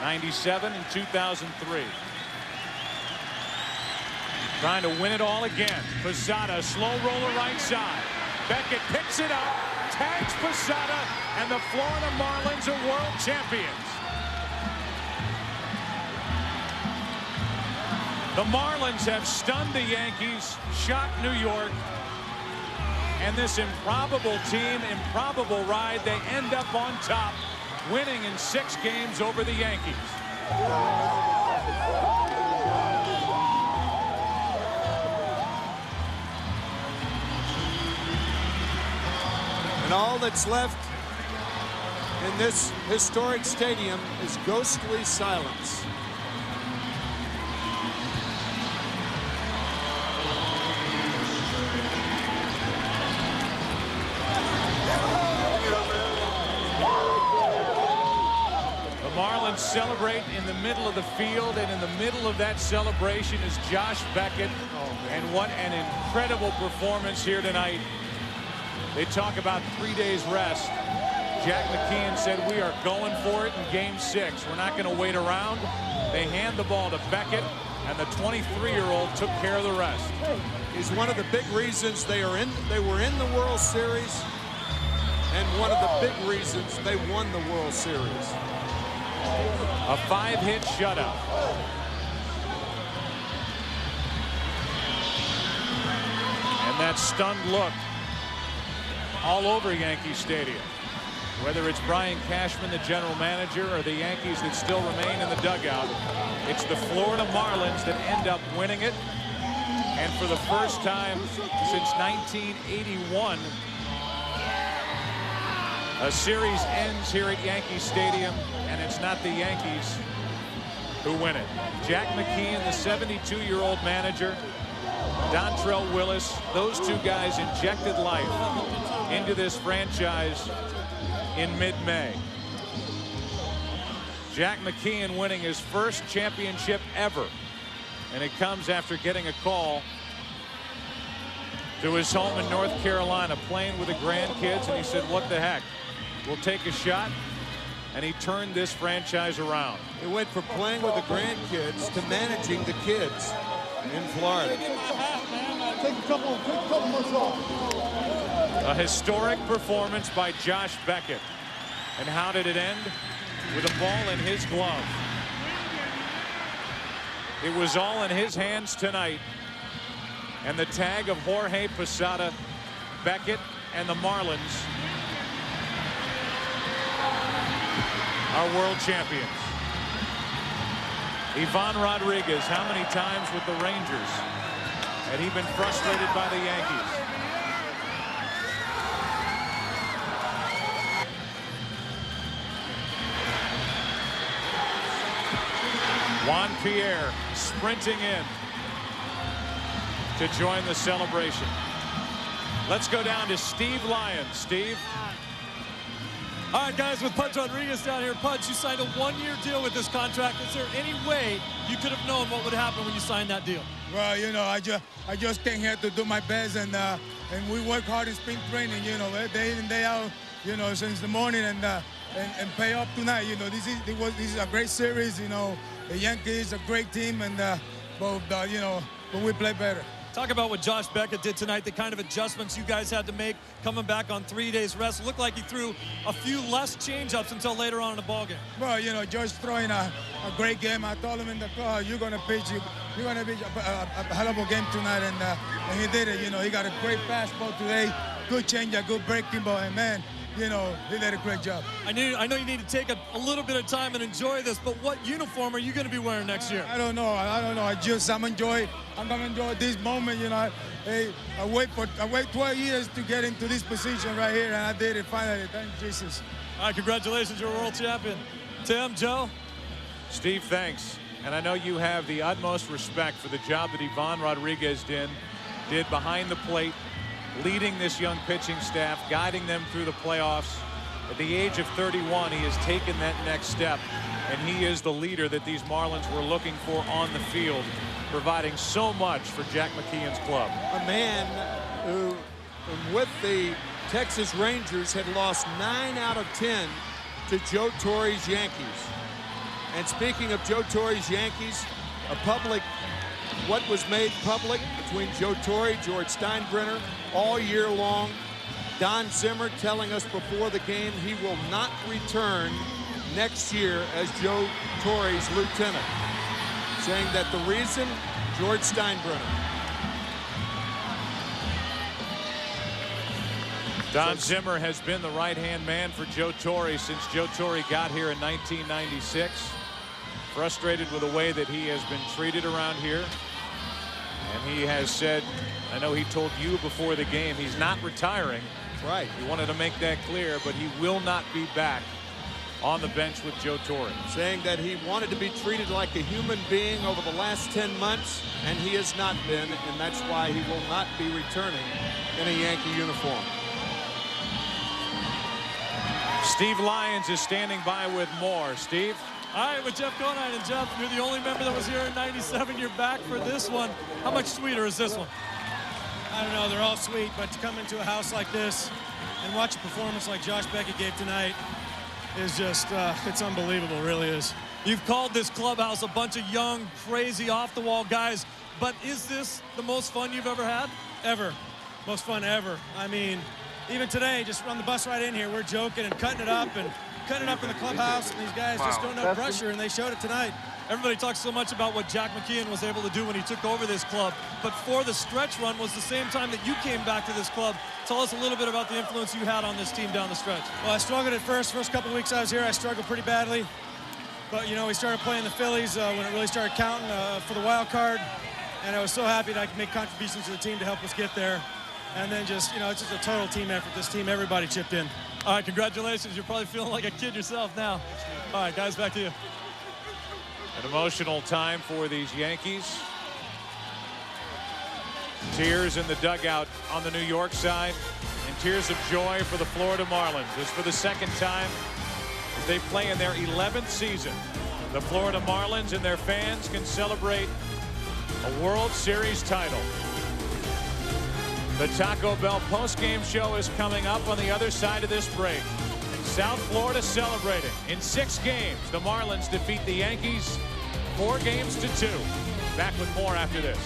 '97 and 2003. Trying to win it all again. Posada, slow roller right side. Beckett picks it up, tags Posada, and the Florida Marlins are world champions. The Marlins have stunned the Yankees, shocked New York, and this improbable team, improbable ride, they end up on top, winning in 6 games over the Yankees. And all that's left in this historic stadium is ghostly silence. Marlins celebrate in the middle of the field, and in the middle of that celebration is Josh Beckett. And what an incredible performance here tonight. They talk about 3 days rest. Jack McKeon said, we are going for it in game 6. We're not going to wait around. They hand the ball to Beckett, and the 23-year-old took care of the rest. He's one of the big reasons they were in the World Series, and one of the big reasons they won the World Series. A 5-hit shutout. And that stunned look all over Yankee Stadium. Whether it's Brian Cashman, the general manager, or the Yankees that still remain in the dugout, it's the Florida Marlins that end up winning it. And for the first time since 1981, a series ends here at Yankee Stadium, and it's not the Yankees who win it. Jack McKeon, the 72-year-old manager, Dontrell Willis, those 2 guys injected life into this franchise in mid-May. Jack McKeon winning his first championship ever, and it comes after getting a call to his home in North Carolina, playing with the grandkids, and he said, what the heck? We'll take a shot, and he turned this franchise around. He went from playing with the grandkids to managing the kids in Florida. A historic performance by Josh Beckett. And how did it end? With a ball in his glove. It was all in his hands tonight. And the tag of Jorge Posada, Beckett, and the Marlins are world champions. Ivan Rodriguez, how many times with the Rangers had he been frustrated by the Yankees? Juan Pierre sprinting in to join the celebration. Let's go down to Steve Lyons. Steve. All right, guys, with Pudge Rodriguez down here. Pudge, you signed a one-year deal with this contract. Is there any way you could have known what would happen when you signed that deal? Well, you know, I just came here to do my best, and we work hard in spring training, you know, day in and day out, you know, since the morning, and pay off tonight. You know, this is a great series. You know, the Yankees a great team, and you know, but we play better. Talk about what Josh Beckett did tonight, the kind of adjustments you guys had to make coming back on 3 days rest. It looked like he threw a few less changeups until later on in the ballgame. Well, you know, Josh throwing a great game. I told him in the car, you're going to pitch a hell of a game tonight, and he did it. You know, he got a great fastball today, good changeup, good breaking ball, and man, you know, he did a great job. I know you need to take a little bit of time and enjoy this, but what uniform are you going to be wearing next year? I don't know. I'm going to enjoy this moment, you know. I wait 12 years to get into this position right here, and I did it finally. Thank Jesus. All right, congratulations. You're a world champion. Tim, Joe. Steve, thanks. And I know you have the utmost respect for the job that Ivan Rodriguez did behind the plate, leading this young pitching staff, guiding them through the playoffs. At the age of 31, he has taken that next step, and he is the leader that these Marlins were looking for on the field, providing so much for Jack McKeon's club. A man who, with the Texas Rangers, had lost 9 out of 10 to Joe Torre's Yankees. And speaking of Joe Torre's Yankees, what was made public between Joe Torre, George Steinbrenner, all year long. Don Zimmer telling us before the game he will not return next year as Joe Torre's lieutenant, saying that the reason, George Steinbrenner. Don Zimmer has been the right-hand man for Joe Torre since Joe Torre got here in 1996. Frustrated with the way that he has been treated around here. And he has said, I know he told you before the game, he's not retiring. Right. He wanted to make that clear, but he will not be back on the bench with Joe Torre. Saying that he wanted to be treated like a human being over the last 10 months, and he has not been, and that's why he will not be returning in a Yankee uniform. Steve Lyons is standing by with more. Steve? All right, with Jeff Conine. And Jeff, you're the only member that was here in '97. You're back for this one. How much sweeter is this one? I don't know. They're all sweet, but to come into a house like this and watch a performance like Josh Beckett gave tonight is just, it's unbelievable, it really is. You've called this clubhouse a bunch of young, crazy, off-the-wall guys, but is this the most fun you've ever had? Ever. Most fun ever. I mean, even today, just on the bus right in here, we're joking and cutting it up in the clubhouse, and these guys just don't know pressure, and they showed it tonight. Everybody talks so much about what Jack McKeon was able to do when he took over this club, but for the stretch run was the same time that you came back to this club. Tell us a little bit about the influence you had on this team down the stretch. Well, I struggled at first couple of weeks I was here. I struggled pretty badly, but you know, we started playing the Phillies when it really started counting for the wild card, and I was so happy that I could make contributions to the team to help us get there. And then just, you know, it's just a total team effort. This team, everybody chipped in. All right, congratulations. You're probably feeling like a kid yourself now. All right, guys, back to you. An emotional time for these Yankees. Tears in the dugout on the New York side, and tears of joy for the Florida Marlins. As for the second time, as they play in their 11th season, the Florida Marlins and their fans can celebrate a World Series title. The Taco Bell postgame show is coming up on the other side of this break. South Florida celebrating. In 6 games, the Marlins defeat the Yankees 4-2. Back with more after this.